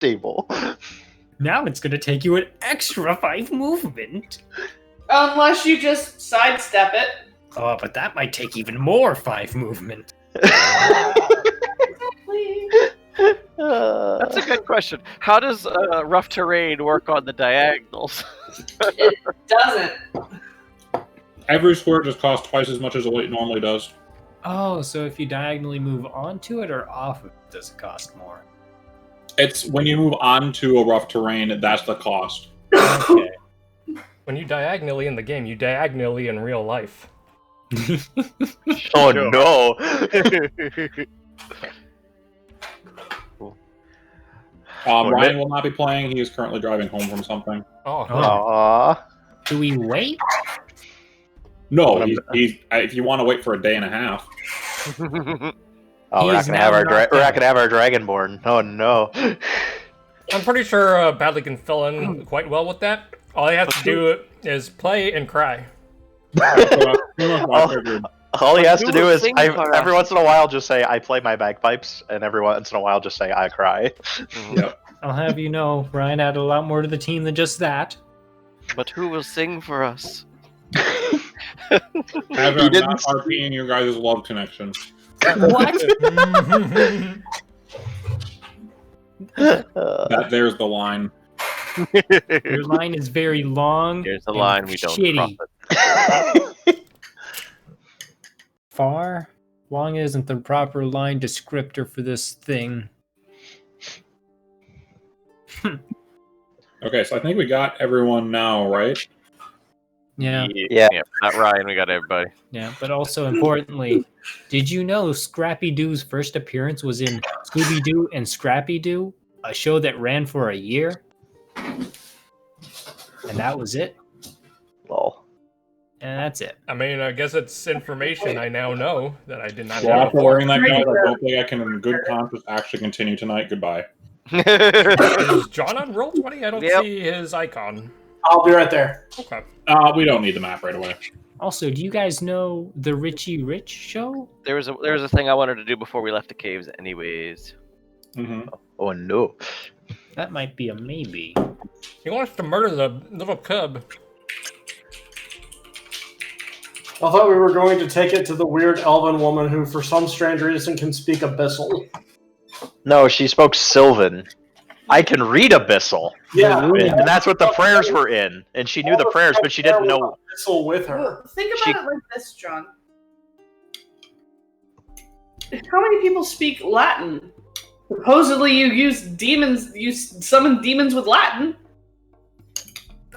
table. Now it's going to take you an extra 5 movement. Unless you just sidestep it. Oh, but that might take even more 5 movement. That's a good question. How does rough terrain work on the diagonals? It doesn't. Every square just costs twice as much as it normally does. Oh, so if you diagonally move onto it or off of it, does it cost more? It's when you move onto a rough terrain, that's the cost. Okay. When you diagonally in the game, you diagonally in real life. Oh no! Ryan will not be playing. He is currently driving home from something. Oh, Aww. Do we wait? No, he's if you want to wait for a day and a half. Oh, we're not gonna have our Dragonborn. Oh no! I'm pretty sure Badley can fill in quite well with that. All he has to do is play and cry. All he has to do is every us. once in a while just say I play my bagpipes, and every once in a while just say I cry. Yep. I'll have you know, Ryan added a lot more to the team than just that. But who will sing for us? As I'm not RPing your guys' love connection. What? There's the line. Your line is very long. Here's the line we don't shitty. cross. Far? Long isn't the proper line descriptor for this thing. Okay, so I think we got everyone now, right? Yeah. Yeah. Not Ryan, we got everybody. Yeah, but also importantly, did you know Scrappy Doo's first appearance was in Scooby-Doo and Scrappy Doo, a show that ran for a year? And that was it? Lol. And that's it. I mean, I guess it's information I now know that I did not Well, know after before. wearing that, guys, I don't think I can, in good conscience, actually continue tonight. Goodbye. Is John on Roll20? I don't Yep. see his icon. I'll be right there. Okay. We don't need the map right away. Also, do you guys know the Richie Rich show? There was a thing I wanted to do before we left the caves anyways. Mm-hmm. Oh no! That might be a maybe. He wants to murder the little cub. I thought we were going to take it to the weird elven woman who, for some strange reason, can speak Abyssal. No, she spoke Sylvan. I can read Abyssal. Yeah, And that's what the prayers were in. And she knew the prayers, but she didn't know. Abyssal with her. Well, think about it like this, John. How many people speak Latin? Supposedly you summon demons with Latin.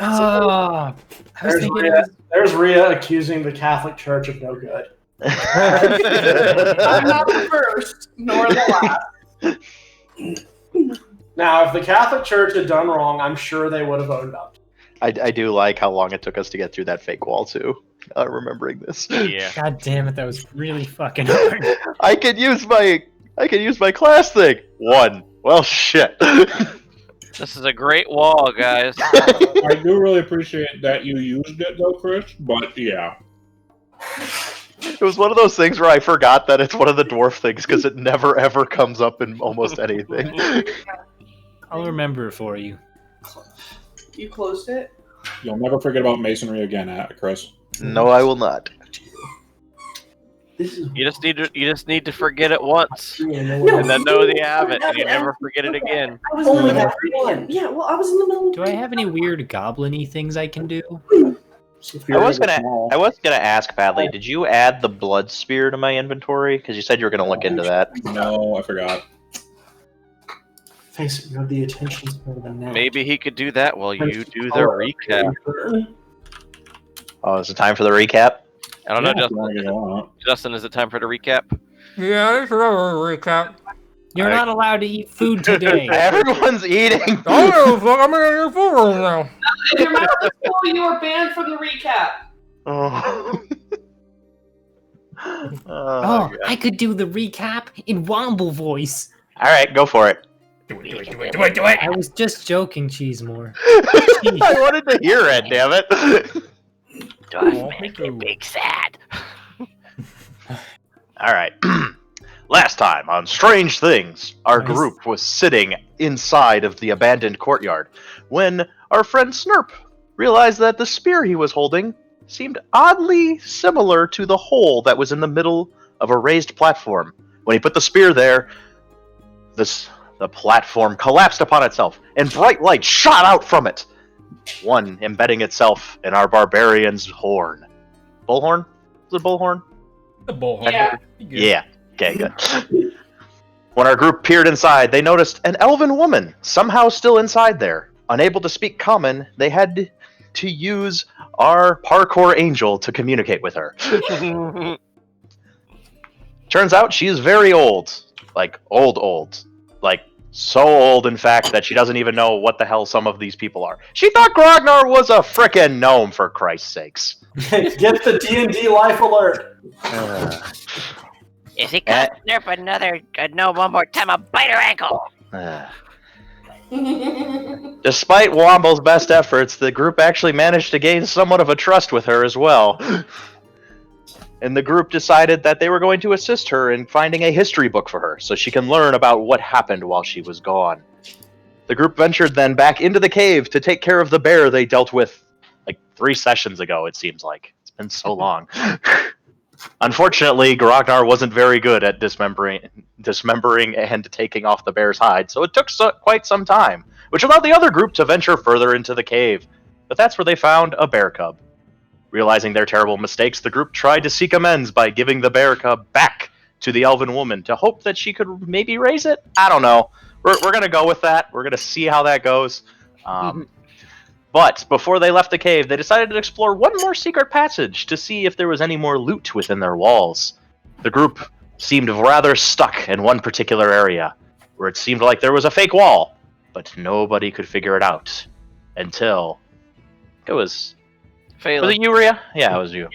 Oh, I was thinking There's Rhea accusing the Catholic Church of no good. I'm not the first, nor the last. Now, if the Catholic Church had done wrong, I'm sure they would have owned up. I do like how long it took us to get through that fake wall too. Remembering this. Yeah. God damn it, that was really fucking hard. I could use my class thing. 1. Well, shit. This is a great wall, guys. I do really appreciate that you used it, though, Chris, but yeah. It was one of those things where I forgot that it's one of the dwarf things because it never ever comes up in almost anything. I'll remember it for you. You closed it? You'll never forget about masonry again, Chris. No, I will not. This is You just need to forget it once, and and then know that you have it, and you never forget it again. I was Only in the that middle. one. Yeah, well, I was in the middle. Do I have any weird goblin-y things I can do? I was gonna ask badly. Did you add the blood spear to my inventory? Because you said you were gonna look into that. No, I forgot. Face it, you have the attention span of a gnat. Maybe he could do that while you do the recap. Oh, is it time for the recap? I don't know, Yeah, if you wanna get on. Justin, is it time for the recap? Yeah, this is a recap. You're not allowed to eat food today. Everyone's eating. Oh, fuck, I'm gonna get full now. If your mouth is full, you are banned from the recap. Oh. Oh, God. I could do the recap in Womble voice. All right, go for it. Do it. I was just joking, Cheesemore. I wanted to hear it. Damn it. Dwarf make me big sad. All right. Last time on Strange Things, our Nice. group was sitting inside of the abandoned courtyard when our friend Snurp realized that the spear he was holding seemed oddly similar to the hole that was in the middle of a raised platform. When he put the spear there, the platform collapsed upon itself, and bright light shot out from it, one embedding itself in our barbarian's horn. Bullhorn? Was it bullhorn? The bullhorn. Yeah. Yeah. Okay, good. When our group peered inside, they noticed an elven woman somehow still inside there. Unable to speak common, they had to use our parkour angel to communicate with her. Turns out she is very old. Like, old. Like, so old, in fact, that she doesn't even know what the hell some of these people are. She thought Grognar was a frickin' gnome, for Christ's sakes. Get the D&D life alert. If he can't snurp another gnome one more time, I'll bite her ankle. Despite Womble's best efforts, the group actually managed to gain somewhat of a trust with her as well. And the group decided that they were going to assist her in finding a history book for her, so she can learn about what happened while she was gone. The group ventured then back into the cave to take care of the bear they dealt with like 3 sessions ago, it seems like. It's been so long. Unfortunately, Grognar wasn't very good at dismembering and taking off the bear's hide, so it took quite some time, which allowed the other group to venture further into the cave. But that's where they found a bear cub. Realizing their terrible mistakes, the group tried to seek amends by giving the bear cub back to the elven woman to hope that she could maybe raise it? I don't know. We're going to go with that. We're going to see how that goes. But before they left the cave, they decided to explore one more secret passage to see if there was any more loot within their walls. The group seemed rather stuck in one particular area, where it seemed like there was a fake wall, but nobody could figure it out until it was... Phelan. Was it you, Rhea? Yeah, it was you.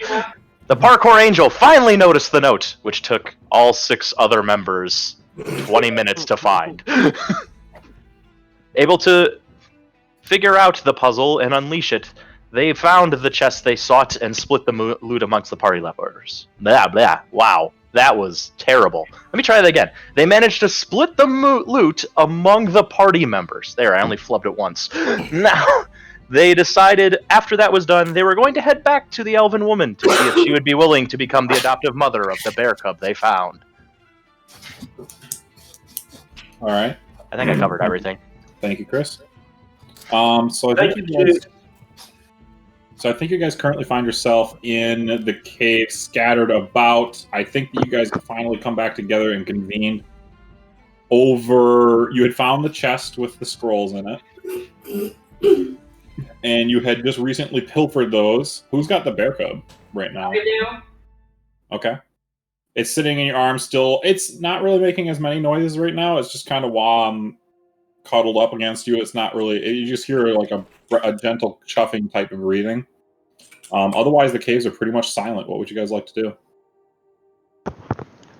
The parkour angel finally noticed the note, which took all 6 other members 20 minutes to find. Able to figure out the puzzle and unleash it, they found the chest they sought and split the loot amongst the party members. Blah, blah. Wow, that was terrible. Let me try that again. They managed to split the loot among the party members. There, I only flubbed it once. Now... They decided, after that was done, they were going to head back to the elven woman to see if she would be willing to become the adoptive mother of the bear cub they found. All right. I think I covered everything. Thank you, Chris. So I think you guys currently find yourself in the cave, scattered about. I think that you guys have finally come back together and convened over. You had found the chest with the scrolls in it. And you had just recently pilfered those. Who's got the bear cub right now? I do. Okay. It's sitting in your arm still. It's not really making as many noises right now. It's just kind of cuddled up against you. It's not really... You just hear like a gentle chuffing type of breathing. Otherwise, the caves are pretty much silent. What would you guys like to do?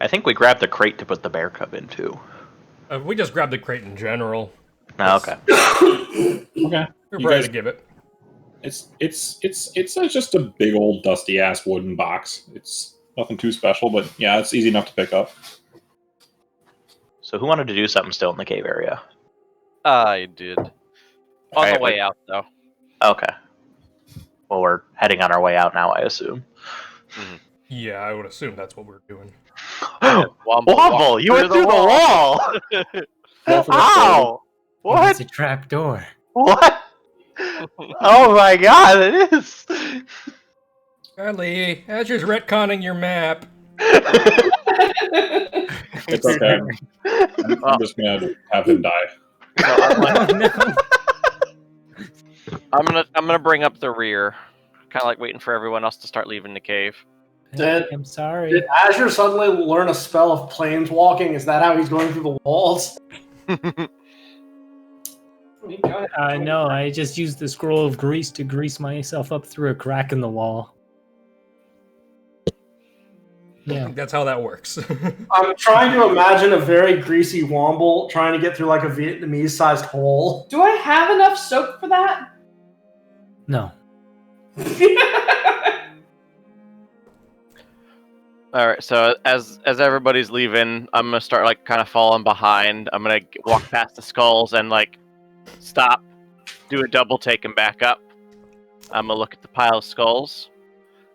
I think we grabbed the crate to put the bear cub into. We just grabbed the crate in general. Oh, okay. Okay. We're You ready guys- to give it. It's just a big old dusty ass wooden box. It's nothing too special, but yeah, it's easy enough to pick up. So who wanted to do something still in the cave area? I did. On Alright, the way out, though. Okay. Well, we're heading on our way out now, I assume. Yeah, I would assume that's what we're doing. Womble, you went through the wall! Ow! What? It's a trap door. What? Oh my god, it is! Charlie, Azure's retconning your map. It's okay. I'm just gonna have him die. I'm gonna bring up the rear, kind of like waiting for everyone else to start leaving the cave. I'm sorry. Did Azure suddenly learn a spell of planeswalking? Is that how he's going through the walls? No, I just used the scroll of grease to grease myself up through a crack in the wall. Yeah. That's how that works. I'm trying to imagine a very greasy Womble trying to get through like a Vietnamese-sized hole. Do I have enough soap for that? No. All right, so as everybody's leaving, I'm gonna start like kind of falling behind. I'm gonna walk past the skulls and like stop, do a double take and back up. I'm gonna look at the pile of skulls.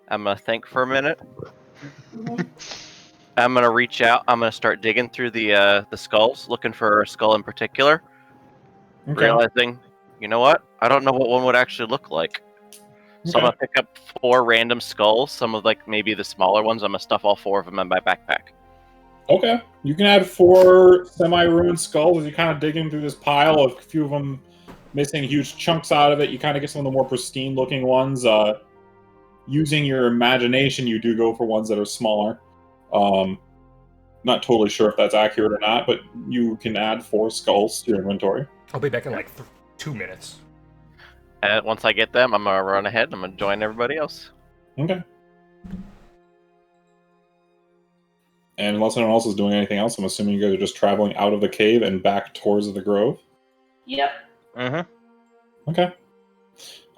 I'm gonna think for a minute. I'm gonna reach out. I'm gonna start digging through the skulls, looking for a skull in particular. Okay. Realizing, you know what? I don't know what one would actually look like. So I'm Okay. gonna pick up 4 random skulls. Some of like maybe the smaller ones. I'm gonna stuff all 4 of them in my backpack. Okay. You can add 4 semi-ruined skulls as you kind of dig into this pile. A few of them missing huge chunks out of it. You kind of get some of the more pristine-looking ones. Using your imagination, you do go for ones that are smaller. Not totally sure if that's accurate or not, but you can add 4 skulls to your inventory. I'll be back in like 2 minutes. And once I get them, I'm gonna run ahead. I'm gonna join everybody else. Okay. And unless anyone else is doing anything else, I'm assuming you guys are just traveling out of the cave and back towards the grove. Yep. Mm-hmm. Okay.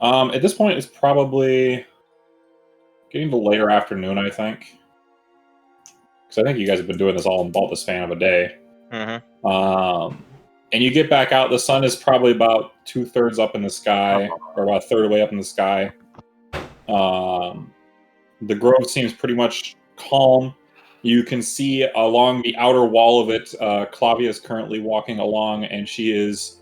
At this point, it's probably getting to later afternoon, I think. Because I think you guys have been doing this all in about the span of a day. Mm-hmm. And you get back out, the sun is probably about 2/3 up in the sky, or about a third of the way up in the sky. The grove seems pretty much calm. You can see along the outer wall of it, Clavia is currently walking along, and she is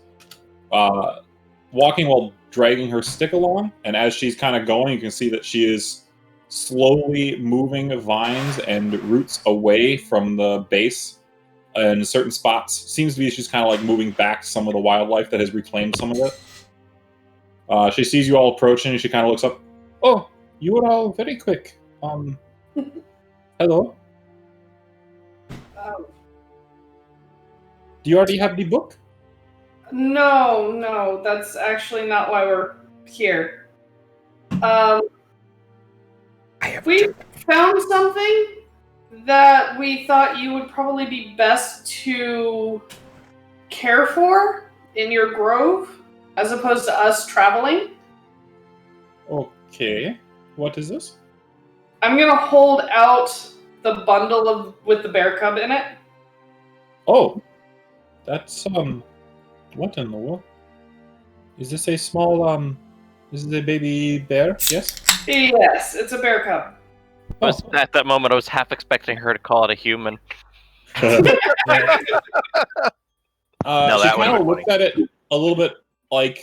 walking while dragging her stick along. And as she's kind of going, you can see that she is slowly moving vines and roots away from the base in certain spots. Seems to be she's kind of like moving back some of the wildlife that has reclaimed some of it. She sees you all approaching, and she kind of looks up. Oh, you are all very quick. Hello. Do you already have the book? No, that's actually not why we're here. We found something that we thought you would probably be best to care for in your grove, as opposed to us traveling. Okay. What is this? I'm gonna hold out the bundle with the bear cub in it. Oh, that's what in the world? Is this a small This is a baby bear? Yes. Yes, it's a bear cub. At that moment, I was half expecting her to call it a human. She that kind would've of been looked at it a little bit like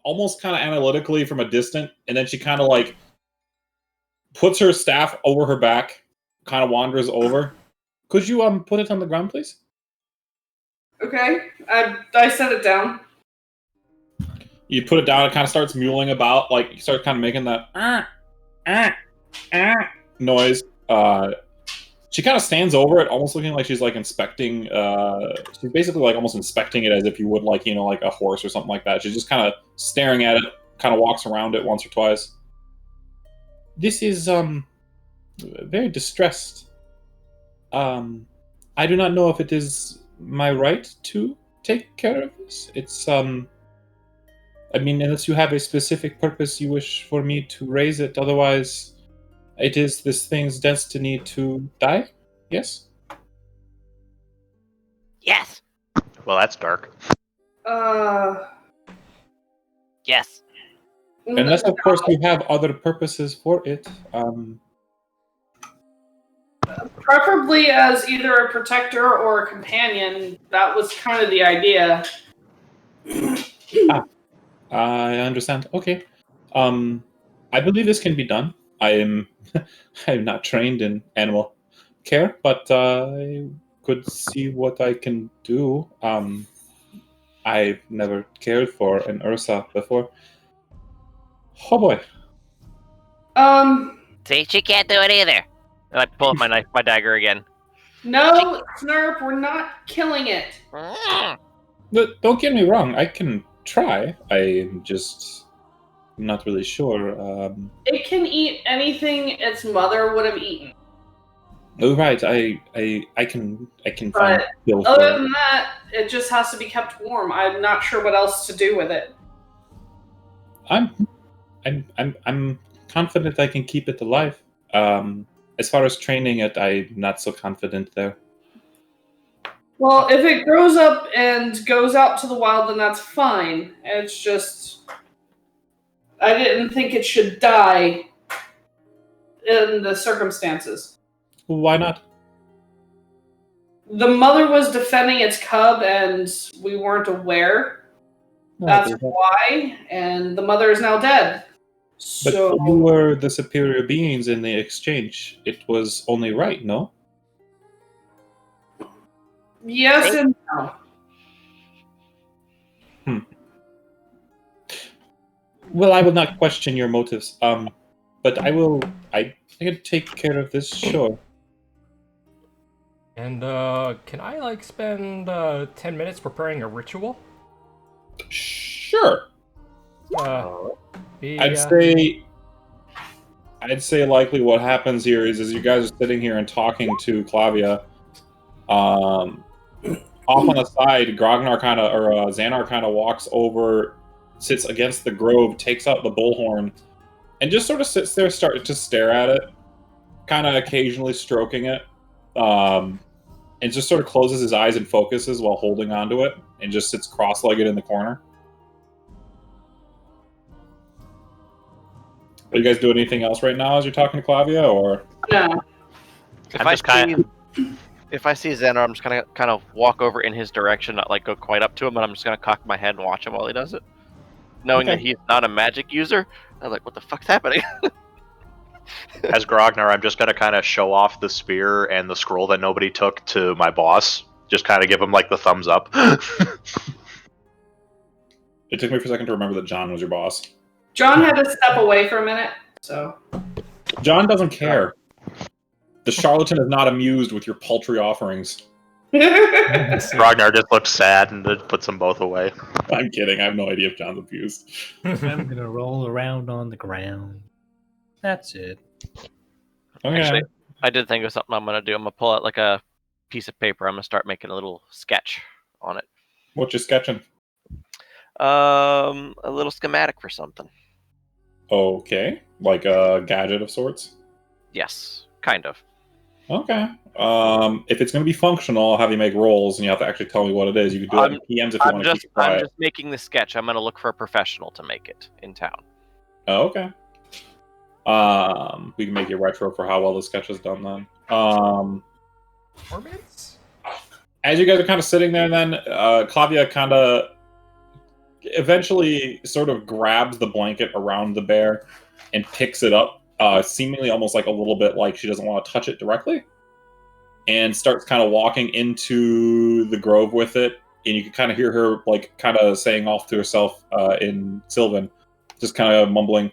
almost kind of analytically from a distant, and then she kind of like puts her staff over her back, kind of wanders over. Could you put it on the ground, please? Okay, I set it down. You put it down, it kind of starts muling about, like you start kind of making that noise. She kind of stands over it, almost looking like she's like inspecting. She's basically like almost inspecting it as if you would like like a horse or something like that. She's just kind of staring at it, kind of walks around it once or twice. This is very distressed. I do not know if it is my right to take care of this. It's I mean, unless you have a specific purpose you wish for me to raise it, otherwise it is this thing's destiny to die? Yes? Yes. Well, that's dark. Yes. Unless, of course, you have other purposes for it. Preferably as either a protector or a companion. That was kind of the idea. I understand. Okay. I believe this can be done. I'm not trained in animal care, but I could see what I can do. I've never cared for an Ursa before. Oh boy. See, she can't do it either. And I pull up my knife, my dagger again. No, Snurp, we're not killing it. But don't get me wrong, I can try. I'm just not really sure. It can eat anything its mother would have eaten. Oh right, I can find But kill for other it. than that, it just has to be kept warm. I'm not sure what else to do with it. I'm confident I can keep it alive. As far as training it, I'm not so confident there. Well, if it grows up and goes out to the wild, then that's fine. It's just I didn't think it should die in the circumstances. Why not? The mother was defending its cub, and we weren't aware. That's why, and the mother is now dead. But So you were the superior beings in the exchange. It was only right, no? yes and no. Well, I will not question your motives. But I can take care of this, sure. And can I like spend 10 minutes preparing a ritual? Sure. The, I'd say likely what happens here is you guys are sitting here and talking to Clavia. Off on the side, Xanar kind of walks over, sits against the grove, takes out the bullhorn, and just sort of sits there, starts to stare at it, kind of occasionally stroking it, and just sort of closes his eyes and focuses while holding onto it, and just sits cross-legged in the corner. Are you guys doing anything else right now as you're talking to Clavia, or? No. If I see Xander, I'm just gonna kind of walk over in his direction, not like go quite up to him, but I'm just gonna cock my head and watch him while he does it. Knowing that he's not a magic user, I'm like, what the fuck's happening? As Grognar, I'm just gonna kind of show off the spear and the scroll that nobody took to my boss. Just kind of give him like the thumbs up. It took me for a second to remember that John was your boss. John had to step away for a minute, so. John doesn't care. The charlatan is not amused with your paltry offerings. Grognar just looks sad and then puts them both away. I'm kidding. I have no idea if John's abused. I'm gonna roll around on the ground. That's it. Okay. Actually, I did think of something I'm gonna do. I'm gonna pull out like a piece of paper. I'm gonna start making a little sketch on it. What you sketching? A little schematic for something. Okay. Like a gadget of sorts? Yes, kind of. Okay. If it's going to be functional, I'll have you make rolls, and you have to actually tell me what it is. You can do that in PMs if you want to keep it quiet. I'm just making the sketch. I'm going to look for a professional to make it in town. Oh, okay. We can make it retro for how well the sketch is done then. 4 minutes? As you guys are kind of sitting there then, Clavia kind of eventually sort of grabs the blanket around the bear and picks it up, seemingly almost like a little bit like she doesn't want to touch it directly, and starts kind of walking into the grove with it. And you can kind of hear her like kind of saying off to herself in Sylvan, just kind of mumbling,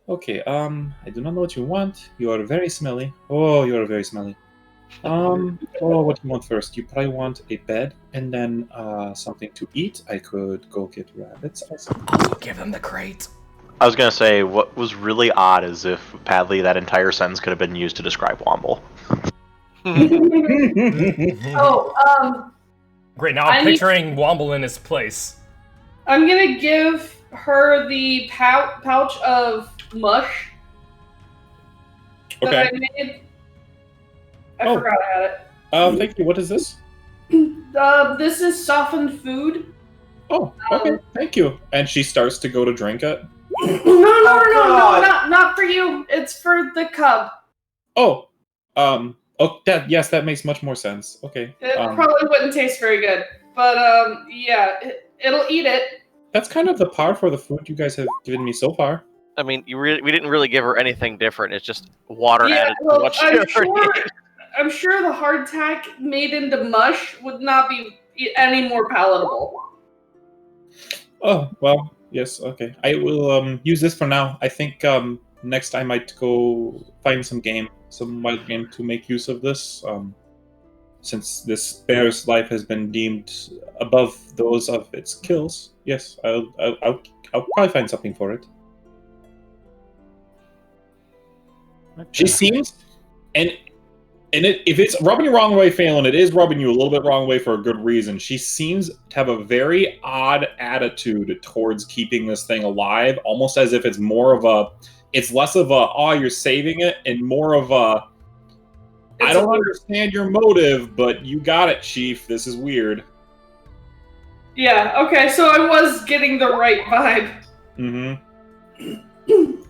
"Okay, I do not know what you want. You are very smelly. Oh, you are very smelly. Oh, what do you want first? You probably want a bed and then something to eat. I could go get rabbits or something." Give them the crate. I was gonna say, what was really odd is if Padley, that entire sentence could have been used to describe Womble. Great, now I'm picturing Womble in his place. I'm gonna give her the pouch of mush that I made. I forgot I had it. Thank you. What is this? This is softened food. Oh, okay. Thank you. And she starts to go to drink it. No, not for you. It's for the cub. That makes much more sense. Okay. It probably wouldn't taste very good, but yeah, it'll eat it. That's kind of the par for the food you guys have given me so far. I mean, we didn't really give her anything different. It's just water added to what she I'm sure the hardtack made into mush would not be any more palatable. Oh, well, yes, okay. I will use this for now. I think next I might go find some wild game to make use of this. Since this bear's life has been deemed above those of its kills, yes, I'll probably find something for it. She seems, and And if it's rubbing you wrong way, Phelan, it is rubbing you a little bit wrong way for a good reason. She seems to have a very odd attitude towards keeping this thing alive, almost as if it's more of a, it's less of a, oh, you're saving it, and more of a, I don't understand your motive, but you got it, Chief. This is weird. Yeah, okay, so I was getting the right vibe. Mm-hmm.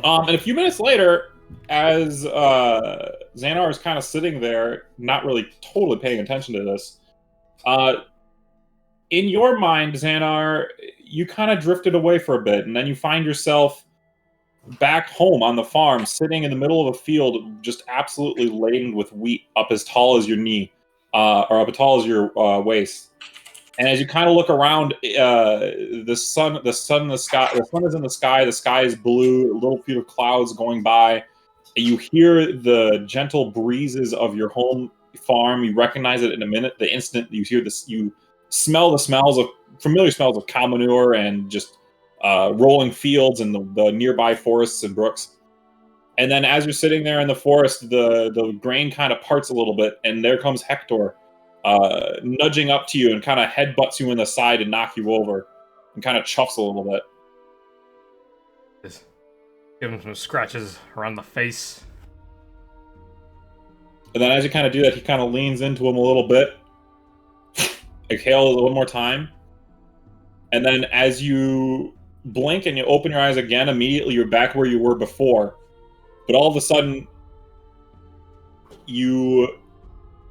And a few minutes later, as Xanar is kind of sitting there, not really totally paying attention to this, in your mind, Xanar, you kind of drifted away for a bit, and then you find yourself back home on the farm, sitting in the middle of a field, just absolutely laden with wheat up as tall as your knee, or up as tall as your waist. And as you kind of look around, the sun in the sky, the sun is in the sky is blue, a little few of clouds going by. You hear the gentle breezes of your home farm. You recognize it in a minute. The instant you hear this, you smell the familiar smells of cow manure and just rolling fields and the nearby forests and brooks. And then as you're sitting there in the forest, the grain kind of parts a little bit, and there comes Hector, nudging up to you and kind of headbutts you in the side and knock you over, and kind of chuffs a little bit. Just give him some scratches around the face. And then as you kind of do that, he kind of leans into him a little bit, exhales one more time, and then as you blink and you open your eyes again, immediately you're back where you were before. But all of a sudden, you,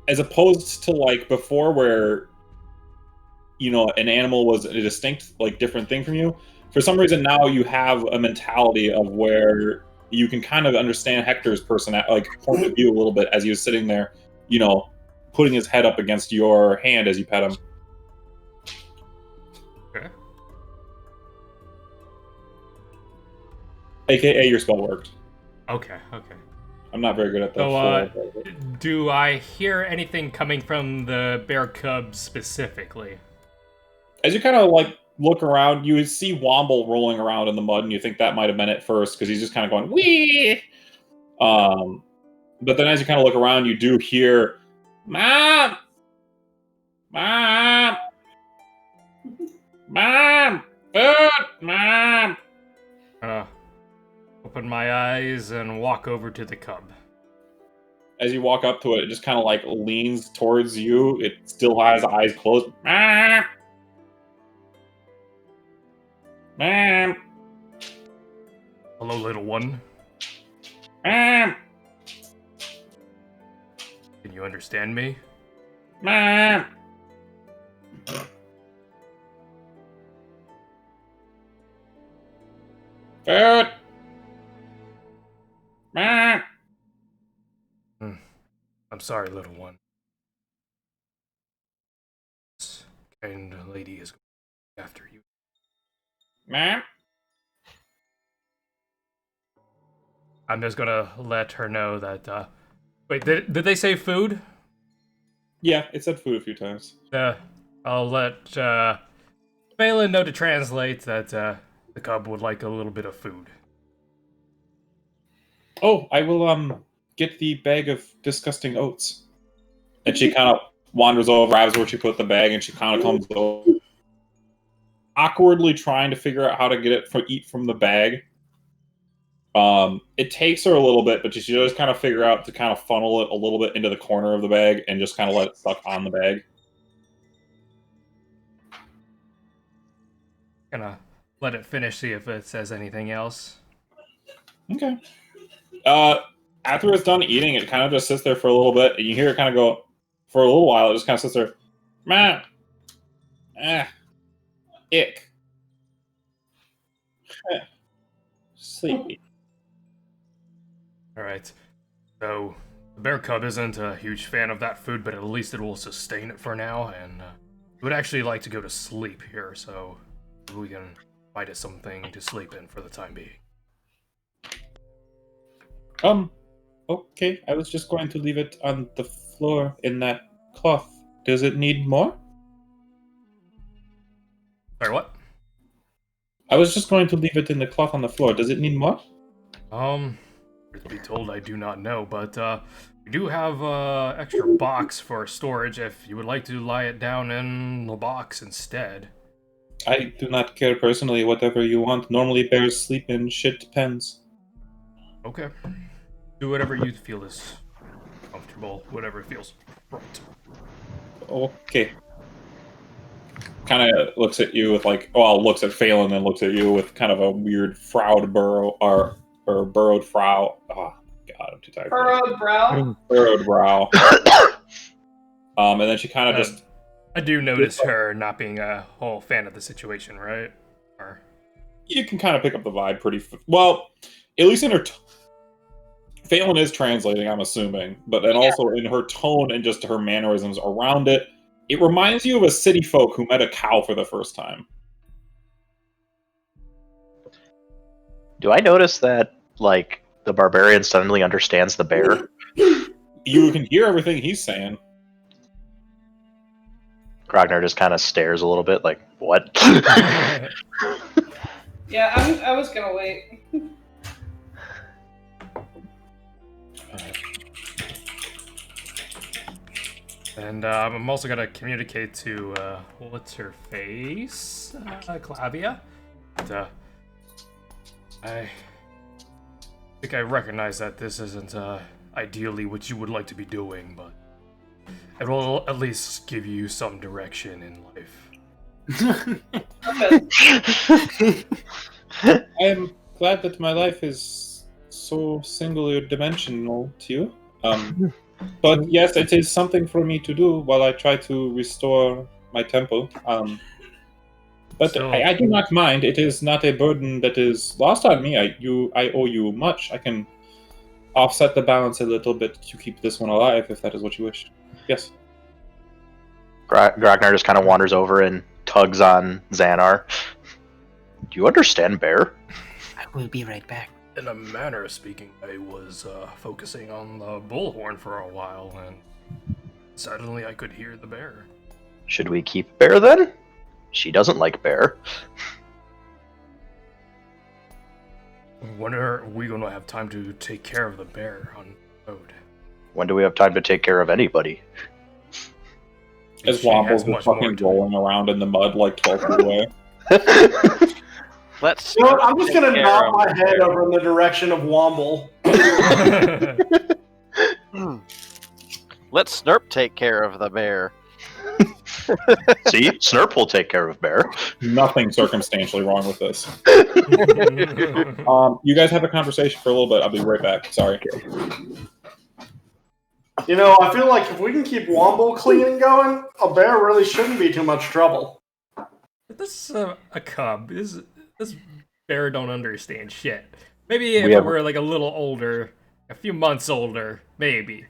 as opposed to like before where, you know, an animal was a distinct, like, different thing from you, for some reason now you have a mentality of where you can kind of understand Hector's point of view a little bit as he was sitting there, you know, putting his head up against your hand as you pet him. Okay. AKA your spell worked. Okay. I'm not very good at that. So, do I hear anything coming from the bear cub specifically? As you kind of like look around, you see Womble rolling around in the mud, and you think that might have been it first because he's just kind of going wee. But then as you kind of look around, you do hear, "Mom, Mom, Mom, food, Mom." Open my eyes and walk over to the cub. As you walk up to it, it just kind of like leans towards you. It still has eyes closed. Mom, Mom, Hello, little one. Mom, Can you understand me? Mom. Food. Mom. I'm sorry, little one. This kind lady is going after you. Mom. I'm just gonna let her know that, wait, did they say food? Yeah, it said food a few times. I'll let, Phelan know to translate that, the cub would like a little bit of food. Oh, I will, get the bag of disgusting oats. And she kind of wanders over, grabs where she put the bag, and she kind of comes over, awkwardly trying to figure out how to get it eat from the bag. It takes her a little bit, but she does kind of figure out to kind of funnel it a little bit into the corner of the bag and just kind of let it suck on the bag. Gonna let it finish, see if it says anything else. Okay. After it's done eating, it kind of just sits there for a little bit, and you hear it kind of go, for a little while, it just kind of sits there, "Meh. Ick. Sleepy." Alright. So, the bear cub isn't a huge fan of that food, but at least it will sustain it for now, and it would actually like to go to sleep here, so we can find it something to sleep in for the time being. Okay, I was just going to leave it on the floor in that cloth. Does it need more? Sorry, what? I was just going to leave it in the cloth on the floor. Does it need more? There's To be told, I do not know, but we do have extra box for storage if you would like to lie it down in the box instead. I do not care personally, whatever you want. Normally bears sleep in shit pens. Okay. Do whatever you feel is comfortable, whatever feels right. Okay. Kind of looks at you with looks at Phelan and looks at you with kind of a weird frowed burrowed frow. Oh, God, I'm too tired. Furrowed brow. Furrowed brow. And then she kind of just... I do notice her not being a whole fan of the situation, right? Or... You can kind of pick up the vibe pretty... well, at least in her... Phelan is translating, I'm assuming. But then also in her tone and just her mannerisms around it, it reminds you of a city folk who met a cow for the first time. Do I notice that, like, the barbarian suddenly understands the bear? You can hear everything he's saying. Grognar just kind of stares a little bit, like, what? Yeah, I was gonna wait. And I'm also gonna communicate to what's her face, Clavia. But, I think I recognize that this isn't ideally what you would like to be doing, but it will at least give you some direction in life. I am glad that my life is so singular dimensional to you. But yes, it is something for me to do while I try to restore my temple. But So- I do not mind. It is not a burden that is lost on me. I owe you much. I can offset the balance a little bit to keep this one alive, if that is what you wish. Yes. Grognar just kind of wanders over and tugs on Xanar. Do you understand bear? I will be right back. In a manner of speaking, I was focusing on the bullhorn for a while, and suddenly I could hear the bear. Should we keep bear then? She doesn't like bear. When are we going to have time to take care of the bear on the road? When do we have time to take care of anybody? As She has Womble's much fucking more to- rolling around in the mud like 12 feet away. Let's. You know what, I'm just take gonna care nod of my the head bear. over in the direction of Womble. Let Snurp take care of the bear. See, Snurp will take care of bear. Nothing circumstantially wrong with this. You guys have a conversation for a little bit. I'll be right back. Sorry. You know, I feel like if we can keep Womble clean and going, a bear really shouldn't be too much trouble. This is a cub. This bear don't understand shit. Maybe if We it have- were like a little older, a few months older, maybe.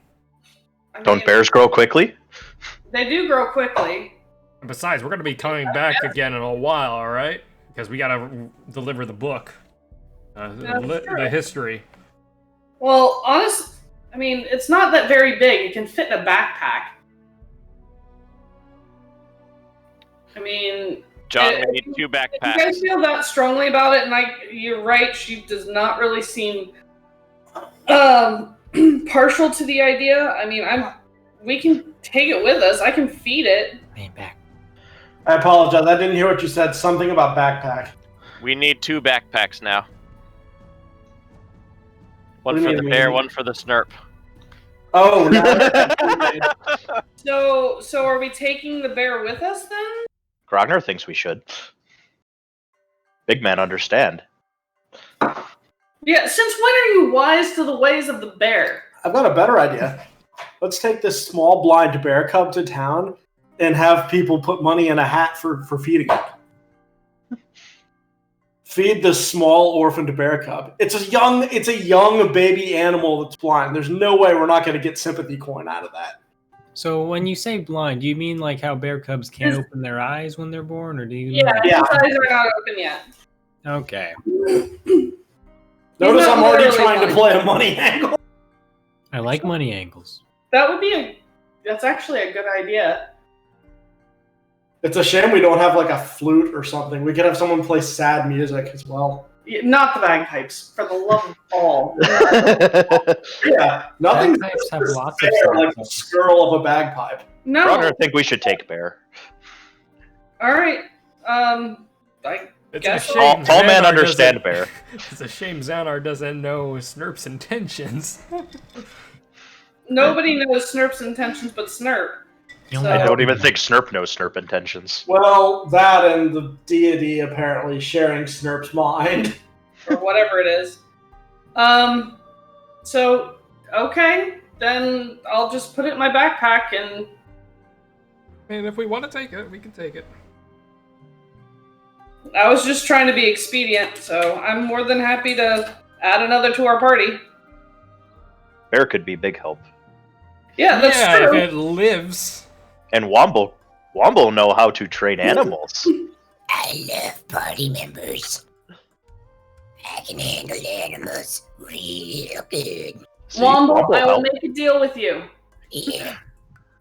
I Don't mean, bears grow quickly? They do grow quickly. And besides, we're gonna be coming back again in a while, all right? Because we gotta deliver the book, That's true. the history. Well, I mean, it's not that very big. It can fit in a backpack. I mean, John, Uh, we need 2 if you guys backpacks. feel that strongly about it, and you're right, she does not really seem partial to the idea. I mean, we can take it with us. I can feed it. I ain't back. I apologize, I didn't hear what you said. Something about backpack. We need 2 backpacks now. One What do for you the mean? bear, one for the Snurp. Oh, no. So are we taking the bear with us then? Grognar thinks we should. Big men understand. Yeah. Since when are you wise to the ways of the bear? I've got a better idea. Let's take this small blind bear cub to town and have people put money in a hat for feeding it. Feed the small orphaned bear cub. It's a young baby animal that's blind. There's no way we're not going to get sympathy coin out of that. So when you say blind, do you mean like how bear cubs can't open their eyes when they're born, or do you? Yeah, Yeah. his eyes are not open yet. Okay. Notice not I'm already literally trying to blind. play a money angle. I like money angles. That would be that's actually a good idea. It's a shame we don't have like a flute or something. We could have someone play sad music as well. Not the bagpipes, for the love of all. Yeah, nothing Bagpipes have lots of fair like the sounds. skirl of a bagpipe. No. Ragnar, I think we should take Bear. All right. I It's guess a I'll- shame. Tall man Xanar understand doesn't- Bear. It's a shame Xanar doesn't know Snurp's intentions. Nobody knows Snurp's intentions but Snurp. You So- I don't even think Snurp knows Snurp intentions. Well, that and the deity apparently sharing Snurp's mind. Or whatever it is. So, okay. Then I'll just put it in my backpack and... And if we want to take it, we can take it. I was just trying to be expedient, so I'm more than happy to add another to our party. Bear could be big help. Yeah, that's yeah, true. if it lives. And Womble know how to train animals. I love party members. I can handle animals real good. See, Womble, I will help. make a deal with you. Yeah.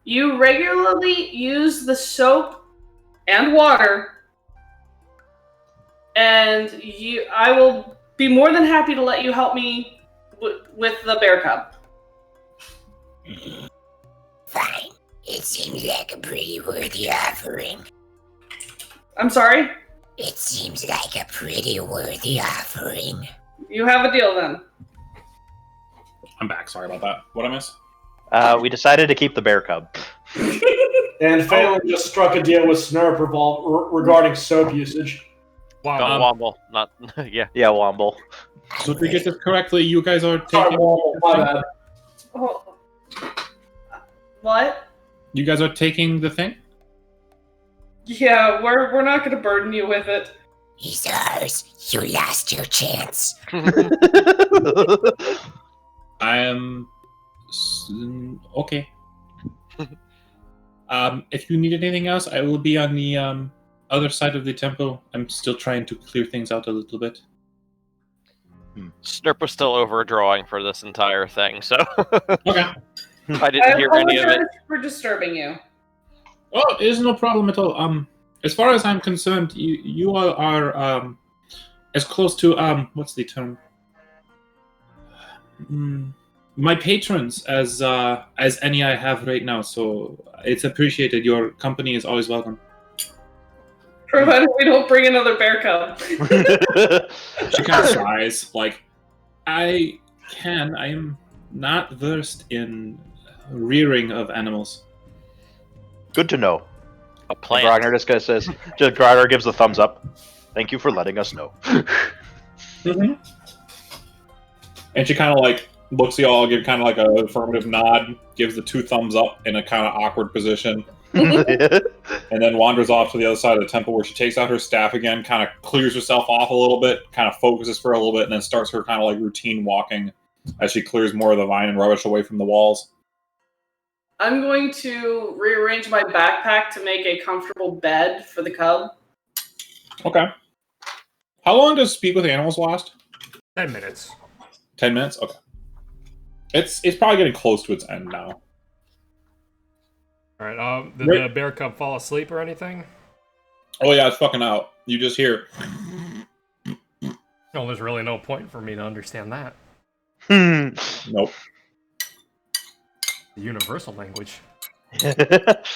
You regularly use the soap and water, and I will be more than happy to let you help me with the bear cub. Fine. It seems like a pretty worthy offering. I'm sorry? It seems like a pretty worthy offering. You have a deal then. I'm back. Sorry about that. What I miss? We decided to keep the bear cub. And Phelan just struck a deal with Snurp regarding soap usage. Wow. Don't wobble. Not. Yeah. Yeah, Womble. So if we get this correctly, you guys are Sorry, taking. Womble, my bad. Oh. What? You guys are taking the thing. Yeah, we're not going to burden you with it. He's ours. You lost your chance. I am okay. If you need anything else, I will be on the other side of the temple. I'm still trying to clear things out a little bit. Snurp was still overdrawing for this entire thing, so Okay. I didn't hear any of it. apologize for disturbing you. Oh, it is no problem at all. As far as I'm concerned, you all are as close to what's the term? My patrons as any I have right now. So it's appreciated. Your company is always welcome. Provided we don't bring another bear cub. She kind of sighs. Like, I am not versed in rearing of animals. Good to know. A plant. Grogner just Grogner gives the thumbs up. Thank you for letting us know. And she kind of like looks at y'all, give kind of like a affirmative nod, gives the 2 thumbs up in a kind of awkward position, and then wanders off to the other side of the temple where she takes out her staff again, kind of clears herself off a little bit, kind of focuses for a little bit, and then starts her kind of like routine walking as she clears more of the vine and rubbish away from the walls. I'm going to rearrange my backpack to make a comfortable bed for the cub. Okay. How long does Speak with Animals last? 10 minutes. 10 minutes? Okay. It's probably getting close to its end now. Alright, did the bear cub fall asleep or anything? Oh yeah, it's fucking out. You just hear... No, there's really no point for me to understand that. Nope. The universal language. Alright,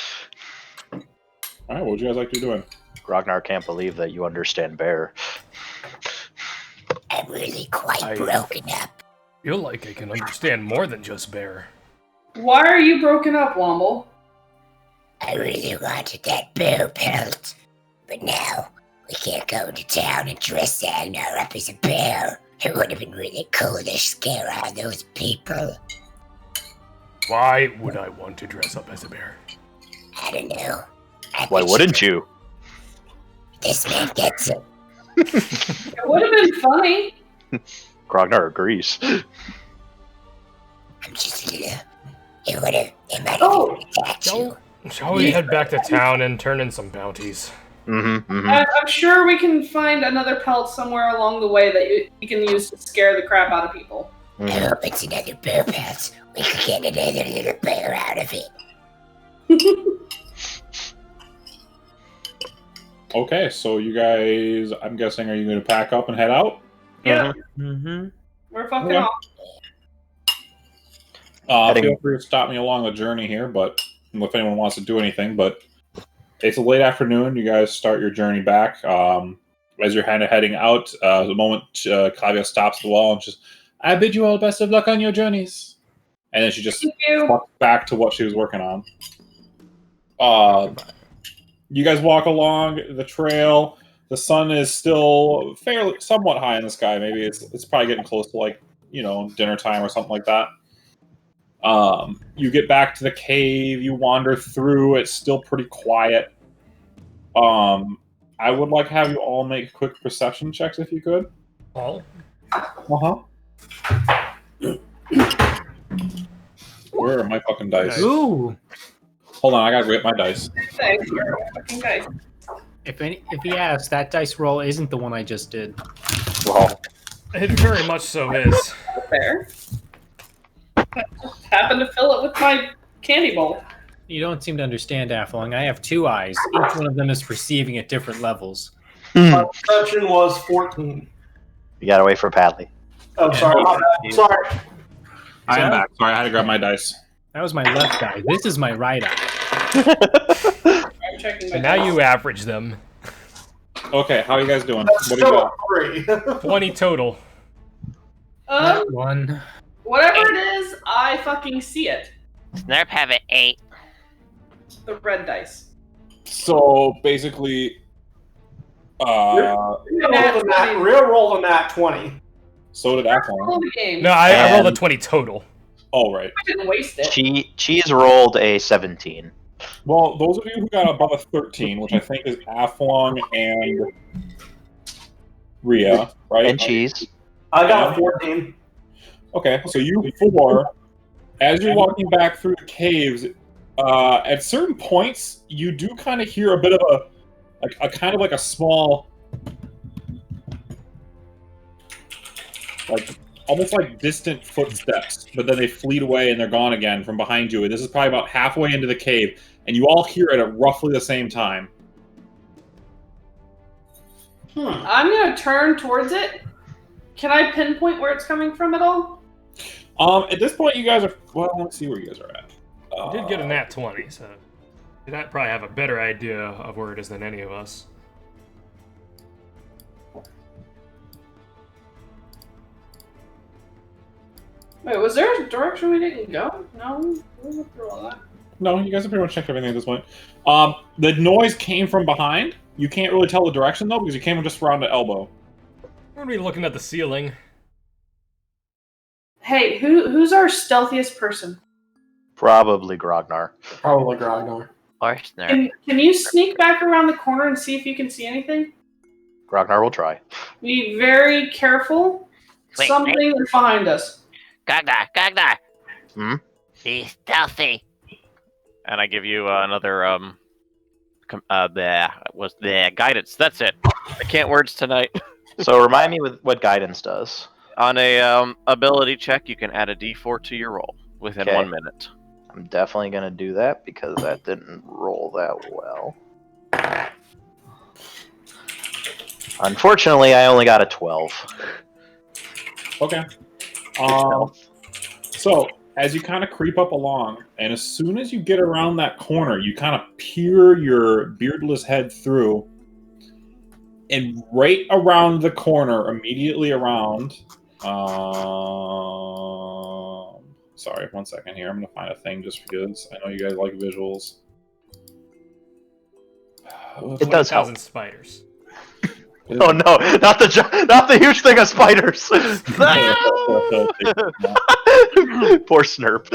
what would you guys like to be doing? Grognar can't believe that you understand bear. I'm really quite broken up. Feel like I can understand more than just bear. Why are you broken up, Womble? I really wanted that bear pelt. But now, we can't go to town and dress Agnar up as a bear. It would have been really cool to scare all those people. Why would I want to dress up as a bear? I don't know. Why wouldn't you? This man gets it. It would have been funny. Grognar agrees. I'm just it might have Oh. attacked you. Shall we head back to town and turn in some bounties? I'm sure we can find another pelt somewhere along the way that you can use to scare the crap out of people. I hope it's another bear pelt. We could get another little bear out of it. Okay, so you guys, I'm guessing, are you going to pack up and head out? Yep, Mm-hmm. we're fucking Okay. off. Feel free to stop me along the journey here, but if anyone wants to do anything. But it's a late afternoon. You guys start your journey back. As you're kind of heading out, the moment Claudia stops the wall and just, "I bid you all best of luck on your journeys," and then she just Thank you. walks back to what she was working on. You guys walk along the trail. The sun is still somewhat high in the sky. Maybe it's probably getting close to, like, dinner time or something like that. You get back to the cave. You wander through. It's still pretty quiet. I would like to have you all make quick perception checks if you could. All? Where are my fucking dice? Nice. Ooh. Hold on, I gotta get my dice. Thanks, you're a fucking guy. If he asks, that dice roll isn't the one I just did. Well, It very much so is. Fair. I just happened to fill it with my candy bowl. You don't seem to understand, Afflung. I have 2 eyes. Each one of them is perceiving at different levels. My perception was 14. you gotta wait for Padley. Oh, sorry. my bad. Sorry. I am back. Sorry, I had to grab my dice. That was my left eye. This is my right eye. I'm checking my And now dice. you average them. Okay, how are you guys doing? That's What do you still got? a 3. 20 total. One. Whatever it is, I fucking see it. Snurp have an 8. The red dice. So basically, Real rolled a nat 20. so did that Roll one. the game. No, I rolled a And- 20 total. Oh, right. I didn't waste it. Cheese rolled a 17. Well, those of you who got above a 13, which I think is Aflong and Rhea, right? And cheese. I got 14. Okay, so you 4, as you're walking back through the caves, at certain points, you do kind of hear a bit of a kind of like a small, like, almost like distant footsteps, but then they fleet away and they're gone again from behind you. And this is probably about halfway into the cave, and you all hear it at roughly the same time. I'm gonna turn towards it. Can I pinpoint where it's coming from at all? At this point, you guys are, well, let's see where you guys are at. You did get a nat 20, so you'd probably have a better idea of where it is than any of us. Wait, was there a direction we didn't go? No? We went through all that. No, you guys have pretty much checked everything at this point. The noise came from behind. You can't really tell the direction, though, because you came just around the elbow. We're gonna be looking at the ceiling. Hey, who's our stealthiest person? Probably Grognar. Probably Grognar. Or Snurp. Can you sneak back around the corner and see if you can see anything? Grognar will try. Be very careful. Wait, Something is behind us. Gagnar! Hmm? Be stealthy. And I give you another the guidance. That's it. I can't words tonight. So remind me with what guidance does. On a ability check, you can add a D4 to your roll within Okay. 1 minute. I'm definitely going to do that because that didn't roll that well. Unfortunately, I only got a 12. Okay. So, as you kind of creep up along, and as soon as you get around that corner, you kind of peer your beardless head through, and right around the corner, immediately around... sorry, 1 second here. I'm going to find a thing just because I know you guys like visuals. It does help. 20,000 spiders. Oh no, not the huge thing of spiders. Poor Snurp.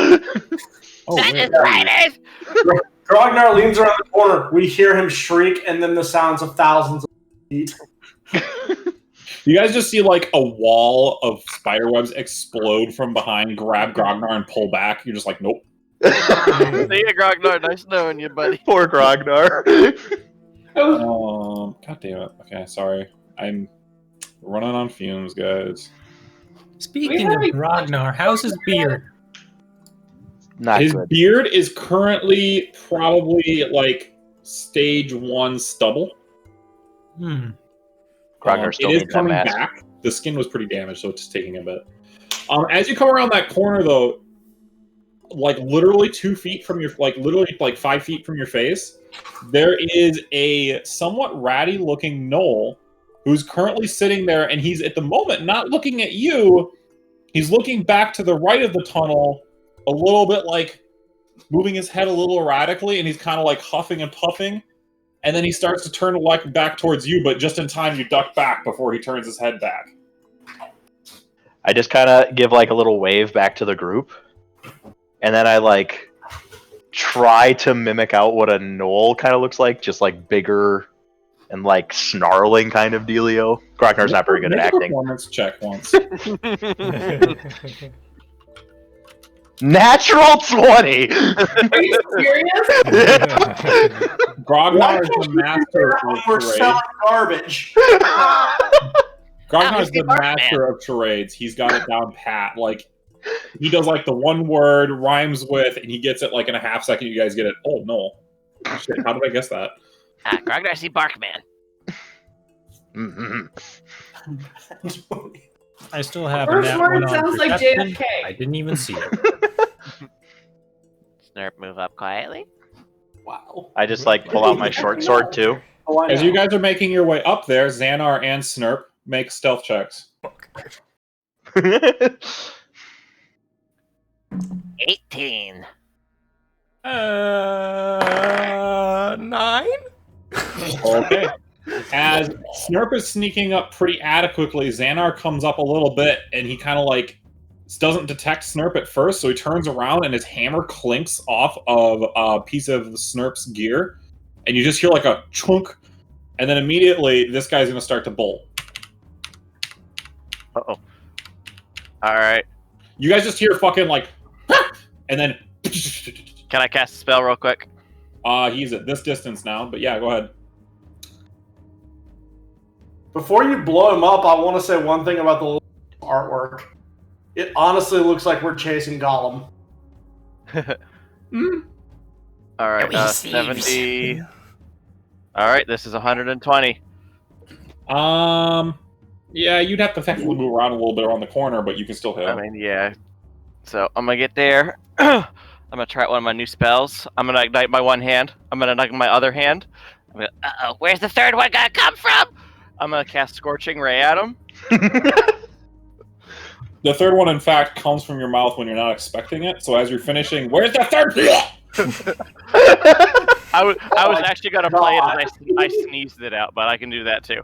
Oh, wait. Spiders! Grognar leans around the corner. We hear him shriek, and then the sounds of thousands of feet. You guys just see like a wall of spider webs explode from behind, grab Grognar, and pull back. You're just like, nope. See ya, Grognar. Nice knowing you, buddy. Poor Grognar. God damn it. Okay, sorry. I'm running on fumes, guys. Speaking of Ragnar, how's his beard? Not His good. beard is currently probably like stage 1 stubble. Hmm. Grognar still it is needs that coming mask. back. the skin was pretty damaged, so it's taking a bit. As you come around that corner, though, like literally 2 feet from your, like literally like 5 feet from your face, there is a somewhat ratty-looking gnoll who's currently sitting there, and he's at the moment not looking at you. He's looking back to the right of the tunnel, a little bit like moving his head a little erratically, and he's kind of like huffing and puffing. And then he starts to turn like back towards you, but just in time you duck back before he turns his head back. I just kind of give like a little wave back to the group, and then I like try to mimic out what a gnoll kind of looks like, just like bigger and like snarling kind of dealio. Grognar's not very good at Make a acting. performance check once. Natural 20! Are you serious? Grognar is the master We're of selling charades. garbage. Grognar's the master of charades. He's got it down pat. Like, he does like the one word rhymes with, and he gets it like in a half second. You guys get it. Oh no! Shit! How did I guess that? Grognar see Barkman. Mm-hmm. I still have First that word one on sounds like perception. JFK. I didn't even see it. Snurp, move up quietly. Wow. I just like pull out my short sword too. Oh, I As know. you guys are making your way up there, Xanar and Snurp make stealth checks. 18. 9? Okay. As Snurp is sneaking up pretty adequately, Xanar comes up a little bit, and he kind of like doesn't detect Snurp at first, so he turns around and his hammer clinks off of a piece of Snurp's gear, and you just hear like a chunk, and then immediately this guy's going to start to bolt. Uh-oh. Alright. You guys just hear fucking like, and then Can I cast a spell real quick? he's at this distance now, but yeah, go ahead. Before you blow him up, I want to say one thing about the artwork. It honestly looks like we're chasing Gollum. Alright, No, he 70. Alright, this is 120. Yeah, you'd have to technically move around a little bit around the corner, but you can still hit I him. mean, yeah. So I'm gonna get there. I'm gonna try out one of my new spells. I'm gonna ignite my one hand. I'm gonna ignite my other hand. I'm gonna, uh-oh, where's the third one gonna come from? I'm gonna cast Scorching Ray at him. The third one, in fact, comes from your mouth when you're not expecting it. So as you're finishing, where's the third? I was actually gonna play it as I sneezed it out, but I can do that too.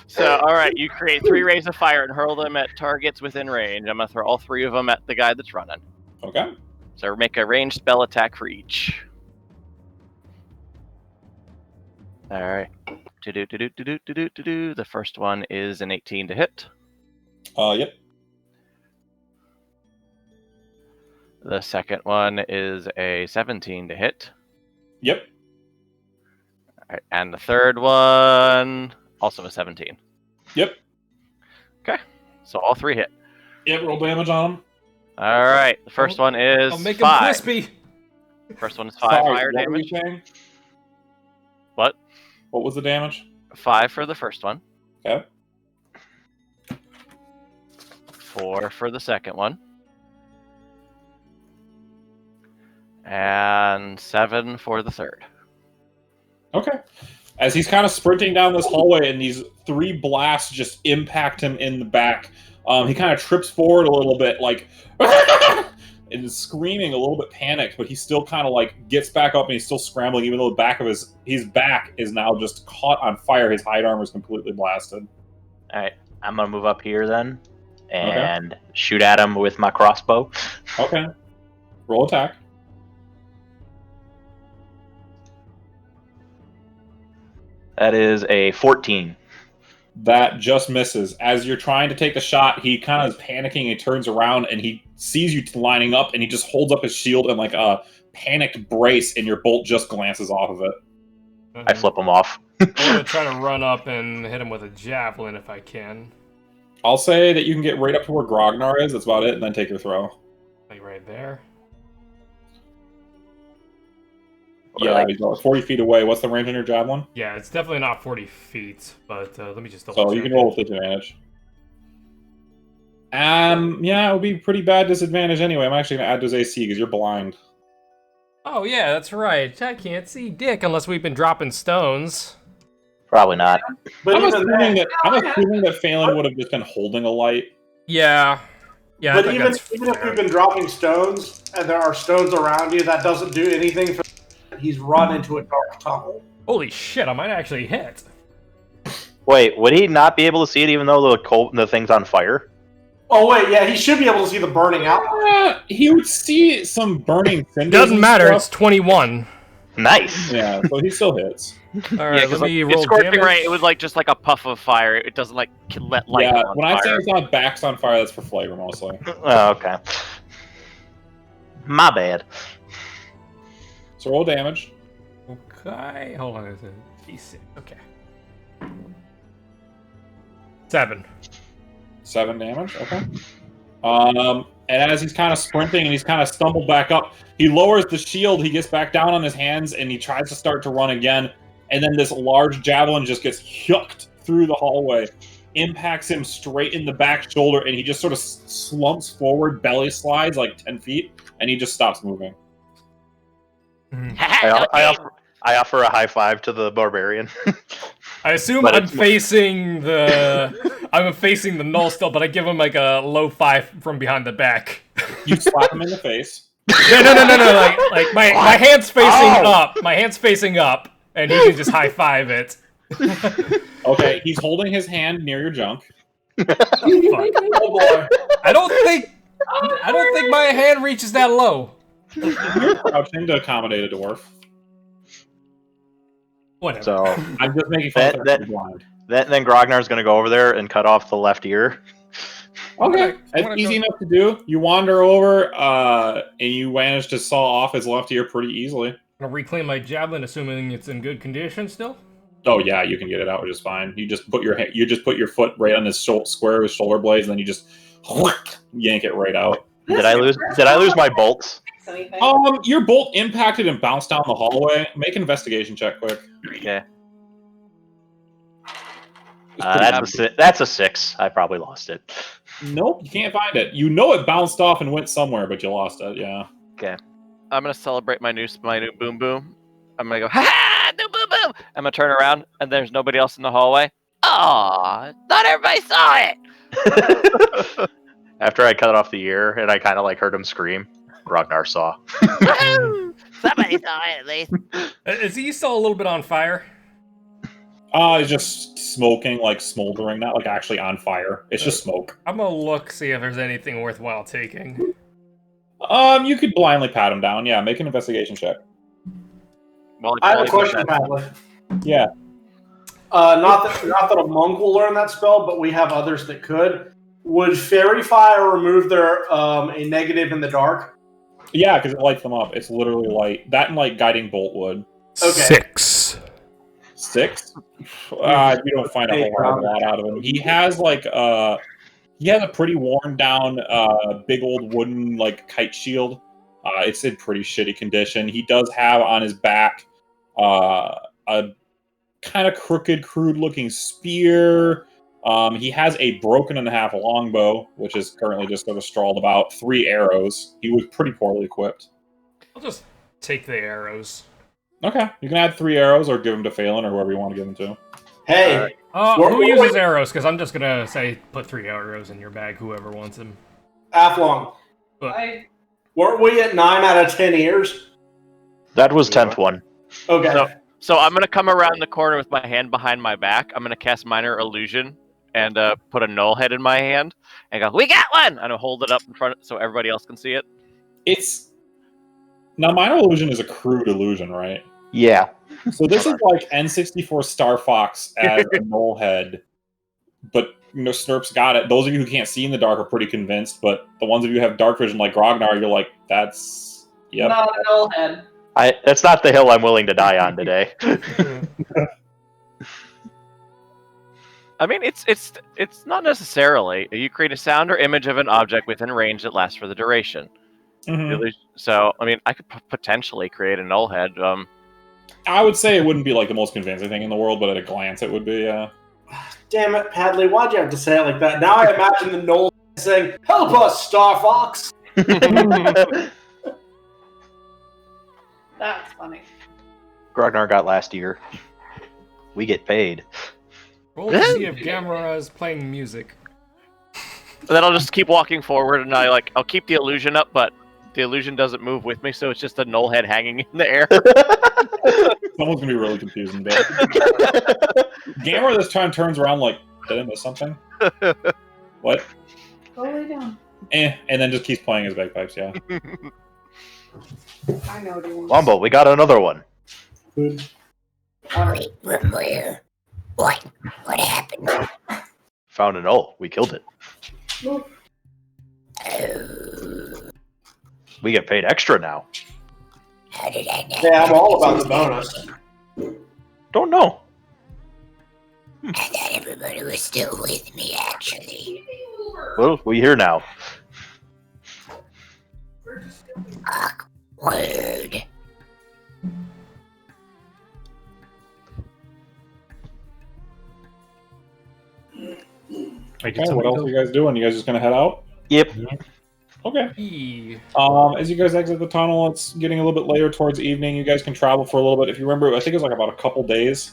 So, all right, you create 3 rays of fire and hurl them at targets within range. I'm gonna throw all 3 of them at the guy that's running. Okay. So make a ranged spell attack for each. All right. The first one is an 18 to hit. Yep. The second one is a 17 to hit. Yep. All right, and the third one also a 17. Yep. Okay, so all 3 hit. Yep. Roll damage on him. All right, the first one is I'll make him 5. crispy. First one is 5 Sorry, fire what were you damage. saying? What? What was the damage? 5 for the first one. Okay. 4 for the second one. And 7 for the third. Okay. As he's kind of sprinting down this hallway and these 3 blasts just impact him in the back, he kind of trips forward a little bit, like, and is screaming a little bit panicked, but he still kind of like gets back up and he's still scrambling, even though the back of his back is now just caught on fire. His hide armor is completely blasted. Alright, I'm gonna move up here then and shoot at him with my crossbow. Okay. Roll attack. That is a 14. That just misses. As you're trying to take the shot, he kind of is panicking. He turns around and he sees you lining up, and he just holds up his shield in like a panicked brace, and your bolt just glances off of it. I flip him off. I'm gonna try to run up and hit him with a javelin if I can. I'll say that you can get right up to where Grognar is. That's about it, and then take your throw. Like right there. Yeah, he's 40 feet away. What's the range on your javelin? Yeah, it's definitely not 40 feet, but let me just double So check. you can roll with disadvantage. Yeah, it would be pretty bad disadvantage anyway. I'm actually going to add to his AC because you're blind. Oh, yeah, that's right. I can't see dick unless we've been dropping stones. Probably not. But I'm even assuming then, that Phelan would have just been holding a light. Yeah. Yeah, I but think even that's if fair. we've been dropping stones and there are stones around you, that doesn't do anything for. He's run into a dark tunnel. Holy shit, I might actually hit. Wait, would he not be able to see it even though the thing's on fire? Oh wait, yeah, he should be able to see the burning out. He would see some burning cinders. Doesn't and matter, stuff. it's 21. Nice. Yeah, so he still hits. Alright, Yeah, because let me it's roll scorching damage. right. It was like just like a puff of fire. It doesn't like let light Yeah, on when I say fire. it's not backs on fire, that's for flavor mostly. Oh, okay. My bad. So roll damage. Okay, hold on. It's a D6. Okay. 7. 7 damage. Okay. And as he's kind of sprinting and he's kind of stumbled back up, he lowers the shield. He gets back down on his hands and he tries to start to run again. And then this large javelin just gets hooked through the hallway, impacts him straight in the back shoulder, and he just sort of slumps forward, belly slides like 10 feet, and he just stops moving. I offer a high five to the barbarian. I assume But I'm it's- facing the gnoll still, but I give him like a low 5 from behind the back. You slap him in the face. Yeah, no. Like my hand's facing up. My hand's facing up, and he can just high five it. Okay, he's holding his hand near your junk. Fuck. Oh boy. I don't think my hand reaches that low. You're crouching to accommodate a dwarf. Whatever. So I'm just making fun of That- the blind. then Grognar's gonna go over there and cut off the left ear. Okay, I'm it's gonna easy go- enough to do. You wander over, and you manage to saw off his left ear pretty easily. I'm gonna reclaim my javelin, assuming it's in good condition still. Oh yeah, you can get it out just fine. You just put your foot right on his square of his shoulder blades, and then you just yank it right out. Did I lose my bolts? Anything? Your bolt impacted and bounced down the hallway. Make an investigation check quick. Okay. It's pretty That's a 6. I probably lost it. Nope, you can't find it. You know it bounced off and went somewhere, but you lost it. Yeah. I'm gonna celebrate my new boom boom. I'm gonna go ha new boom boom. I'm gonna turn around and there's nobody else in the hallway. Aw, not everybody saw it. After I cut off the ear and I kind of like heard him scream, Grognar saw. Woohoo! Somebody saw it at least. Is he still a little bit on fire? It's just smoking, like smoldering, not like actually on fire. It's just smoke. I'm gonna look, see if there's anything worthwhile taking. You could blindly pat him down. Yeah, make an investigation check. Well, I have a question, Padley. Yeah. Not that a monk will learn that spell, but we have others that could. Would Fairy Fire remove their a negative in the dark? Yeah, because it lights them up. It's literally light. That and like guiding bolt would. Okay. 6. 6? You don't find a whole lot out of him. He has like a pretty worn down big old wooden like kite shield. It's in pretty shitty condition. He does have on his back a kind of crooked, crude looking spear. He has a broken in half longbow, which is currently just sort of strawled about. 3 arrows. He was pretty poorly equipped. I'll just take the arrows. Okay, you can add 3 arrows or give them to Phelan or whoever you want to give them to. Hey, Who uses arrows? Because I'm just gonna say put 3 arrows in your bag, whoever wants them. Athlon, weren't we at 9 out of 10 ears? That was 10th one. Okay. So I'm gonna come around the corner with my hand behind my back. I'm gonna cast Minor Illusion and put a gnoll head in my hand and go, "We got one!" And I'll hold it up in front so everybody else can see it. Now, Minor Illusion is a crude illusion, right? Yeah. So this is like N64 Star Fox as a gnoll head, but Snurp's got it. Those of you who can't see in the dark are pretty convinced, but the ones of you who have dark vision like Grognar, you're like, that's... Yep. Not an old head. That's not the hill I'm willing to die on today. I mean, it's not necessarily. You create a sound or image of an object within range that lasts for the duration. Mhm. So, I mean, I could potentially create a gnoll head. I would say it wouldn't be like the most convincing thing in the world, but at a glance, it would be. Damn it, Padley! Why'd you have to say it like that? Now I imagine the gnoll saying, "Help us, Star Fox." That's funny. Grognar got last year. We get paid. Roll to see if Gamera is playing music. And then I'll just keep walking forward, and I'll keep the illusion up, but the illusion doesn't move with me, so it's just a gnoll head hanging in the air. Someone's gonna be really confused in bed. Gamer this time turns around like, did I miss something? What? Go lay down. And then just keeps playing his bagpipes. Yeah. I know what he wants. Wombo, we got another one. Wait, from where? What? What happened? Found an gnoll. We killed it. Move. Oh, We get paid extra now. how did I know? Yeah, I'm all about the bonus. Don't know. I thought everybody was still with me, actually. Well, we here now. Awkward. Like, Okay, what else are you guys doing? You guys just gonna head out? Yep. Okay. Eee. As you guys exit the tunnel, it's getting a little bit later towards evening. You guys can travel for a little bit. If you remember, I think it was like about a couple days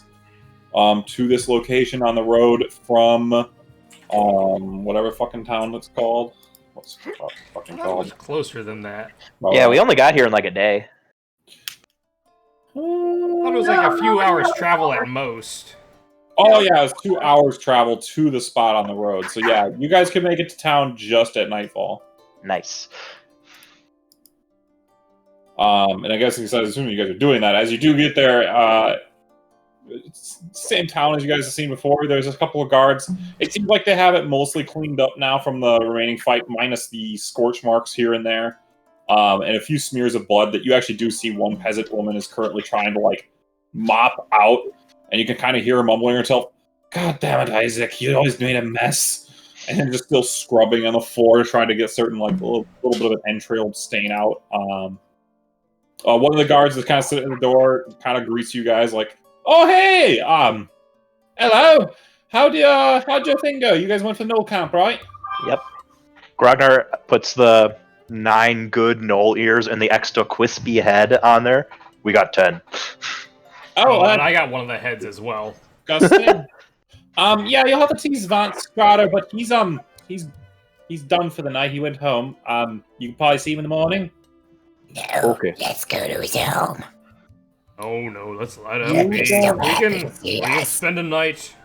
to this location on the road from whatever fucking town it's called. What's it fucking That called? was closer than that. Yeah, we only got here in like a day. I thought it was like a few hours travel at most. Oh yeah, it was 2 hours travel to the spot on the road. So yeah, you guys can make it to town just at nightfall. Nice. And I guess assuming you guys are doing that, as you do get there, it's the same town as you guys have seen before. There's a couple of guards. It seems like they have it mostly cleaned up now from the remaining fight, minus the scorch marks here and there, and a few smears of blood that you actually do see one peasant woman is currently trying to like mop out, and you can kind of hear her mumbling herself, "God damn it, Isaac, you always made a mess." And then just still scrubbing on the floor, trying to get certain like a little bit of an entrailed stain out. One of the guards is kind of sitting at the door, kind of greets you guys like, "Oh hey, hello. How'd your thing go? You guys went to Knoll Camp, right?" Yep. Grognar puts the 9 good gnoll ears and the extra crispy head on there. We got 10. Oh, and I got one of the heads as well. Gustin. Yeah, you'll have to tease Vance Scratter, but he's done for the night. He went home. You can probably see him in the morning. No, Okay. let's go to his home. Oh no, let's light Yeah, up. we We still can, have to we see can us. spend a night.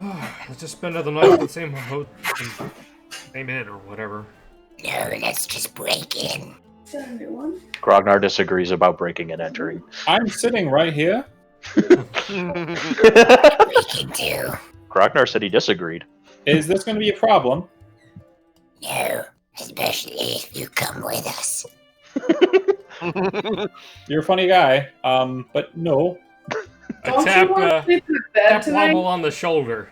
Let's just spend the night at the same same inn or whatever. No, let's just break in. Is that a new one? Grognar disagrees about breaking and entering. I'm sitting right here. We can do. Grognar said he disagreed. Is this going to be a problem? No, especially if you come with us. You're a funny guy. But no. I Don't tap you want to sleep in bed tap tonight? Wobble on the shoulder.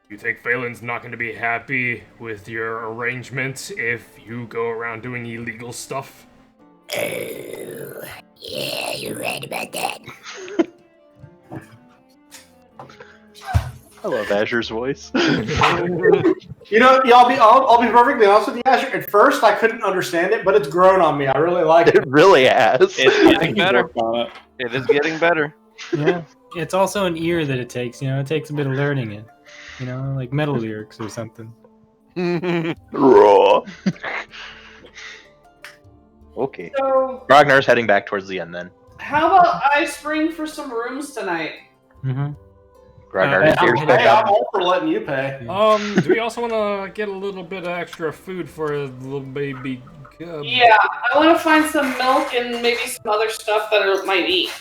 You think Phelan's not going to be happy with your arrangements if you go around doing illegal stuff? Oh, yeah, you're right about that. I love Azure's voice. You know, I'll be perfectly honest with you, Asher. At first, I couldn't understand it, but it's grown on me. I really like it. It really has. It's getting better. Worked on it. It is getting better. Yeah, it's also an ear that it takes. It takes a bit of learning it. Like metal lyrics or something. Raw. Okay. So, Grognar's heading back towards the end then. how about I spring for some rooms tonight? Mm-hmm. Grognar Yeah, hears I'm back Hey, up. I'm all for letting you pay. Do we also want to get a little bit of extra food for a little baby cub? Yeah, I want to find some milk and maybe some other stuff that I might eat.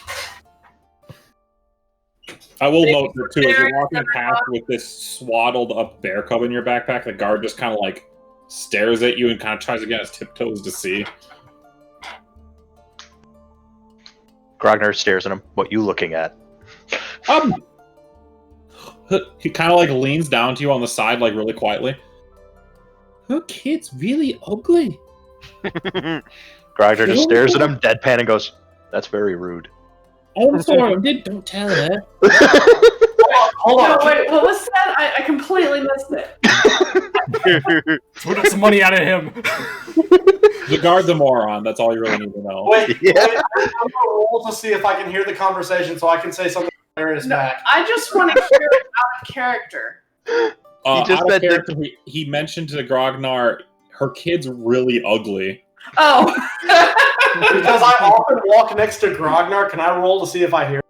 I will note that too, as you're walking past with this swaddled up bear cub in your backpack, the guard just kind of like stares at you and kind of tries to get his tiptoes to see. Grognar stares at him. What you looking at? He kind of like leans down to you on the side, like really quietly. Her kid's really ugly. Grognar just stares at him, deadpan, and goes, That's very rude. I'm sorry, don't tell her. Hold No, on. wait, what was that? I completely missed it. We'll get some money out of him. The guard's a moron. That's all you really need to know. Wait, Yeah. I'm gonna roll to see if I can hear the conversation so I can say something hilarious back. I just want to hear it out of character. He just Out of said character, he mentioned to Grognar, her kid's really ugly. Oh. Because I often walk next to Grognar, can I roll to see if I hear?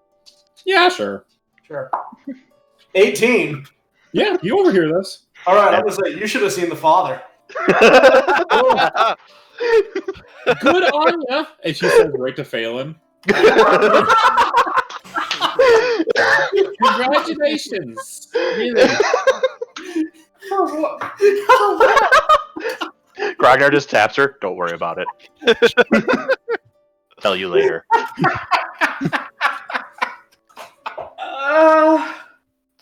Yeah, sure. Sure. 18. Yeah, you overhear this. All right, I'm gonna say you should have seen the father. Good on ya. And she says right to Phelan. Congratulations. Really. For what? Grognar just taps her. Don't worry about it. Tell you later.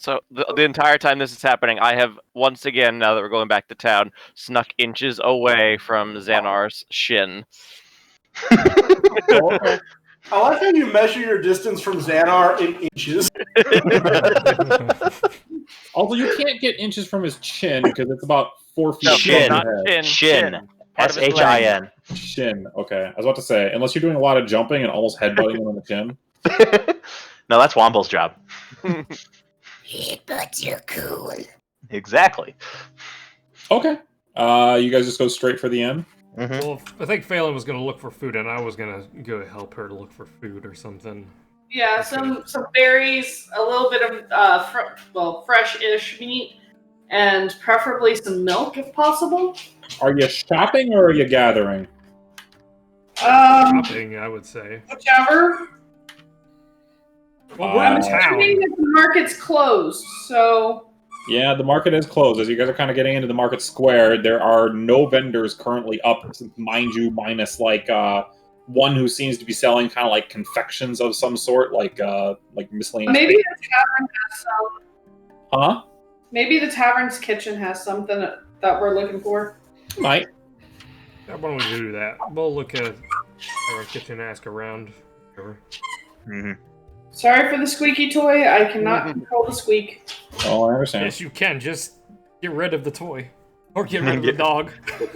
So the entire time this is happening, I have once again, now that we're going back to town, snuck inches away from Xanar's shin. Okay. I like how you measure your distance from Xanar in inches. Although you can't get inches from his chin because it's about 4 feet. No, Shin. not chin. Shin. Part of his leg. S-H-I-N. Shin. Okay. I was about to say, unless you're doing a lot of jumping and almost headbutting him on the chin. No, that's Womble's job. But you're cool. Exactly. Okay. You guys just go straight for the end? Mhm. Well, I think Phelan was gonna look for food, and I was gonna go help her to look for food or something. Yeah, some berries, a little bit of fresh-ish meat, and preferably some milk if possible. Are you shopping or are you gathering? Shopping, I would say. Whichever. Well, we're in I'm town. assuming that the market's closed, so Yeah, the market is closed. As you guys are kind of getting into the market square, there are no vendors currently up, mind you, minus like one who seems to be selling kind of like confections of some sort, like miscellaneous. maybe the tavern has some. Huh? Maybe the tavern's kitchen has something that we're looking for. Might. Yeah, why don't we do that? We'll look at our kitchen, ask around. Sure. Mm-hmm. Sorry for the squeaky toy. I cannot control the squeak. Oh, I understand. Yes, you can. Just get rid of the toy. Or get rid of the dog.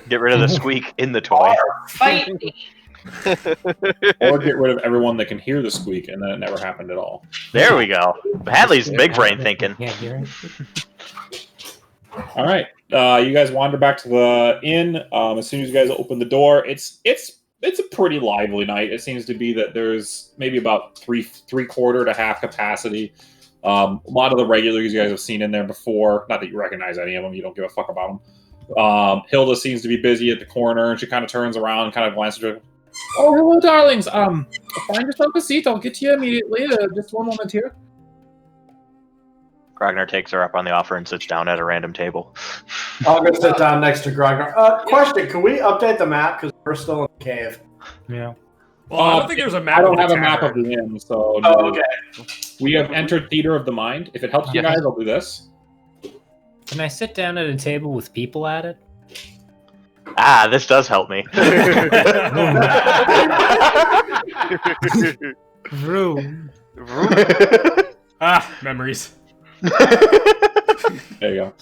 Get rid of the squeak in the toy. Fight me. Or get rid of everyone that can hear the squeak, and then it never happened at all. There we go. Hadley's big brain thinking. Yeah, hear it. All right, you guys wander back to the inn. As soon as you guys open the door, it's a pretty lively night. It seems to be that there's maybe about three-quarter to half capacity. A lot of the regulars you guys have seen in there before. Not that you recognize any of them. You don't give a fuck about them. Hilda seems to be busy at the corner, and she kind of turns around and kind of glances at her. Oh, hello, darlings. Find yourself a seat. I'll get to you immediately. Just one moment here. Grognar takes her up on the offer and sits down at a random table. I'll go sit down next to Grognar. Question, can we update the map? Because we're still in the cave. Yeah. Well, I don't think there's a map. I don't of the have a map of tavern. the inn, so Oh, no. okay. We have entered Theater of the Mind. If it helps you Yes. guys, I'll do this. Can I sit down at a table with people at it? Ah, this does help me. Room. Ah, memories. There you go.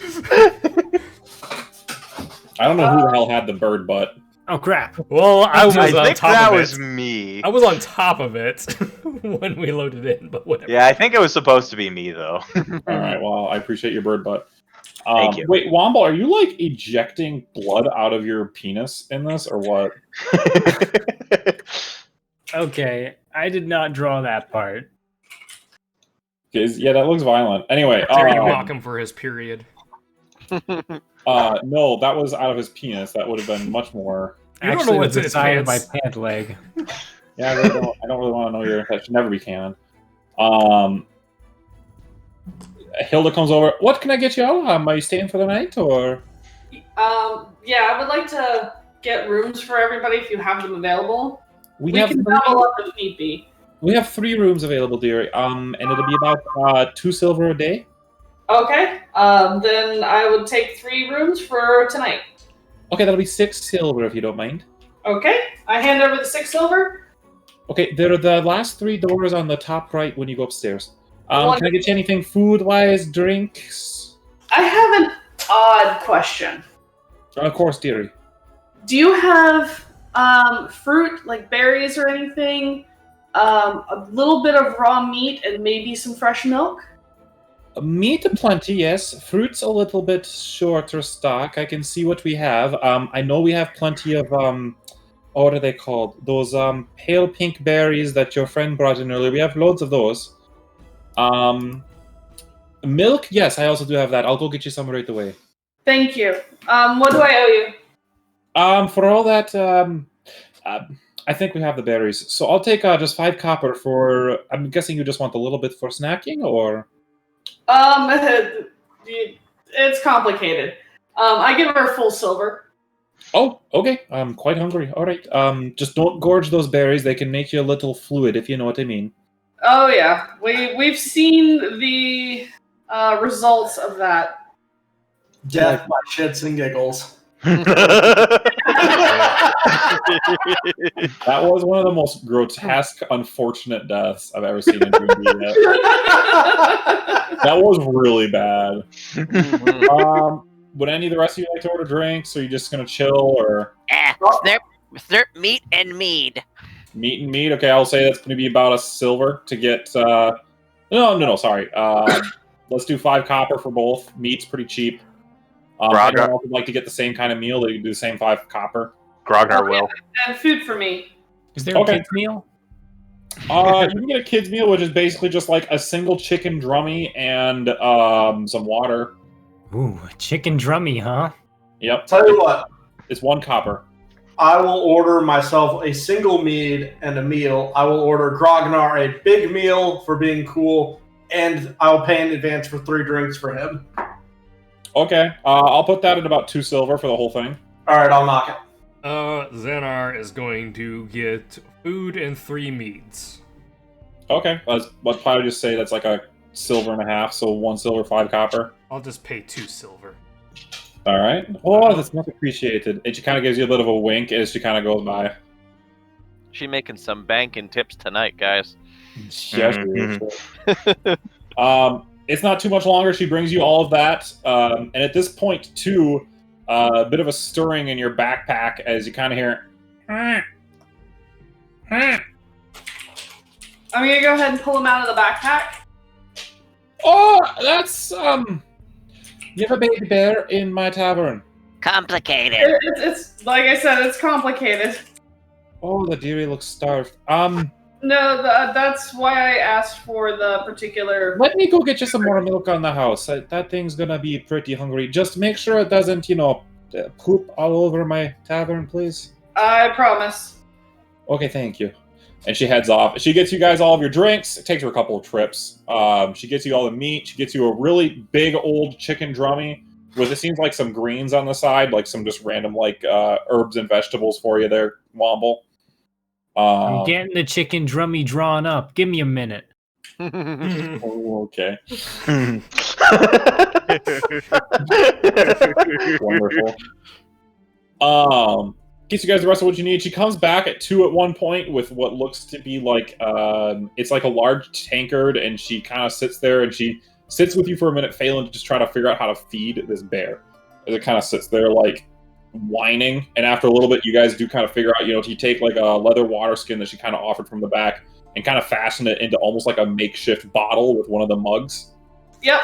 I don't know who the hell had the bird butt. Oh crap! Well, I was I on think top that of was it. me. I was on top of it when we loaded in, but whatever. Yeah, I think it was supposed to be me though. All right, well, I appreciate your bird butt. Thank you. Wait, Womble, are you like ejecting blood out of your penis in this, or what? Okay, I did not draw that part. 'Cause, yeah, that looks violent. Anyway, Dare you mock him for his period? no, that was out of his penis. That would have been much more. You don't Actually, know it what's was in the his side of my pants. pant leg. Yeah, I don't really want to know your. That should never be canon. Hilda comes over. What can I get you all? Are you staying for the night, or? Yeah, I would like to get rooms for everybody if you have them available. We have can double up if need be. We have 3 rooms available, dear. And it'll be about 2 silver a day. Okay, then I would take 3 rooms for tonight. Okay, that'll be 6 silver if you don't mind. Okay, I hand over the 6 silver. Okay, there are the last 3 doors on the top right when you go upstairs. One- Can I get you anything food-wise, drinks? I have an odd question. Of course, dearie. Do you have fruit, like berries or anything? A little bit of raw meat and maybe some fresh milk? Meat aplenty, yes. Fruit's a little bit shorter stock. I can see what we have. I know we have plenty of what are they called? Those pale pink berries that your friend brought in earlier. We have loads of those. Milk, yes, I also do have that. I'll go get you some right away. Thank you. What do I owe you? For all that, I think we have the berries. So I'll take just 5 copper for. I'm guessing you just want a little bit for snacking, or? It's complicated. I give her full silver. Oh, okay. I'm quite hungry. All right. Just don't gorge those berries. They can make you a little fluid, if you know what I mean. Oh yeah, we've seen the results of that. Death by shits and giggles. That was one of the most grotesque, unfortunate deaths I've ever seen in D&D yet. That was really bad. Would any of the rest of you like to order drinks? Or are you just gonna chill, or Slurp meat and mead. meat and meat? Okay, I'll say that's gonna be about a silver to get. No, sorry. Let's do 5 copper for both. Meat's pretty cheap. Anyone else would like to get the same kind of meal? They can do the same 5 copper. Grognar will. And food for me. Is there a kid's meal? You can get a kid's meal, which is basically just like a single chicken drummy and some water. Ooh, chicken drummy, huh? Yep. Tell you what, It's 1 copper. I will order myself a single mead and a meal. I will order Grognar a big meal for being cool, and I'll pay in advance for 3 drinks for him. Okay, I'll put that at about 2 silver for the whole thing. All right, I'll knock it. Xenar is going to get food and 3 meads. Okay, let's probably just say that's like a silver and a half, so 1 silver, 5 copper. I'll just pay 2 silver. All right. Oh, that's much appreciated. And she kind of gives you a bit of a wink as she kind of goes by. She making some banking tips tonight, guys. Yes. It's not too much longer. She brings you all of that, and at this point, too, a bit of a stirring in your backpack as you kind of hear. I'm gonna go ahead and pull him out of the backpack. Oh, that's You have a baby bear in my tavern. Complicated. It's like I said, it's complicated. Oh, the dearie looks starved. No, that's why I asked for the particular. Let me go get you some more milk on the house. That thing's gonna be pretty hungry. Just make sure it doesn't, poop all over my tavern, please. I promise. Okay, thank you. And she heads off. She gets you guys all of your drinks. It takes her a couple of trips. She gets you all the meat. She gets you a really big old chicken drummy with, it seems like, some greens on the side, like some just random herbs and vegetables for you there, Womble. I'm getting the chicken drummy drawn up. Give me a minute. Oh, okay. Wonderful. Gets you guys the rest of what you need. She comes back at 2 at one point with what looks to be like it's like a large tankard, and she kind of sits there and she sits with you for a minute, failing to just try to figure out how to feed this bear. As it kind of sits there like whining, and after a little bit, you guys do kind of figure out, you take like a leather water skin that she kind of offered from the back and kind of fasten it into almost like a makeshift bottle with one of the mugs. Yep.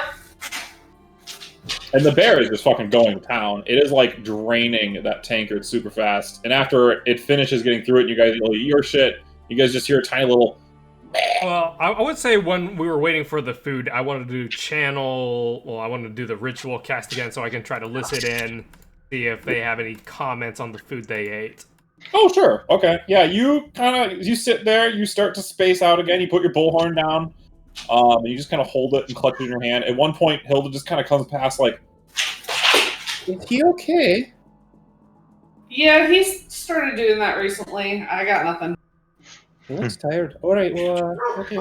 And the bear is just fucking going to town. It is like draining that tankard super fast. And after it finishes getting through it, you guys eat your shit. You guys just hear a tiny little. Well, I would say when we were waiting for the food, I wanted to I wanted to do the ritual cast again so I can try to listen in, see if they have any comments on the food they ate. Oh, sure. Okay. Yeah, you sit there, you start to space out again, you put your bullhorn down, and you just kind of hold it and clutch it in your hand. At one point, Hilda just kind of comes past like, is he okay? Yeah, he's started doing that recently. I got nothing. He looks tired. All right, well, okay.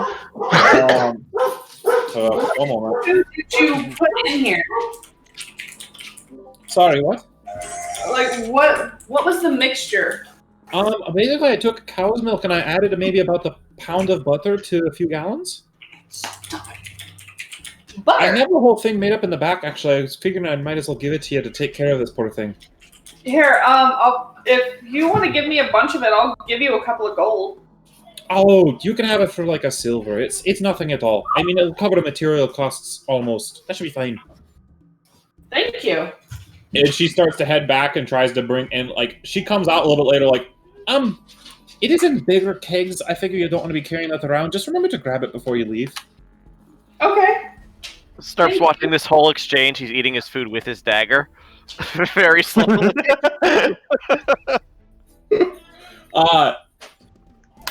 So, one moment. What did you put in here? Sorry, what? Like, what was the mixture? Basically, I took cow's milk and I added maybe about a pound of butter to a few gallons. I Butter. have the whole thing made up in the back. Actually, I was figuring I might as well give it to you to take care of this poor thing. Here, if you want to give me a bunch of it, I'll give you a couple of gold. Oh, you can have it for like a silver. It's nothing at all. I mean, it'll cover the material costs almost. That should be fine. Thank you. And she starts to head back and tries to bring in, like, she comes out a little bit later, like, it is in bigger kegs. I figure you don't want to be carrying that around. Just remember to grab it before you leave. Okay. Snurp's watching this whole exchange. He's eating his food with his dagger. Very slowly.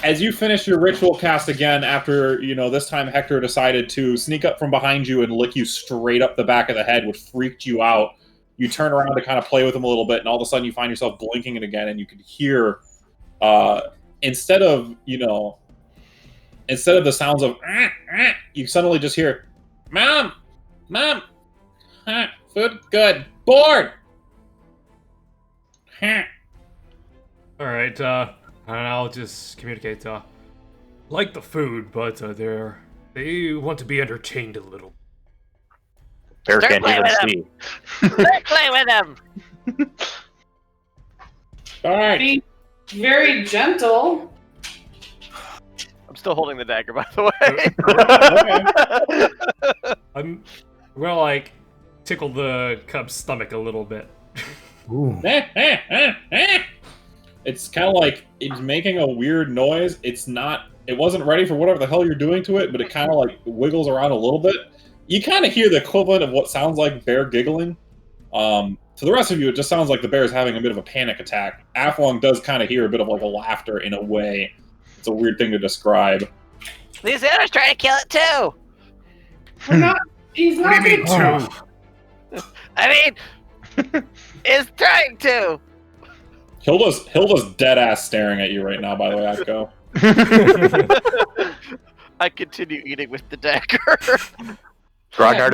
As you finish your ritual cast again, after, this time Hector decided to sneak up from behind you and lick you straight up the back of the head, which freaked you out. You turn around to kind of play with him a little bit, and all of a sudden you find yourself blinking it again, and you can hear, instead of the sounds of, you suddenly just hear, Mom! Food good. Bored! Alright, and I'll just communicate, like the food, but they want to be entertained a little. Bear Start can't playing even with see. Let's play with him! Alright. Be very gentle. I'm still holding the dagger, by the way. I'm gonna, tickle the cub's stomach a little bit. Ooh. It's kind of like it's making a weird noise. It wasn't ready for whatever the hell you're doing to it, but it kind of wiggles around a little bit. You kind of hear the equivalent of what sounds like bear giggling. To the rest of you, it just sounds like the bear is having a bit of a panic attack. Aflong does kind of hear a bit of a laughter in a way. It's a weird thing to describe. Lysander's trying to kill it too! He's What not do you mean, gonna- two? I mean, is trying to! Hilda's dead ass staring at you right now, by the way, Akko. I continue eating with the dagger. Grognard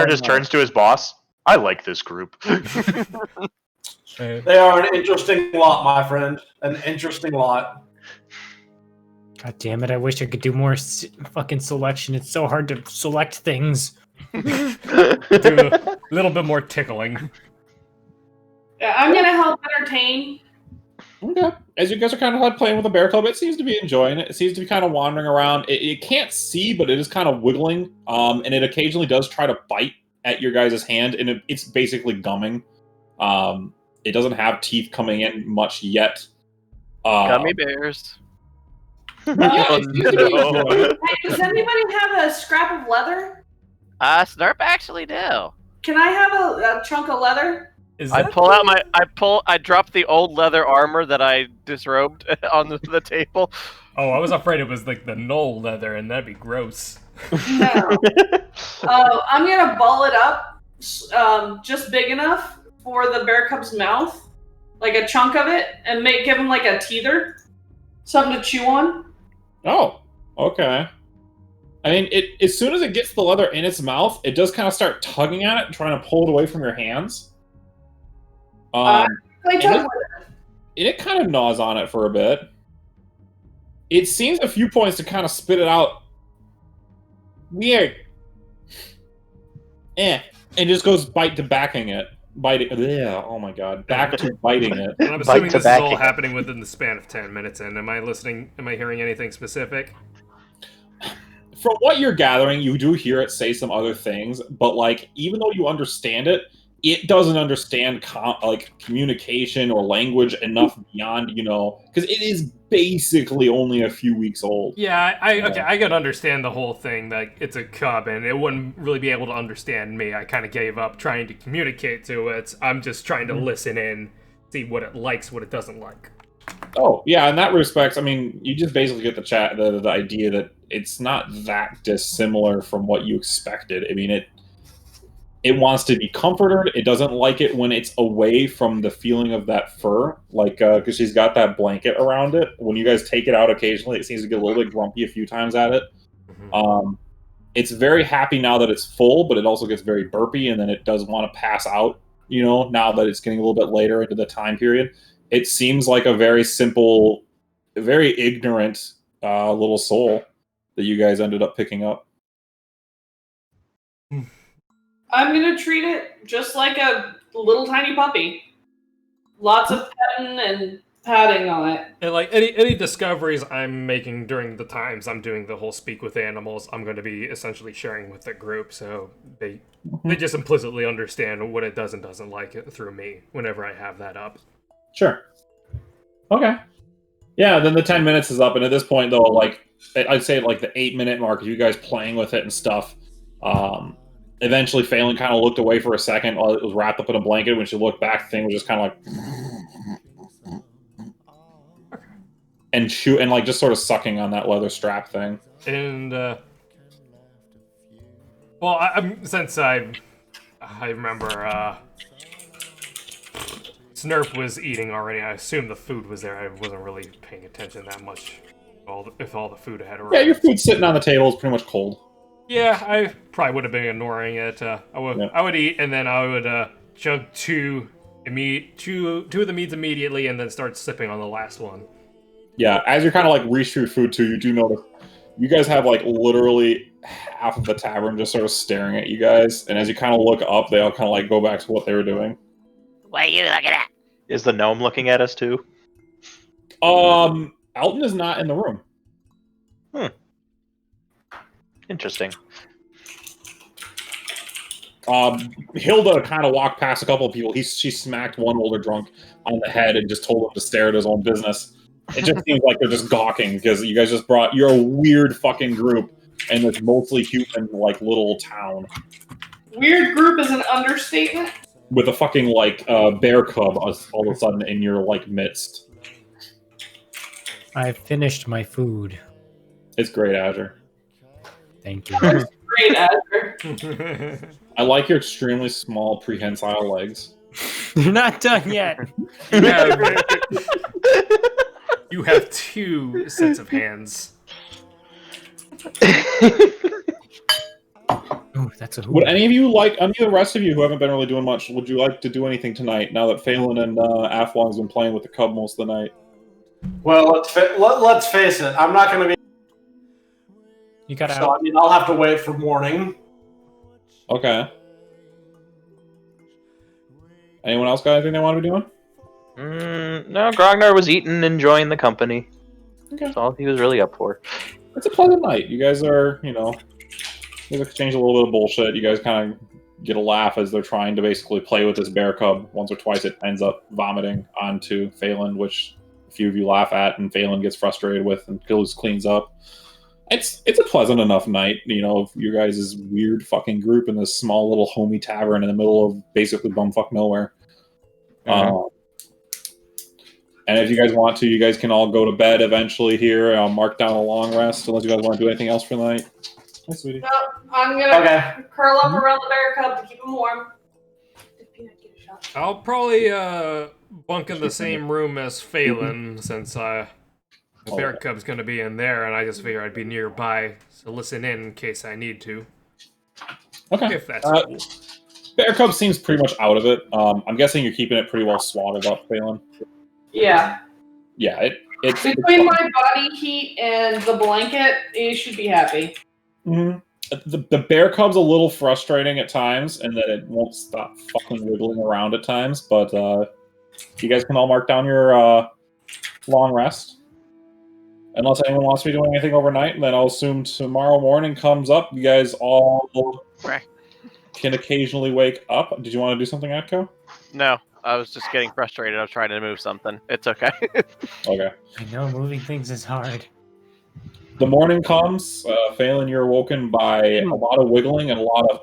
just turns to his boss. I like this group. They are an interesting lot, my friend. An interesting lot. God damn it! I wish I could do more fucking selection. It's so hard to select things. Do a little bit more tickling. Yeah, I'm gonna help entertain. Okay. As you guys are kind of playing with the bear club, it seems to be enjoying it. It seems to be kind of wandering around. It can't see, but it is kind of wiggling. And it occasionally does try to bite at your guys' hand, and it's basically gumming. It doesn't have teeth coming in much yet. Gummy bears. Yeah, it seems to be enjoying it. Hey, does anybody have a scrap of leather? Snurp actually do. Can I have a chunk of leather? I pull out I drop the old leather armor that I disrobed on the table. Oh, I was afraid it was like the gnoll leather, and that'd be gross. No. I'm gonna ball it up, just big enough for the bear cub's mouth, like a chunk of it, and give him like a teether, something to chew on. Oh, okay. I mean, as soon as it gets the leather in its mouth, it does kind of start tugging at it and trying to pull it away from your hands. I tug with It kind of gnaws on it for a bit. It seems a few points to kind of spit it out. Weird. And just goes back to backing it. Biting. Yeah, oh my god. Back to biting it. And I'm assuming this is all happening within the span of 10 minutes, and am I hearing anything specific? From what you're gathering, you do hear it say some other things, but even though you understand it, it doesn't understand communication or language enough beyond, because it is basically only a few weeks old. Yeah, I could understand the whole thing, like it's a cub and it wouldn't really be able to understand me. I kind of gave up trying to communicate to it. I'm just trying to listen in, see what it likes, what it doesn't like. Oh, yeah, in that respect, I mean, you just basically get the idea that it's not that dissimilar from what you expected. I mean, it wants to be comforted. It doesn't like it when it's away from the feeling of that fur, because she's got that blanket around it. When you guys take it out occasionally, it seems to get a little bit grumpy a few times at it. Mm-hmm. It's very happy now that it's full, but it also gets very burpy, and then it does want to pass out, now that it's getting a little bit later into the time period. it seems like a very simple, very ignorant little soul that you guys ended up picking up. I'm gonna treat it just like a little tiny puppy. Lots of petting and patting on it. And like any discoveries I'm making during the times I'm doing the whole speak with animals, I'm going to be essentially sharing with the group, so they just implicitly understand what it does and doesn't like it through me whenever I have that up. Sure. Okay. Yeah, then the 10 minutes is up, and at this point, though, like, I'd say like the 8-minute mark, you guys playing with it and stuff. Eventually, Phelan kind of looked away for a second while it was wrapped up in a blanket. When she looked back, the thing was just kind of like... and like just sort of sucking on that leather strap thing. And, well, I'm since I remember, Snurp was eating already. I assumed the food was there. I wasn't really paying attention that much. If all the food I had arrived. Yeah, your food's sitting on the table. It's pretty much cold. Yeah, I probably would have been ignoring it. I would eat, and then I would chug two of the meats immediately, and then start sipping on the last one. Yeah, as you're kind of like reach through food too, you do notice you guys have like literally half of the tavern just sort of staring at you guys, and as you kind of look up, they all kind of like go back to what they were doing. What are you looking at? Is the gnome looking at us too? Elton is not in the room. Interesting. Hilda kind of walked past a couple of people. She smacked one older drunk on the head and just told him to stare at his own business. It just seems like they're just gawking because you guys just you're a weird fucking group in this mostly human like little town. Weird group is an understatement. With a fucking like bear cub all of a sudden in your like midst. I finished my food. It's great, Azure. Thank you. Great, Azure. I like your extremely small prehensile legs. You're not done yet. You have 2 sets of hands. Oh, that's a hoop. Would any of you like, any of the rest of you who haven't been really doing much, would you like to do anything tonight now that Phelan and Aflong's been playing with the cub most of the night? Well, let's face it. I'm not going to be. You got So, I mean, I'll have to wait for morning. Okay. Anyone else got anything they want to be doing? No, Grognar was eating, enjoying the company. Okay. That's all he was really up for. It's a pleasant night. You guys are, you guys exchange a little bit of bullshit. You guys kind of get a laugh as they're trying to basically play with this bear cub. Once or twice it ends up vomiting onto Phelan, which a few of you laugh at, and Phelan gets frustrated with and cleans up. It's a pleasant enough night, of your guys' weird fucking group in this small little homey tavern in the middle of basically bumfuck nowhere. Mhm. And if you guys want to, you guys can all go to bed eventually here. I'll mark down a long rest unless you guys want to do anything else for the night. Hi, sweetie. No, I'm gonna curl up around the bear cub to keep him warm. Did Peanut get a shot? I'll probably bunk in the same room as Phelan since the bear cub's going to be in there, and I just figure I'd be nearby to listen in case I need to. Okay. If that's cool. Bear cub seems pretty much out of it. I'm guessing you're keeping it pretty well swaddled up, Phelan. Yeah. Yeah, it's Between my body heat and the blanket, it should be happy. Mm-hmm. The bear cub's a little frustrating at times, and that it won't stop fucking wiggling around at times. But you guys can all mark down your long rest, unless anyone wants to be doing anything overnight. And then I'll assume tomorrow morning comes up. You guys all can occasionally wake up. Did you want to do something, Atco? No, I was just getting frustrated. I was trying to move something. It's okay. Okay. I know moving things is hard. The morning comes. Phelan, you're awoken by a lot of wiggling and a lot of.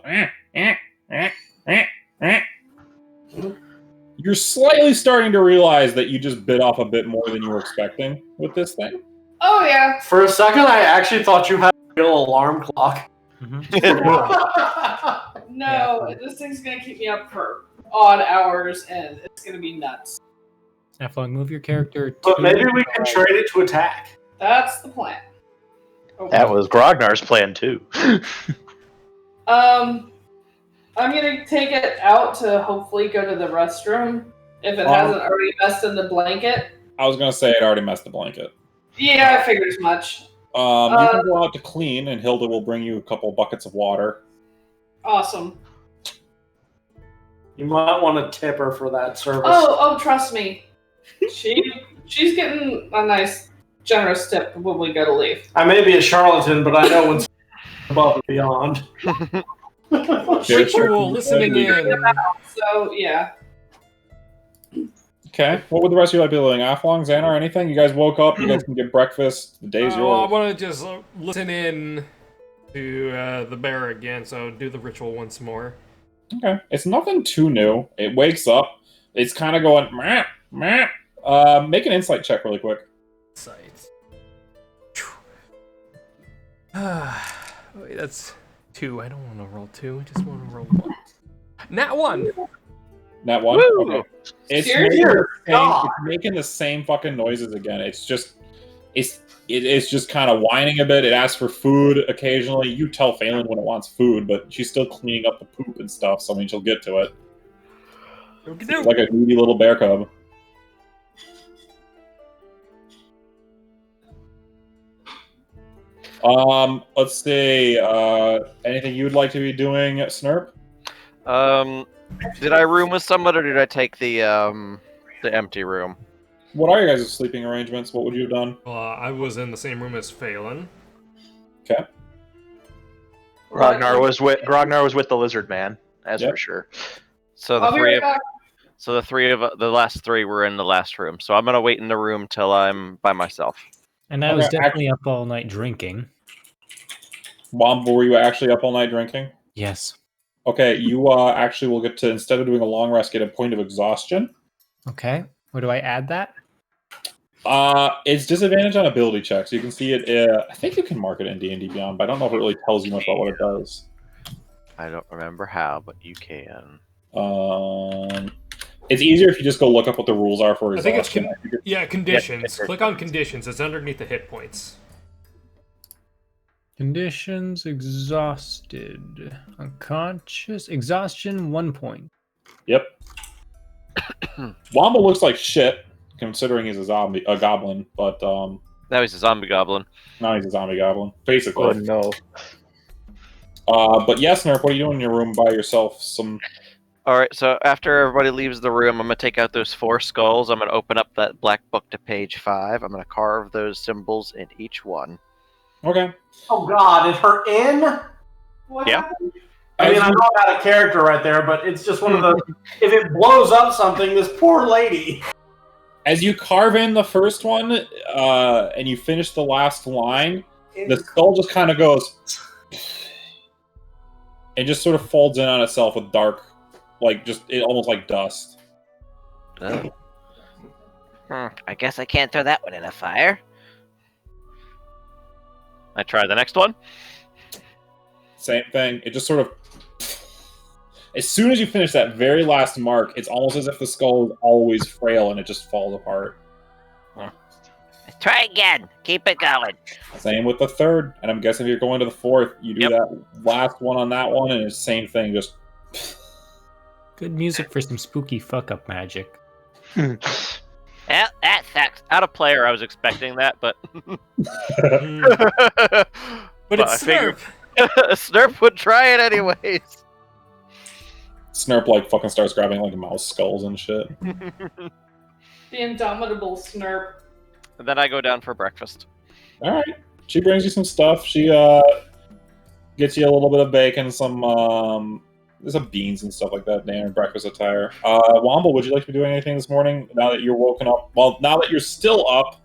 You're slightly starting to realize that you just bit off a bit more than you were expecting with this thing. Oh, yeah. For a second, I actually thought you had a real alarm clock. No, this thing's gonna keep me up for odd hours, and it's gonna be nuts. Aflong, move your character. But maybe we can trade it to attack. That's the plan. Okay. That was Grognar's plan too. I'm gonna take it out to hopefully go to the restroom If it hasn't already messed in the blanket. I was gonna say it already messed the blanket. Yeah, I figured as much. You can go out to clean, and Hilda will bring you a couple buckets of water. Awesome. You might want to tip her for that service. Oh, trust me. She's getting a nice, generous tip when we go to leave. I may be a charlatan, but I know what's above and beyond. Ritual listening in. So, yeah. Okay. What would the rest of you like to be doing? Aflong, Xanar, anything? You guys woke up. You guys can get breakfast. The day's I yours. want to just listen in to the bear again, so do the ritual once more. Okay. It's nothing too new. It wakes up. It's kind of going, meh, meh. Make an insight check really quick. Insight. Wait, that's 2. I don't want to roll 2. I just want to roll 1. Nat 1! That one? Woo! Okay. It's making the same fucking noises again. It's just kind of whining a bit. It asks for food occasionally. You tell Phelan when it wants food, but she's still cleaning up the poop and stuff, so I mean she'll get to it. It's like a needy little bear cub. Let's see. Anything you'd like to be doing, Snurp? Did I room with someone, or did I take the empty room? What are your guys' sleeping arrangements? What would you have done? I was in the same room as Phelan. Okay. Grognar was with the lizard man, for sure. So the last three were in the last room. So I'm gonna wait in the room till I'm by myself. And I was definitely up all night drinking. Wombo, were you actually up all night drinking? Yes. Okay, you actually will get to, instead of doing a long rest, get a point of exhaustion. Okay. Where do I add that? It's disadvantage on ability checks. You can see it. I think you can mark it in D&D Beyond, but I don't know if it really tells you much about what it does. I don't remember how, but you can. It's easier if you just go look up what the rules are for exhaustion. I think it's conditions. Click on conditions. It's underneath the hit points. Conditions, exhausted, unconscious, exhaustion, 1 point. Yep. Wombo looks like shit, considering he's a goblin, but now he's a zombie goblin. Now he's a zombie goblin, basically. Oh no. But yes, Nerf, what are you doing in your room by yourself? Alright, so after everybody leaves the room, I'm going to take out those 4 skulls. I'm going to open up that black book to page 5. I'm going to carve those symbols in each one. Okay. Oh god, is her in? What Yeah. happened? I mean, I'm not out of character right there, but it's just one of those. If it blows up something, this poor lady. As you carve in the first one, and you finish the last line, the skull just kind of goes, and just sort of folds in on itself with dark, almost like dust. Oh. I guess I can't throw that one in a fire. I try the next one. Same thing. It just sort of... As soon as you finish that very last mark, it's almost as if the skull is always frail and it just falls apart. Try again. Keep it going. Same with the third. And I'm guessing if you're going to the fourth, you do that last one on that one, and it's the same thing, just... Good music for some spooky fuck-up magic. Well, that sucks. Out of player, I was expecting that, but... But it's Snurp! Snurp would try it anyways. Snurp, fucking starts grabbing, mouse skulls and shit. The indomitable Snurp. And then I go down for breakfast. Alright. She brings you some stuff. She, gets you a little bit of bacon, some beans and stuff like that, in breakfast attire. Womble, would you like to be doing anything this morning now that you're woken up? Well, now that you're still up.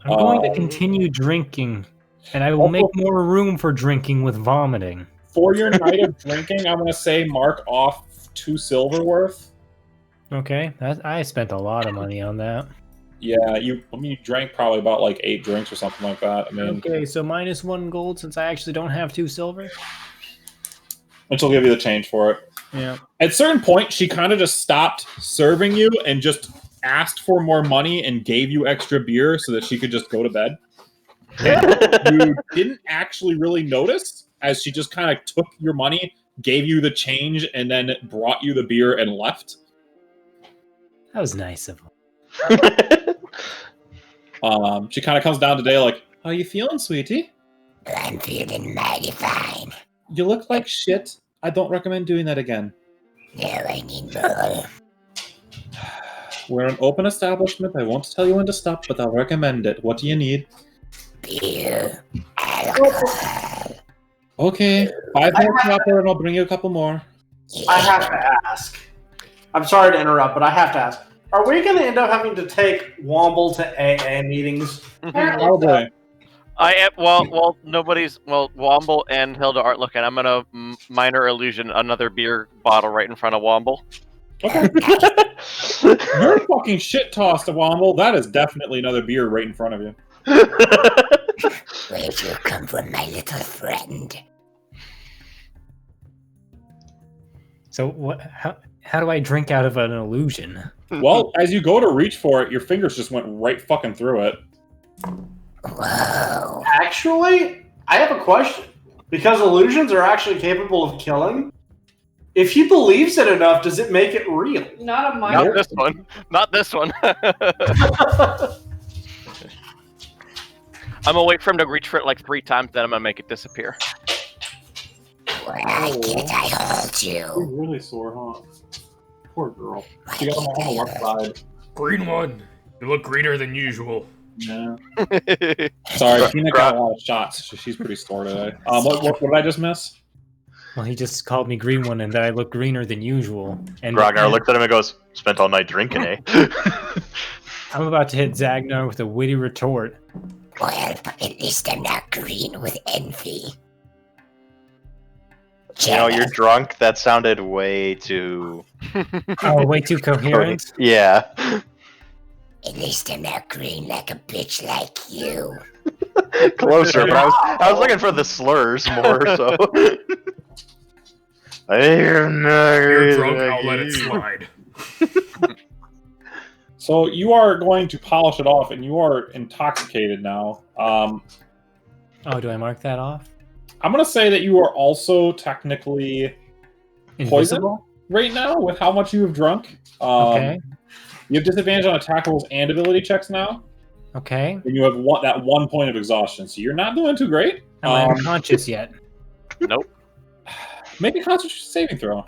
I'm going to continue drinking, and I will make more room for drinking with vomiting. For your night of drinking, I'm going to say mark off 2 silver worth. Okay, I spent a lot of money on that. Yeah, you drank probably about 8 drinks or something like that. Okay, so minus 1 gold since I actually don't have 2 silver. And she'll give you the change for it. Yeah. At a certain point, she kind of just stopped serving you and just asked for more money and gave you extra beer so that she could just go to bed. You didn't actually really notice, as she just kind of took your money, gave you the change, and then brought you the beer and left. That was nice of him. She kind of comes down today like, how you feeling, sweetie? I'm feeling mighty fine. You look like shit. I don't recommend doing that again. No, I need more. We're an open establishment. I won't tell you when to stop, but I'll recommend it. What do you need? Beer. Alcohol. Okay, 5 more copper and I'll bring you a couple more. I have to ask. I'm sorry to interrupt, but I have to ask. Are we going to end up having to take Womble to AA meetings? Probably. Womble and Hilda aren't looking. I'm gonna minor illusion another beer bottle right in front of Womble. Okay. You're fucking shit tossed, Womble. That is definitely another beer right in front of you. Where'd you come from, my little friend? So what? How do I drink out of an illusion? Well, as you go to reach for it, your fingers just went right fucking through it. Whoa. Actually, I have a question. Because illusions are actually capable of killing, if he believes it enough, does it make it real? Not a Not minor. this one. Not this one. I'm gonna wait for him to reach for it like 3 times, then I'm gonna make it disappear. Why can't I hold You're you? really sore, huh? Poor girl. Why She got him can't on the I left hold side. Green one. You look greener than usual. Yeah. Sorry, Tina got a lot of shots, so she's pretty sore today. What did I just miss? Well, he just called me green one, and that I look greener than usual. And Grognar looks at him and goes, "Spent all night drinking, eh?" I'm about to hit Zagnar with a witty retort. Well, at least I'm not green with envy. You know, you're drunk. That sounded way too. Oh, way too coherent. Yeah. At least I'm not green like a bitch like you. Closer, but I was looking for the slurs more. So. You're drunk, I'll let it slide. So you are going to polish it off, and you are intoxicated now. Oh, do I mark that off? I'm going to say that you are also technically poisoned Invisible? right now with how much you have drunk. Okay. You have disadvantage on attack rolls and ability checks now, Okay. and you have that 1 point of exhaustion. So you're not doing too great. Am I unconscious yet? Nope. Make a Constitution saving throw.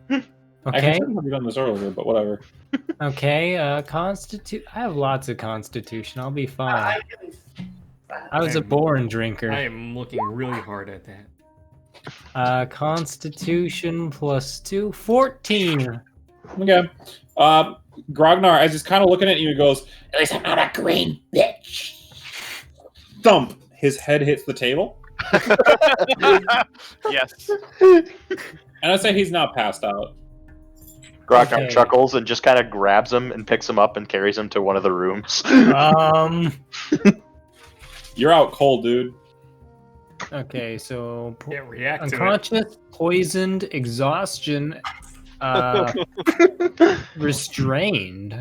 I Okay. should have done this earlier, but whatever. Okay. I have lots of constitution. I'll be fine. I was a born drinker. I am looking really hard at that. Constitution plus 2, 14. Okay. Grognar, as he's kind of looking at you, he goes, At least I'm not a green bitch. thump. His head hits the table. Yes. And I'd say he's now passed out. Grognar Okay. chuckles and just kind of grabs him and picks him up and carries him to one of the rooms. You're out cold, dude. Okay, so Can't react to it. unconscious, poisoned, exhaustion, restrained.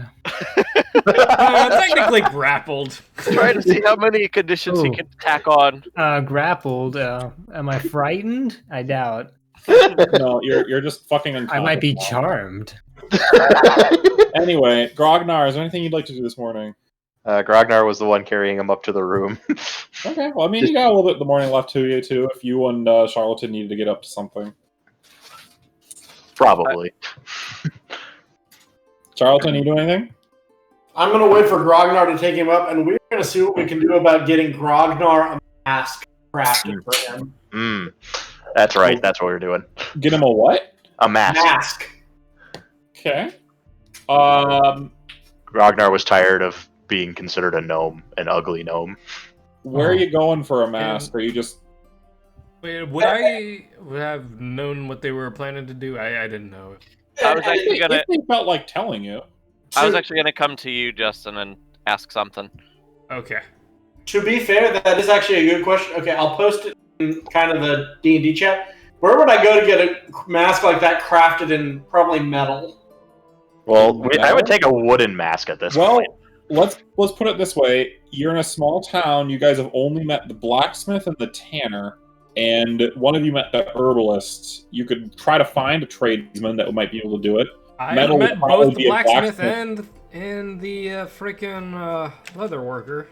Technically grappled. Trying to see how many conditions he Ooh. can tack on. Grappled. Am I frightened? I doubt. No, you're just fucking unconscious. I might be now. charmed. Anyway, Grognar, is there anything you'd like to do this morning? Grognar was the one carrying him up to the room. Okay, well, I mean, you got a little bit of the morning left to you, too, if you and Charlatan needed to get up to something. Probably. Charlatan, you do anything? I'm going to wait for Grognar to take him up, and we're going to see what we can do about getting Grognar a mask crafted for him. That's right. That's what we're doing. Get him a what? A mask. Mask. Okay. Grognar was tired of being considered a gnome, an ugly gnome. Where are you going for a mask? Or you just... Wait, would I have known what they were planning to do? I didn't know. I was actually If gonna. they felt like telling you. I was actually gonna come to you, Justin, and ask something. Okay. To be fair, that is actually a good question. Okay, I'll post it in kind of the D&D chat. Where would I go to get a mask like that crafted in probably metal? Well, I would take a wooden mask at this Well, point. let's put it this way. You're in a small town. You guys have only met the blacksmith and the tanner, and one of you met the herbalist. You could try to find a tradesman that might be able to do it. I Metal met would probably both the be a blacksmith blacksmith. and the freaking leather worker.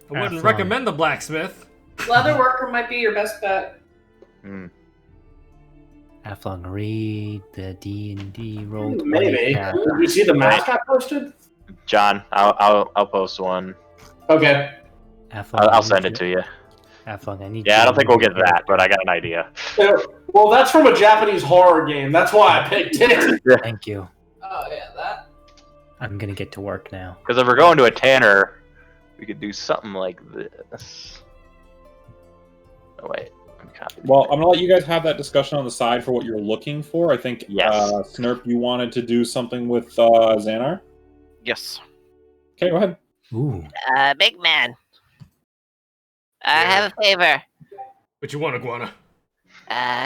I wouldn't Have fun. recommend the blacksmith. Leather worker might be your best bet. Hmm. Aflong, read the D&D roll. Maybe. Did you see the mask I posted? John, I'll post one. Okay. I'll send it to you. Aflong, I need. Yeah, you I don't to think we'll read get that, but I got an idea. Well, that's from a Japanese horror game. That's why I picked it. Thank you. Oh yeah, that. I'm gonna get to work now. Because if we're going to a tanner, we could do something like this. Oh wait, I'm copying. Well, I'm gonna let you guys have that discussion on the side for what you're looking for. I think Yes. Snurp, you wanted to do something with Xanar. Yes. Okay, go ahead. Ooh. Big man. I have a favor. What you want, Iguana?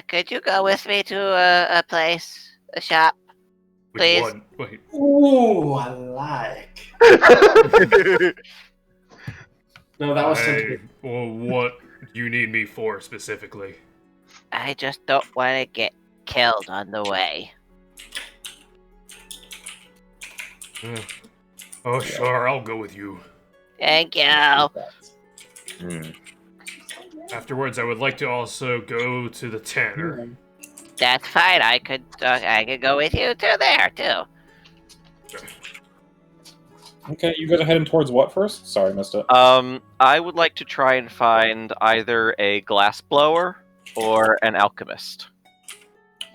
Could you go with me to a place, a shop? Which Please. one? Wait. Ooh, I like. No, that was Hey, well, what do you need me for specifically? I just don't want to get killed on the way. Oh, sure, I'll go with you. Thank you. Hmm. Afterwards, I would like to also go to the tanner. That's fine. I could go with you to there too. Okay, you guys are heading towards what first? Sorry, missed it. I would like to try and find either a glass blower or an alchemist.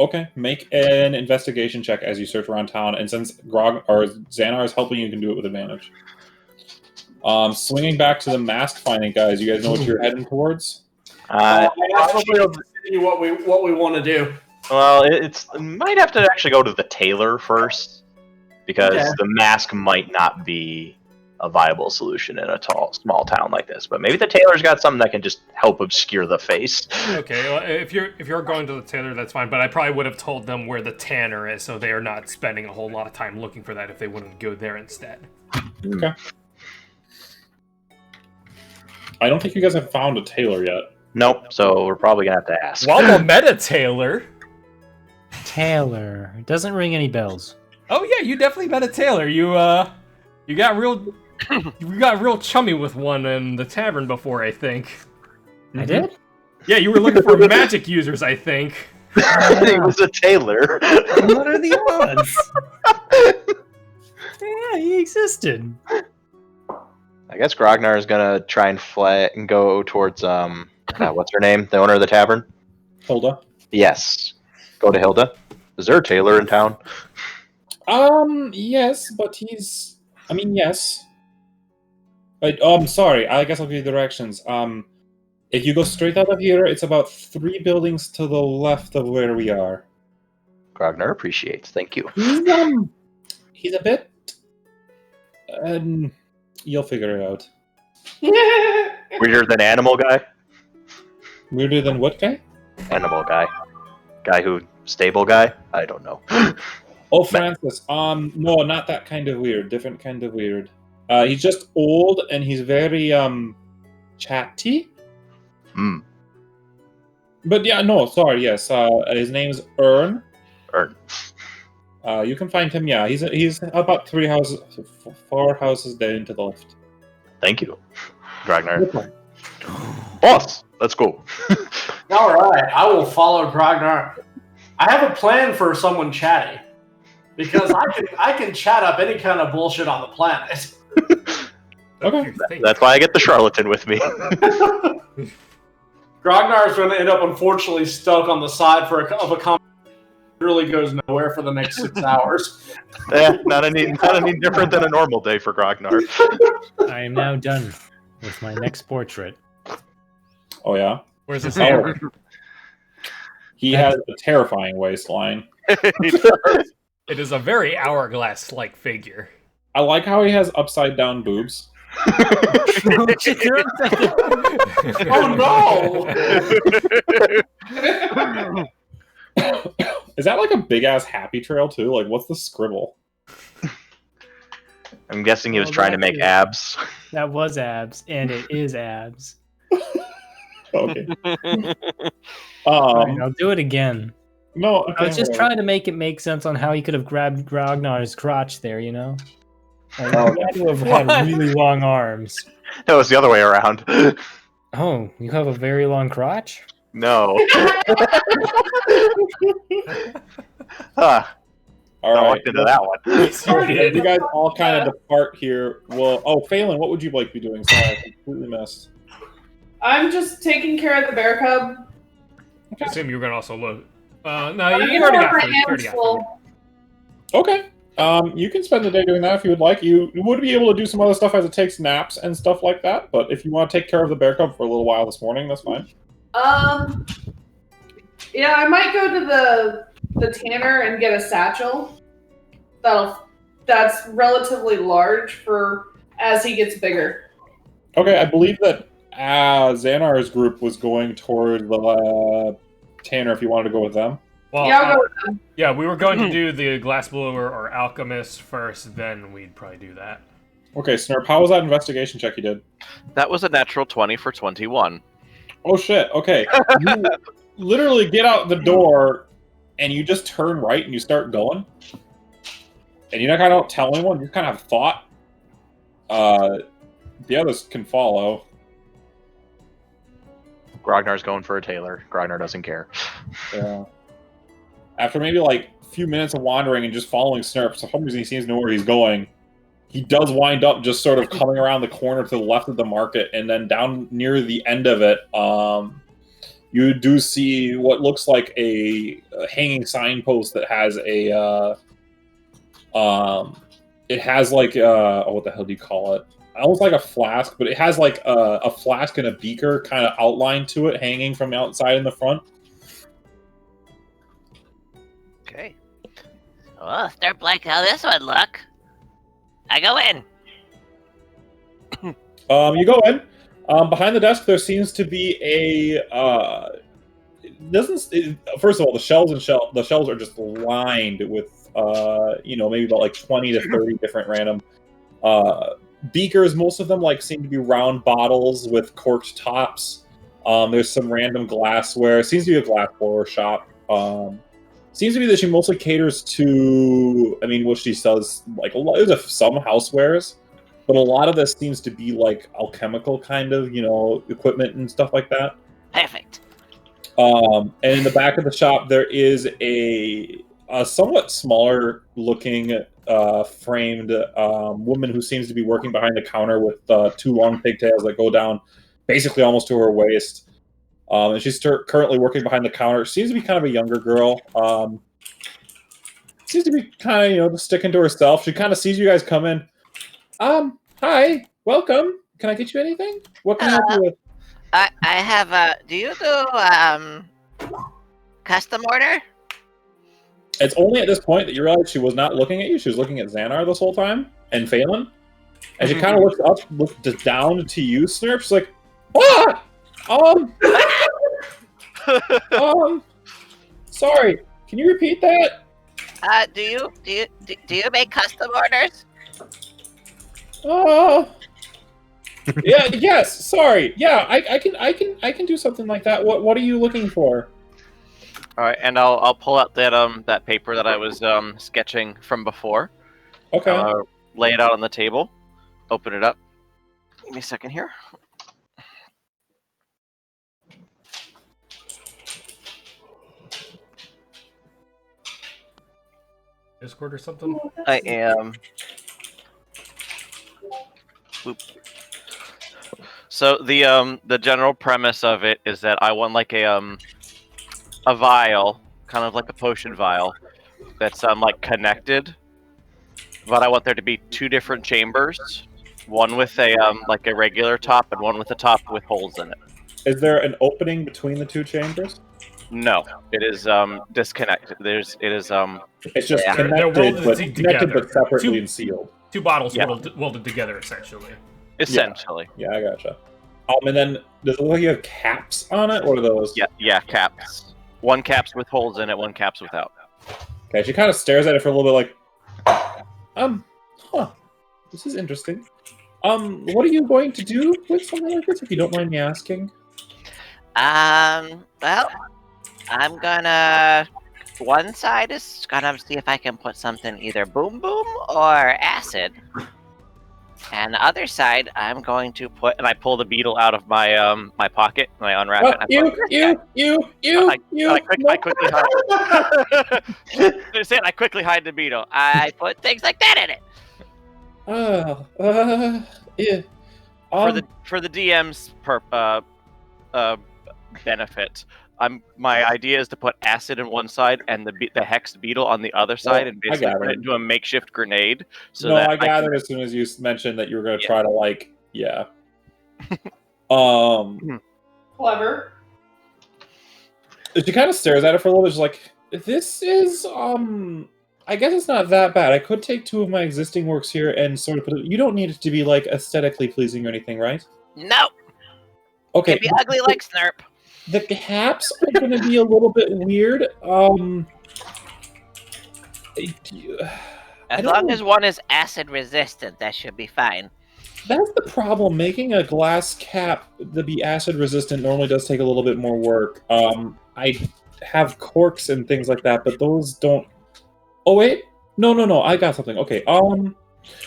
Okay, make an investigation check as you search around town, and since Xanar is helping, you can do it with advantage. Swinging back to the mask finding, guys. You guys know what you're heading towards? I asked you what we want to do. Well, it might have to actually go to the tailor first, because Okay. the mask might not be a viable solution in a small town like this. But maybe the tailor's got something that can just help obscure the face. Okay, well, if you're going to the tanner, that's fine. But I probably would have told them where the tanner is, so they are not spending a whole lot of time looking for that if they wanted to go there instead. Okay. I don't think you guys have found a tailor yet. Nope. So we're probably gonna have to ask. Well, the meta tailor. Taylor. It doesn't ring any bells. Oh yeah, you definitely met a tailor. You got real chummy with one in the tavern before, I think. I did? Yeah, you were looking for magic users, I think. He was a tailor. What are the odds? Yeah, he existed. I guess Grognar is gonna try and fly and go towards what's her name? The owner of the tavern? Hilda? Yes. Go to Hilda. Is there a tailor in town? Yes, but yes. But, I'm sorry, I guess I'll give you directions. If you go straight out of here, it's about 3 buildings to the left of where we are. Grognar appreciates. Thank you. He's a bit... you'll figure it out. Weirder than animal guy? Weirder than what guy? Animal guy. Guy who stable guy? I don't know. Oh, Francis. No, not that kind of weird. Different kind of weird. He's just old and he's very chatty. Hmm. But yeah, no, sorry. Yes, his name is Ern. Ern. You can find him. Yeah, he's about 4 houses down to the left. Thank you, Grognar. Boss, let's go. All right, I will follow Grognar. I have a plan for someone chatty, because I can chat up any kind of bullshit on the planet. Okay. That's why I get the charlatan with me. Grognar is going to end up unfortunately stuck on the side of a conversation that really goes nowhere for the next 6 hours. Not any different than a normal day for Grognar. I am now done with my next portrait. Oh yeah. Where's his Oh. hammer? He has a terrifying waistline. It is a very hourglass-like figure. I like how he has upside down boobs. Oh no! Is that like a big ass happy trail too? Like, what's the scribble? I'm guessing he was Oh, trying to that's make it. abs. That was abs, and it is abs. Okay. Alright, I'll do it again. No, I okay, was just whatever. trying to make it make sense on how he could have grabbed Grognar's crotch there, you know? Like, Oh, he had to have had What? really long arms. It was the other way around. Oh, you have a very long crotch? No. Huh. All I right. looked into that one. So, You you guys all kind of depart here. Well, Phelan, what would you like to be doing? Sorry, I completely missed. I'm just taking care of the bear cub. I assume you were gonna also look. No, I'm you gonna already have got my food. You already hands got full. food. Okay. You can spend the day doing that if you would like. You would be able to do some other stuff as it takes naps and stuff like that. But if you want to take care of the bear cub for a little while this morning, that's fine. Yeah, I might go to the tanner and get a satchel. That's relatively large for as he gets bigger. Okay, I believe that Xanar's group was going toward the Tanner if you wanted to go with them. Well, Yeah, I'll go with them. yeah, we were going to do the glassblower or alchemist first, then we'd probably do that. Okay, Snurp, how was that investigation check you did? That was a natural 20 for 21. Oh shit, okay. You literally get out the door and you just turn right and you start going. And you don't tell anyone, you kind of have thought. The others can follow. Grognar's going for a tailor. Grognar doesn't care. Yeah. After maybe like a few minutes of wandering and just following Snurp, for some reason he seems to know where he's going. He does wind up just sort of coming around the corner to the left of the market, and then down near the end of it, you do see what looks like a hanging signpost that has a it has like what the hell do you call it? Almost like a flask, but it has like a flask and a beaker kind of outlined to it, hanging from the outside in the front. Okay. Well, start like how this would look. I go in. You go in. Behind the desk, there seems to be a. First of all, the shelves are just lined with maybe about like 20 to 30 different random beakers. Most of them seem to be round bottles with corked tops. There's some random glassware. It seems to be a glass blower shop. Seems to be that she mostly caters to, what she sells, there's some housewares, but a lot of this seems to be alchemical kind of, equipment and stuff like that. Perfect. And in the back of the shop, there is a somewhat smaller looking framed woman who seems to be working behind the counter with two long pigtails that go down basically almost to her waist. And she's currently working behind the counter. Seems to be kind of a younger girl. Seems to be kind of, just sticking to herself. She kind of sees you guys come in. Hi, welcome. Can I get you anything? What can I help you with? I have do you do custom order? It's only at this point that you realize she was not looking at you. She was looking at Xanar this whole time and Phelan. And she kind of looks down to you, Snurp. She's like, ah! Sorry. Can you repeat that? Do you make custom orders? Yeah. Yes. Sorry. Yeah. I can do something like that. What are you looking for? All right, and I'll pull out that paper that I was sketching from before. Okay. Lay it out on the table. Open it up. Give me a second here. Discord or something? I am. Oop. So the general premise of it is that I want a vial, kind of like a potion vial, that's connected, but I want there to be two different chambers, one with a regular top and one with a top with holes in it. Is there an opening between the two chambers? No, it is disconnected. It's just yeah. connected but separately and sealed. Two bottles welded together, essentially. Essentially. Yeah, I gotcha. And then does it look like you have caps on it? What are those? Yeah, caps. One cap's with holes in it, one cap's without. Okay, she kind of stares at it for a little bit this is interesting. What are you going to do with something like this, if you don't mind me asking? Well, I'm gonna one side is gonna see if I can put something either boom boom or acid. And the other side, I'm going to put, and I pull the beetle out of my my pocket, and I unwrap it. And I put, I quickly hide. Just saying, I quickly hide the beetle. I put things like that in it. Yeah. For the DM's benefit, my idea is to put acid in one side and the hexed beetle on the other side, and basically put it into a makeshift grenade. So no, that I gathered as soon as you mentioned that you were going to Yeah. try to like, yeah. Clever. She kind of stares at it for a little bit. She's like, "This is I guess it's not that bad. I could take 2 of my existing works here and sort of put it. You don't need it to be like aesthetically pleasing or anything, right? No, Okay. it'd be ugly like Snurp. The caps are going to be a little bit weird. As long as one is acid resistant, that should be fine. That's the problem. Making a glass cap to be acid resistant normally does take a little bit more work. I have corks and things like that, but those don't. Oh wait, no. I got something. Okay.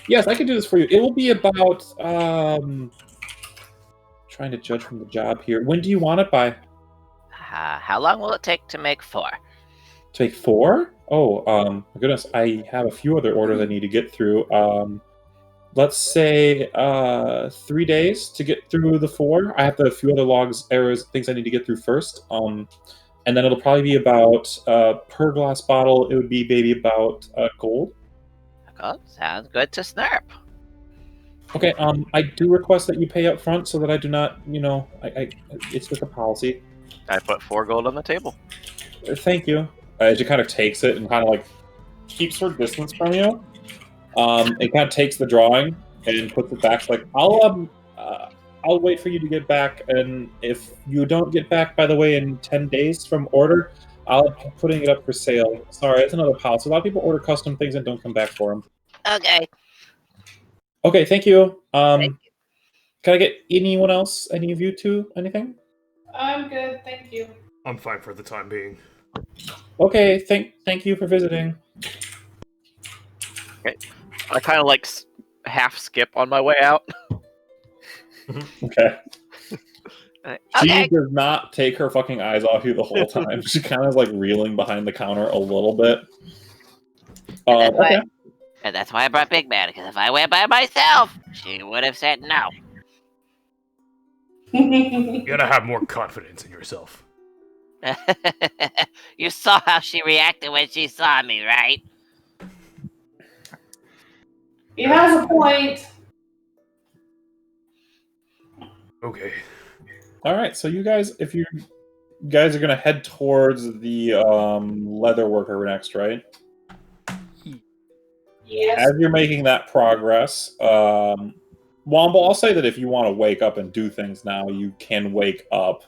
Yes, I can do this for you. It will be about trying to judge from the job here. When do you want it by? How long will it take to make 4? Take 4? Oh, my goodness. I have a few other orders I need to get through. Let's say 3 days to get through the 4. I have a few other logs, errors, things I need to get through first. And then it'll probably be about per glass bottle. It would be maybe about gold. Oh, sounds good to Snurp. Okay. I do request that you pay up front so that I do not, it's just a policy. I put 4 gold on the table. Thank you. She kind of takes it and kind of like keeps her distance from you. It kind of takes the drawing and puts it back. Like I'll wait for you to get back, and if you don't get back, by the way, in 10 days from order, I'll be putting it up for sale. Sorry, it's another policy. A lot of people order custom things and don't come back for them. Okay. Okay, thank you. Thank you. Can I get anyone else? Any of you two? Anything? I'm good, thank you. I'm fine for the time being. Okay, thank you for visiting. Okay. I kind of like half skip on my way out. Okay. She Okay. does not take her fucking eyes off you the whole time. She kind of is like reeling behind the counter a little bit. Okay. And that's why I brought Big Man, because if I went by myself, she would have said no. You gotta have more confidence in yourself. You saw how she reacted when she saw me, right? He has a point. Okay. All right. So you guys, if you guys are gonna head towards the leather worker next, right? Yes. As you're making that progress, Womble, I'll say that if you want to wake up and do things now, you can wake up.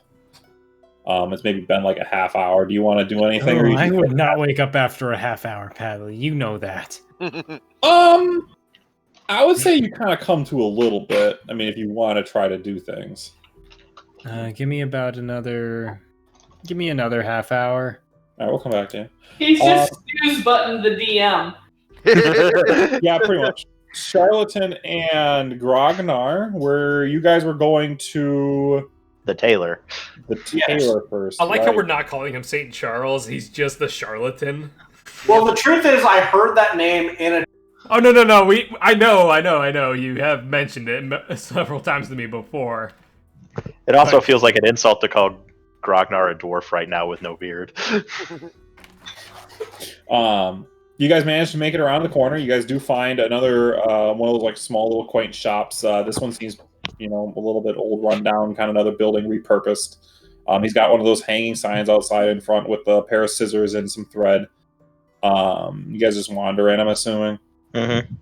It's maybe been like a half hour. Do you want to do anything? Or I would not wake up after a half hour, Paddle. You know that. I would say you kind of come to a little bit. I mean, if you want to try to do things. Give me another half hour. All right, we'll come back to you. He's just snooze button the DM. Yeah, pretty much. Charlatan and Grognar, where you guys were going to The tailor. the tailor first. I like how right? we're not calling him Saint Charles. He's just the charlatan. Well, the truth is, I heard that name in a. Oh no! I know. You have mentioned it several times to me before. It also feels like an insult to call Grognar a dwarf right now with no beard. You guys managed to make it around the corner. You guys do find another one of those like small little quaint shops. This one seems, a little bit old, rundown, kind of another building repurposed. He's got one of those hanging signs outside in front with a pair of scissors and some thread. You guys just wander in, I'm assuming. Mm-hmm.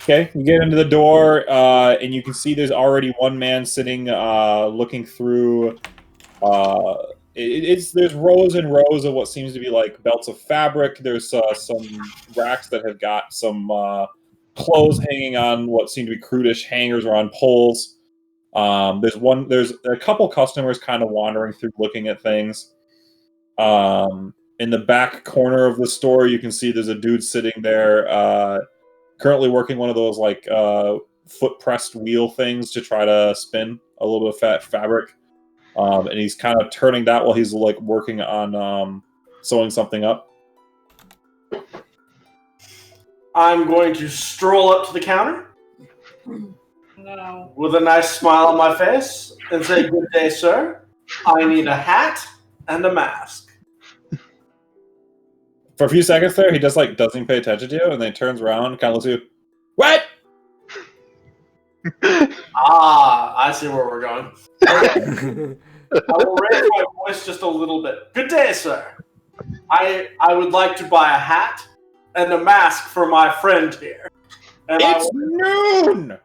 Okay, you get into the door, and you can see there's already one man sitting, looking through. There's rows and rows of what seems to be like belts of fabric. There's some racks that have got some clothes hanging on what seem to be crudish hangers or on poles. There's a couple customers kind of wandering through, looking at things. In the back corner of the store, you can see there's a dude sitting there, currently working one of those like foot pressed wheel things to try to spin a little bit of fat fabric, and he's kind of turning that while he's like working on sewing something up. I'm going to stroll up to the counter No. with a nice smile on my face and say, "Good day, sir. I need a hat and a mask." For a few seconds there, he just like doesn't even pay attention to you, and then he turns around, kind of looks at you. What? Ah, I see where we're going. I will raise my voice just a little bit. "Good day, sir. I would like to buy a hat and a mask for my friend here." And It's noon!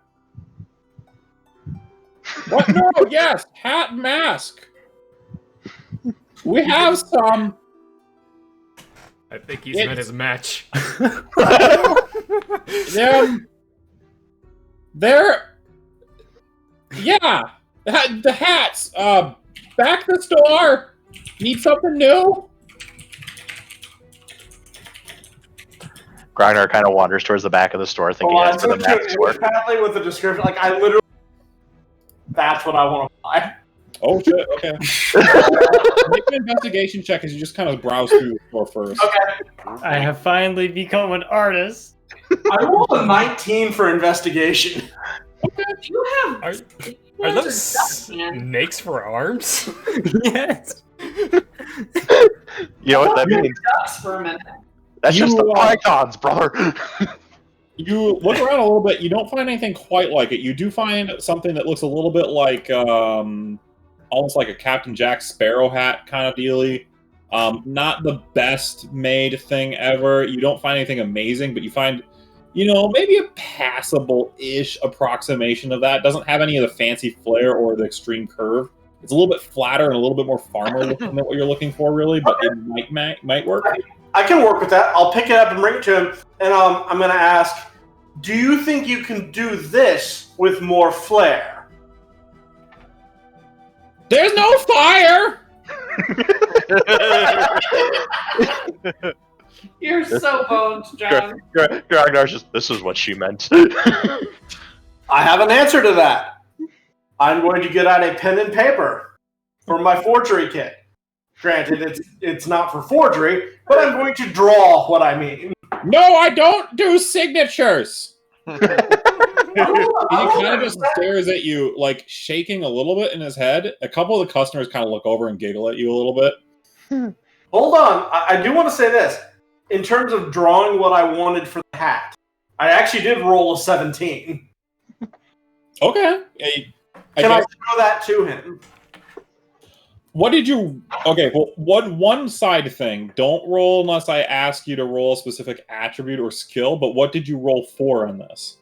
What? No, yes, hat and mask. We have some. I think he's met his match. They're yeah, the hats. Back to the store. Need something new? Grognar kind of wanders towards the back of the store, thinking it's for the mask store. Apparently with the description, like I literally, that's what I want to buy. Oh shit! Okay. Make an investigation check as you just kind of browse through the store first. Okay. I have finally become an artist. I rolled a 19 for investigation. You have. Are you those ducks, man. snakes for arms? Yes. You know what that means? Ducks for a minute. That's You, just the pythons, brother. You look around a little bit. You don't find anything quite like it. You do find something that looks a little bit like, almost like a Captain Jack Sparrow hat kind of dealy. Not the best made thing ever. You don't find anything amazing, but you find, maybe a passable-ish approximation of that. Doesn't have any of the fancy flair or the extreme curve. It's a little bit flatter and a little bit more farmer-looking than what you're looking for, really, but it might work. I can work with that. I'll pick it up and bring it to him, and I'm going to ask, do you think you can do this with more flair? There's no fire! You're so boned, John. Grognar's just, this is what she meant. I have an answer to that. I'm going to get out a pen and paper for my forgery kit. Granted, it's not for forgery, but I'm going to draw what I mean. No, I don't do signatures! He Oh, kind of just stares at you, like shaking a little bit in his head. A couple of the customers kind of look over and giggle at you a little bit. Hold on. I do want to say this. In terms of drawing what I wanted for the hat, I actually did roll a 17. Okay. Can I show that to him? What did you... Okay, well, one side thing. Don't roll unless I ask you to roll a specific attribute or skill, but what did you roll for in this?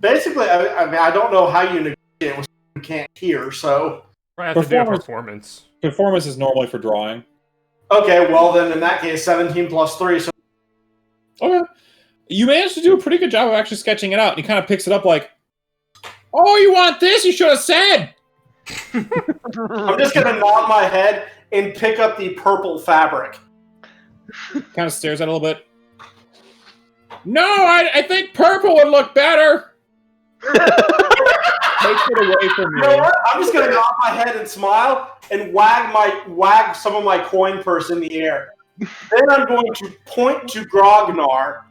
Basically, I mean, I don't know how you negotiate with you can't hear, so... I have to do a performance. Performance is normally for drawing. Okay, well then in that case, 17 plus 3, so... Okay. You managed to do a pretty good job of actually sketching it out, and he kind of picks it up like, "Oh, you want this? You should have said!" I'm just gonna nod my head and pick up the purple fabric. Kind of stares at it a little bit. "No, I think purple would look better!" Takes it away from You know you. what? I'm just gonna nod my head and smile and wag some of my coin purse in the air. Then I'm going to point to Grognar,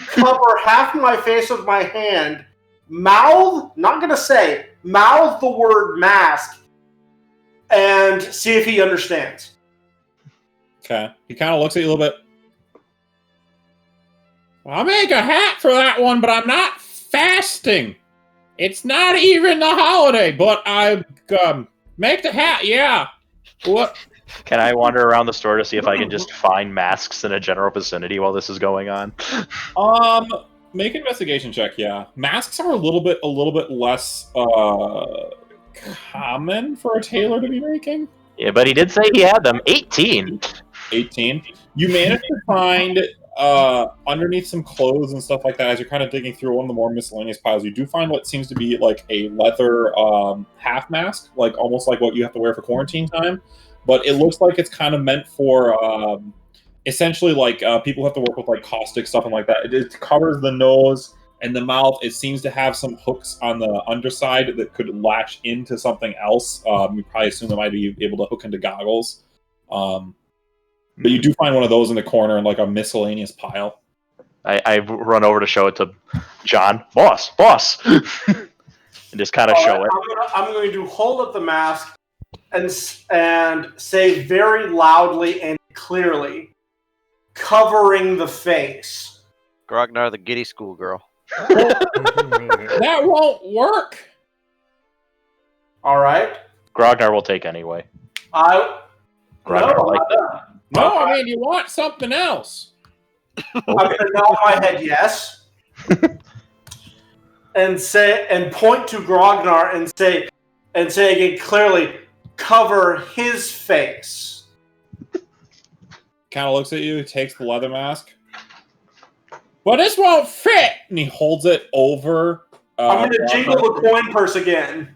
cover half my face with my hand, mouth the word mask, and see if he understands. Okay. He kind of looks at you a little bit. "I'll make a hat for that one, but I'm not fasting. It's not even the holiday, but I make the hat, yeah." What? Can I wander around the store to see if I can just find masks in a general vicinity while this is going on? Make an investigation check, yeah. Masks are a little bit less common for a tailor to be making. Yeah, but he did say he had them. 18. 18. You managed to find underneath some clothes and stuff like that, as you're kind of digging through one of the more miscellaneous piles, you do find what seems to be like a leather half mask, like almost like what you have to wear for quarantine time. but it looks like it's kind of meant for essentially like people have to work with like caustic stuff and like that. It covers the nose and the mouth. It seems to have some hooks on the underside that could latch into something else. You probably assume it might be able to hook into goggles. But you do find one of those in the corner in like a miscellaneous pile. I run over to show it to John. Boss! and just kind of show it. I'm going to hold up the mask and say very loudly and clearly, covering the face. Grognar, the giddy schoolgirl. That won't work. All right. Grognar will take anyway. Grognar like No, I mean, you want something else. I'm going to nod my head yes, and point to Grognar and say again clearly, cover his face. Kind of looks at you, takes the leather mask. But this won't fit, and he holds it over. I'm going to jingle the coin purse again.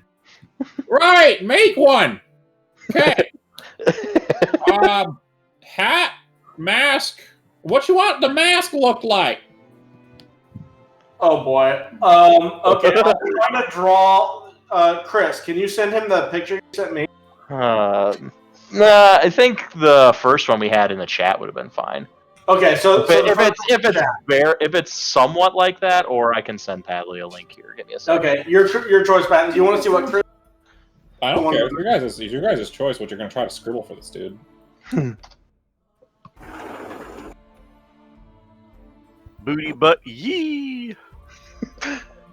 Right, make one. Okay. Hat, mask. What you want the mask look like? Oh boy. Okay, I'm trying to draw. Chris, can you send him the picture you sent me? Nah, I think the first one we had in the chat would have been fine. Okay, so if it's somewhat like that, or I can send Padley a link here. Give me a second. Okay, your choice, Pat. Do you want to see what Chris? I don't care. It's your guys' choice what you're going to try to scribble for this dude. Booty butt yee.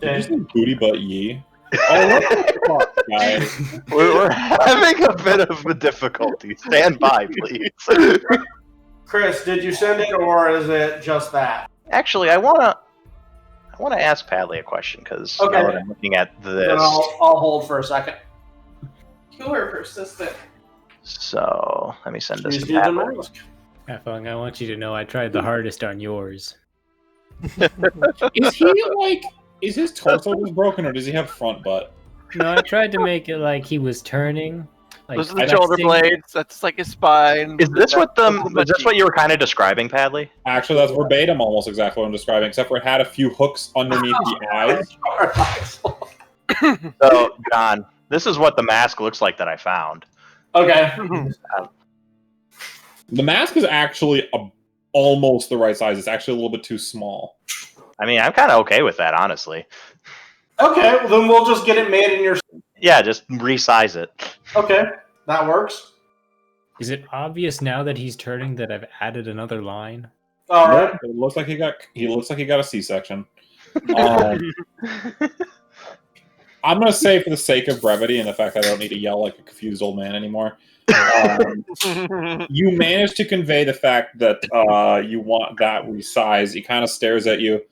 Did you say booty butt yee? Oh, what the fuck, guys? We're having a bit of a difficulty. Stand by, please. Chris, did you send it, or is it just that? Actually, I wanna ask Padley a question because now that I'm looking at this. Then I'll hold for a second. You were persistent. So let me send this Please to do the Padley. mask. Fung, I want you to know I tried the hardest on yours. Is he like? Is his torso just broken, or does he have front butt? No, I tried to make it like he was turning. Like, Those are the shoulder blades. That's like his spine. Is this what you were kind of describing, Padley? Actually, that's verbatim, almost exactly what I'm describing, except for it had a few hooks underneath the eyes. So, John, this is what the mask looks like that I found. Okay. The mask is actually almost the right size. It's actually a little bit too small. I mean, I'm kind of okay with that, honestly. Okay, well then we'll just get it made in your. Yeah, just resize it. Okay, that works. Is it obvious now that he's turning that I've added another line? All right. It looks like he got a C-section. I'm gonna say, for the sake of brevity and the fact that I don't need to yell like a confused old man anymore, you managed to convey the fact that you want that resize. He kind of stares at you.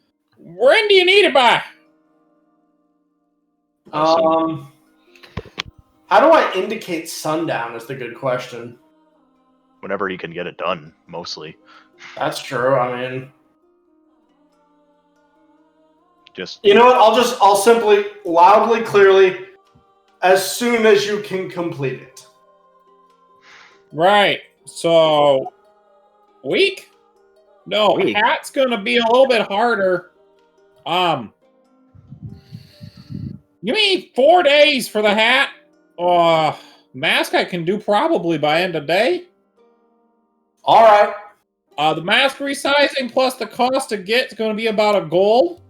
When do you need it by? How do I indicate sundown is the good question. Whenever you can get it done, mostly. That's true. I mean, just you know what? I'll simply, loudly, clearly, as soon as you can complete it. Right. So, week? No, Week. hat's gonna be a little bit harder. Give me 4 days for the hat. Mask I can do probably by end of day. All right. The mask resizing plus the cost to get is going to be about a gold.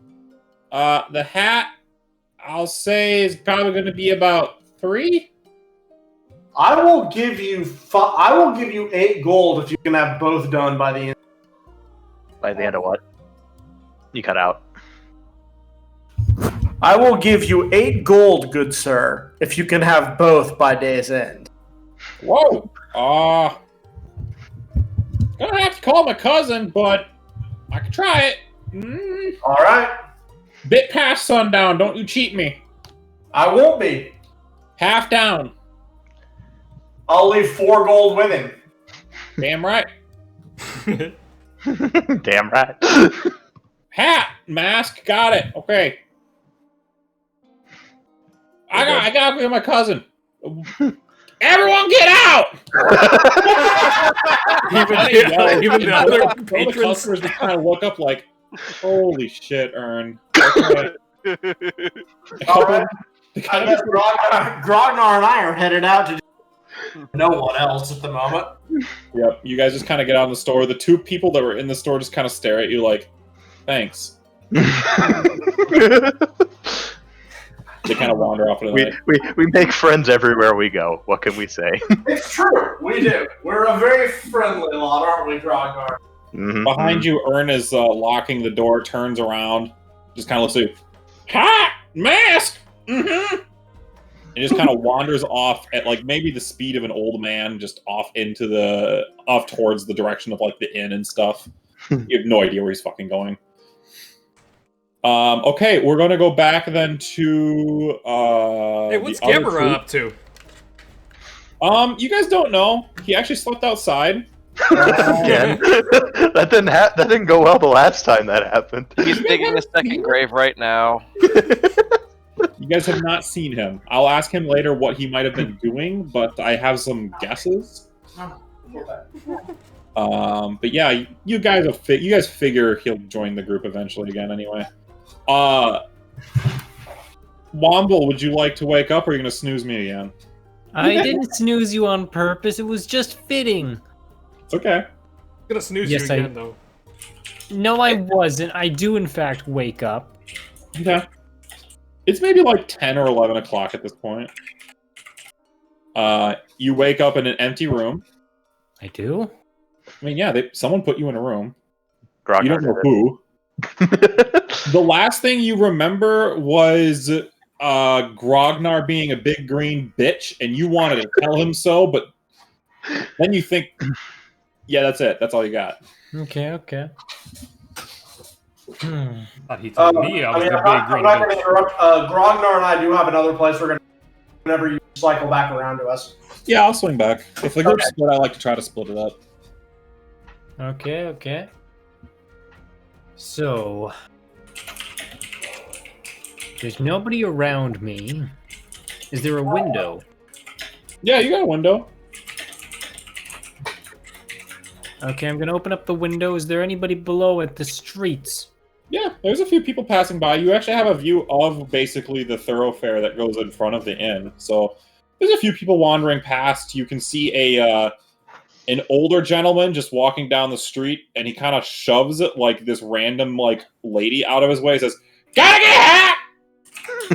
The hat, I'll say, is probably going to be about 3. I will give you 8 gold if you can have both done by the end. by the end of what? You cut out. I will give you 8 gold, good sir, if you can have both by day's end. Whoa. Gonna have to call my cousin, but I can try it. All right. Bit past sundown. Don't you cheat me. I won't be. Half down. I'll leave 4 gold with him. Damn right. Damn right. Hat, mask, got it. Okay. I got to go with my cousin. Everyone get out! Even the other All the patrons. customers just kind of look up like, holy shit, Ern. Okay. All right. They I kind of guess just- Grognar and I are headed out to no one else at the moment. Yep, you guys just kind of get out in the store. The two people that were in the store just kind of stare at you like, thanks. They kind of wander off into the night. we make friends everywhere we go. What can we say? It's true. We do. We're a very friendly lot, aren't we, Grognar? Mhm. Behind you, Ern is locking the door, turns around, just kind of looks at you. Hot mask! Mm-hmm. And just kind of wanders off at like maybe the speed of an old man, just off towards the direction of like the inn and stuff. You have no idea where he's fucking going. Okay, we're gonna go back then to Hey, what's the other Gabber two. up to? You guys don't know. He actually slept outside. Again, that didn't go well the last time that happened. He's digging a second grave right now. You guys have not seen him. I'll ask him later what he might have been doing, but I have some guesses. But yeah, you guys figure he'll join the group eventually again anyway. Womble, would you like to wake up or are you gonna snooze me again? I didn't snooze you on purpose. It was just fitting. It's okay. I'm gonna snooze Yes, you again, though. No, I wasn't. I do, in fact, wake up. Okay. It's maybe like 10 or 11 o'clock at this point. You wake up in an empty room. I do? I mean, yeah, someone put you in a room. Grognar You don't know did who. The last thing you remember was Grognar being a big green bitch, and you wanted to tell him so, but then you think, yeah, that's it. That's all you got. Okay. Thought he told me I was the big I'm green not going to bitch. interrupt. Grognar and I do have another place we're going to whenever you cycle back around to us. Yeah, I'll swing back. If the group's split, I like to try to split it up. Okay. So, there's nobody around me. Is there a window? Yeah, you got a window. Okay, I'm gonna open up the window. Is there anybody below at the streets? Yeah, there's a few people passing by. You actually have a view of basically the thoroughfare that goes in front of the inn. So there's a few people wandering past. You can see an older gentleman just walking down the street, and he kind of shoves it like this random like lady out of his way. He says, "Gotta get a hat!" I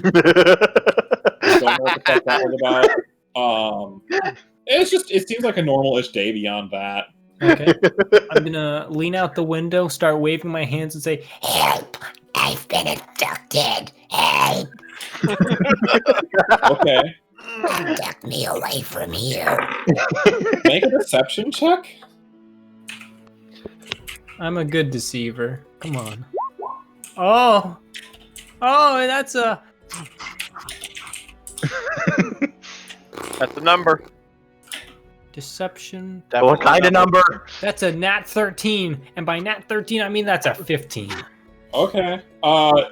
don't know what the fuck that was about. It seems like a normal-ish day beyond that. Okay. I'm gonna lean out the window, start waving my hands, and say, Help! I've been abducted. Help! Okay. Abduct me away from here. Make a deception check. I'm a good deceiver. Come on. Oh, that's a... That's the number. Deception. What kind of number? That's a nat 13, and by nat 13 I mean that's a 15. Okay. As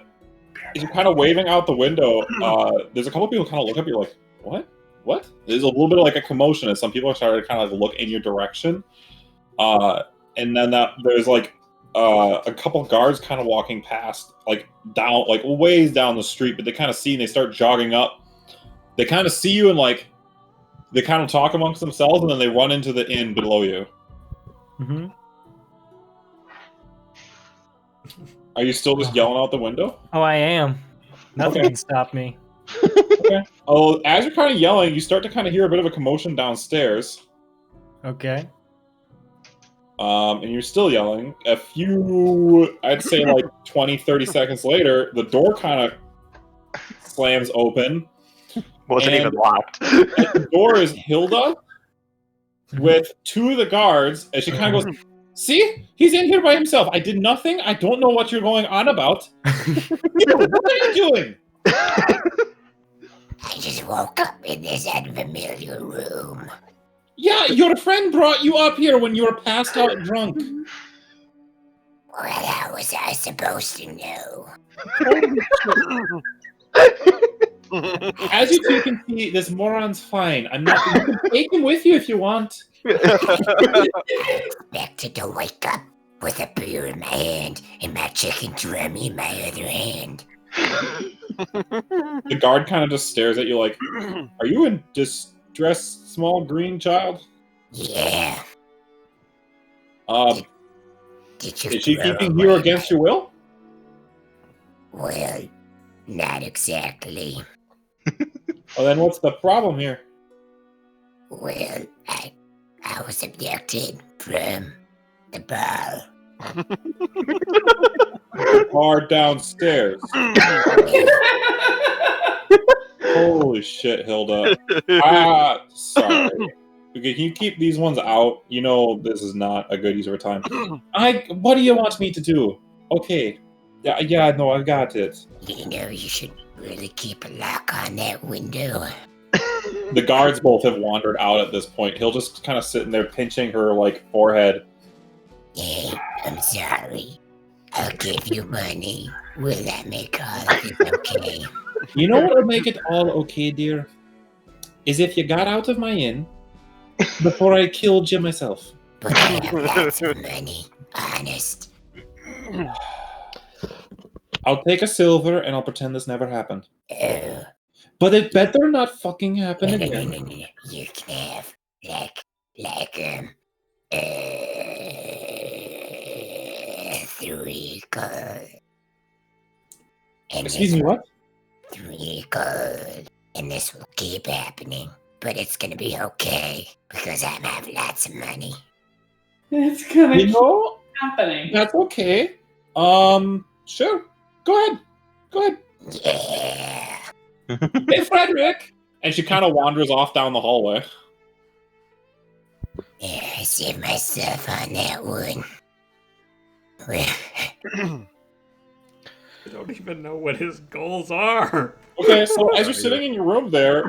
you're kind of waving out the window, there's a couple people kind of look up. You're like, what? What? There's a little bit of like a commotion as some people are starting to kind of like look in your direction. And then there's like a couple guards kind of walking past, like down, like ways down the street, but they kind of see and they start jogging up. They kind of see you and like they kind of talk amongst themselves, and then they run into the inn below you. Mm-hmm. Are you still just yelling out the window? Oh, I am. Nothing Okay. can stop me. Okay. Oh, as you're kind of yelling, you start to kind of hear a bit of a commotion downstairs. Okay. And you're still yelling. A few, I'd say like 20, 30 seconds later, the door kind of slams open. Wasn't And- even locked. And the door is Hilda with two of the guards, and she kind of goes, "See? He's in here by himself. I did nothing. I don't know what you're going on about. What are you doing?" I just woke up in this unfamiliar room. Yeah, your friend brought you up here when you were passed out drunk. Well, how was I supposed to know? As you two can see, this moron's fine. I'm not. You can take him with you if you want. Expected to wake up with a beer in my hand and my chicken drummy in my other hand. The guard kind of just stares at you like, "Are you in distress, small green child?" Yeah. Did you Is she throw keeping you away against my- your will? Well, not exactly. Well, then what's the problem here? Well, I was abducted from the bar. Bar downstairs. Holy shit, Hilda. Sorry. Okay, can you keep these ones out? You know this is not a good use of our time. What do you want me to do? Okay. Yeah, no, I got it. You know, you should really keep a lock on that window. The guards both have wandered out at this point. He'll just kind of sitting there pinching her, like, forehead. Hey, I'm sorry. I'll give you money. Will that make all of this okay? You know what will make it all okay, dear? Is if you got out of my inn before I killed you myself. But I have lots of money. Honest. I'll take a silver and I'll pretend this never happened. Oh. But it better not fucking happen No. again. You can have, three gold. And Excuse me, what? 3 gold. And this will keep happening. But it's gonna be okay, because I have lots of money. It's gonna You keep know, happening. that's okay. Sure. Go ahead. Yeah. Hey, Frederick! And she kind of wanders off down the hallway. Yeah, I saved myself on that one. Well, I don't even know what his goals are. Okay, so as you're sitting in your room there,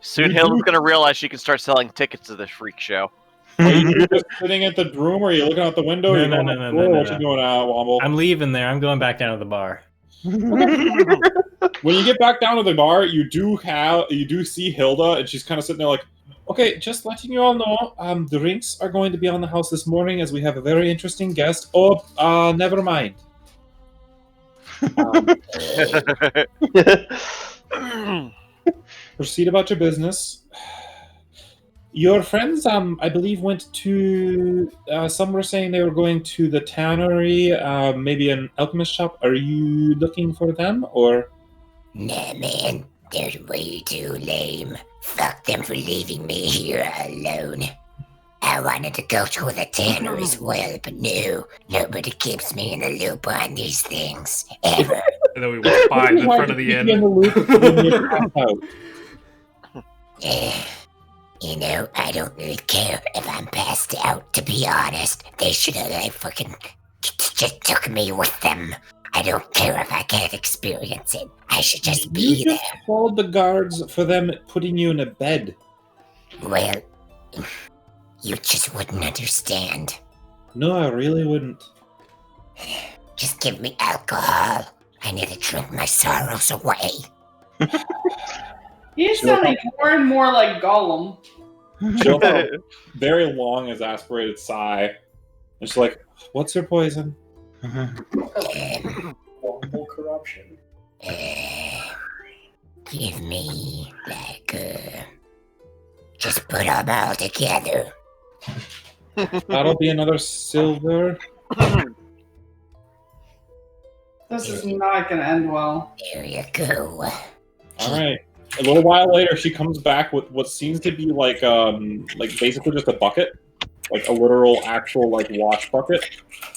Soon You Hilda's do- gonna realize she can start selling tickets to this freak show. are you just sitting at the room, or are you looking out the window? Or No, you no, going no, up the no, door? no, no, What no. you doing, Womble? I'm leaving there. I'm going back down to the bar. When you get back down to the bar, you do see Hilda, and she's kind of sitting there like, Okay, just letting you all know, drinks are going to be on the house this morning as we have a very interesting guest. Oh, never mind. Proceed about your business. Your friends, I believe, went to. Some were saying they were going to the tannery, maybe an alchemist shop. Are you looking for them, or? nah, man, they're way too lame. Fuck them for leaving me here alone. I wanted to go to the tanner as well, but no, nobody keeps me in the loop on these things, ever. And then we walk by in front of the Keep you in inn. the loop when you pass out. You know, I don't really care if I'm passed out, to be honest. They should have, fucking just took me with them. I don't care if I can't experience it. I should just be You there. just called the guards for them putting you in a bed. Well, you just wouldn't understand. No, I really wouldn't. Just give me alcohol. I need to drink my sorrows away. He's sounding more and more like Gollum. she'll have a very long, as aspirated sigh. And she's like, What's your poison? Horrible corruption. Give me, just put them all together. That'll be another silver. This is not gonna end well. There you go. all right. A little while later, she comes back with what seems to be like basically just a bucket, like a literal, actual like wash bucket,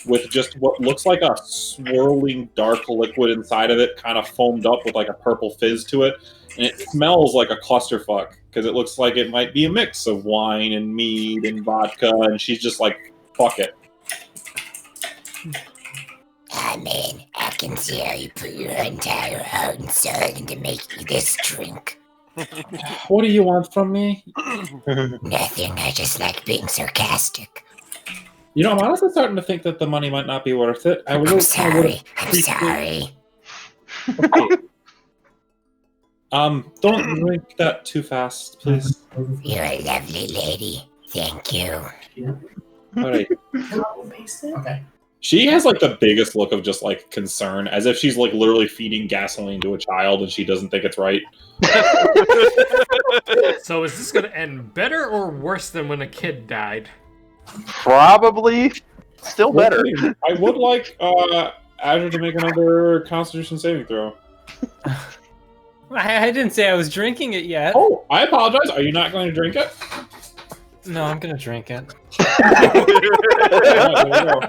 with just what looks like a swirling dark liquid inside of it, kind of foamed up with like a purple fizz to it, and it smells like a clusterfuck because it looks like it might be a mix of wine and mead and vodka, and she's just like, "Fuck it." Ah, man, I can see how you put your entire heart and soul into making this drink. What do you want from me? Nothing, I just like being sarcastic. You know, I'm honestly starting to think that the money might not be worth it. I I'm really sorry, I'm sorry. Okay. Don't drink that too fast, please. You're a lovely lady. Thank you. All right. Okay. She has like the biggest look of just like concern, as if she's like literally feeding gasoline to a child and she doesn't think it's right. So is this gonna end better or worse than when a kid died? Probably still better. I would like Azure to make another Constitution saving throw. I didn't say I was drinking it yet. Oh, I apologize. Are you not going to drink it? No, I'm gonna drink it. Yeah, there you go.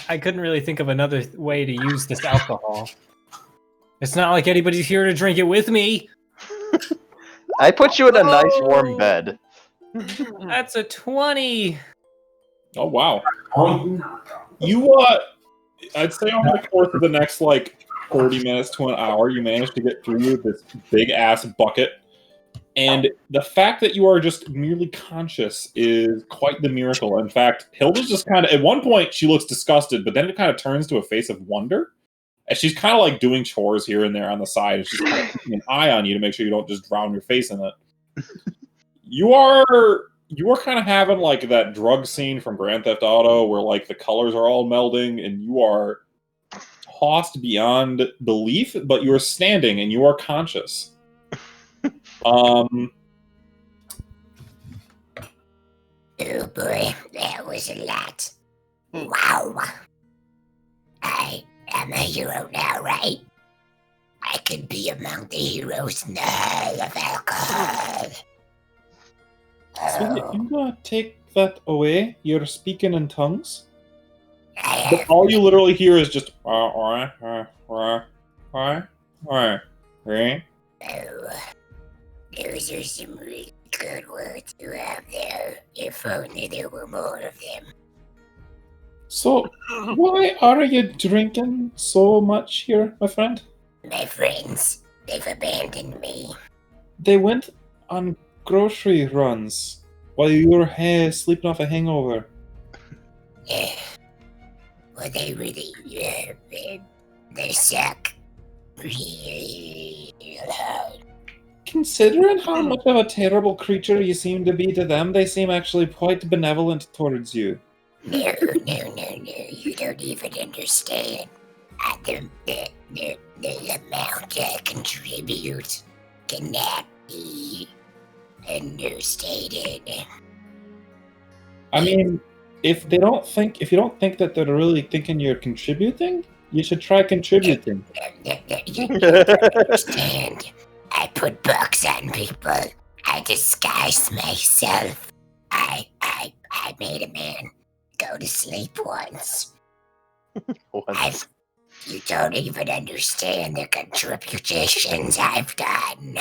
I couldn't really think of another way to use this alcohol. It's not like anybody's here to drink it with me. I put you in a nice warm bed. That's a 20. Oh wow. You I'd say over the course of the next like 40 minutes to an hour, you managed to get through this big ass bucket. And the fact that you are just merely conscious is quite the miracle. In fact, Hilda's just kind of, at one point, she looks disgusted, but then it kind of turns to a face of wonder. And she's kind of like doing chores here and there on the side, and she's kind of keeping an eye on you to make sure you don't just drown your face in it. You are kind of having like that drug scene from Grand Theft Auto where like the colors are all melding and you are tossed beyond belief, but you are standing and you are conscious. Oh boy, that was a lot. Wow. I am a hero now, right? I could be among the heroes now of alcohol. So you gonna take that away? You're speaking in tongues? I But have all you literally hear is just those are some really good words you have there. If only there were more of them. So, why are you drinking so much here, my friend? My friends, they've abandoned me. They went on grocery runs while you were sleeping off a hangover. Well, they really, they suck. Real hard. Considering how much of a terrible creature you seem to be to them, they seem actually quite benevolent towards you. No, you don't even understand. The amount I contribute cannot be understated. I mean, if you don't think that they're really thinking you're contributing, you should try contributing. You don't understand. I put bugs on people. I disguise myself. I made a man go to sleep once. You don't even understand the contributions I've done.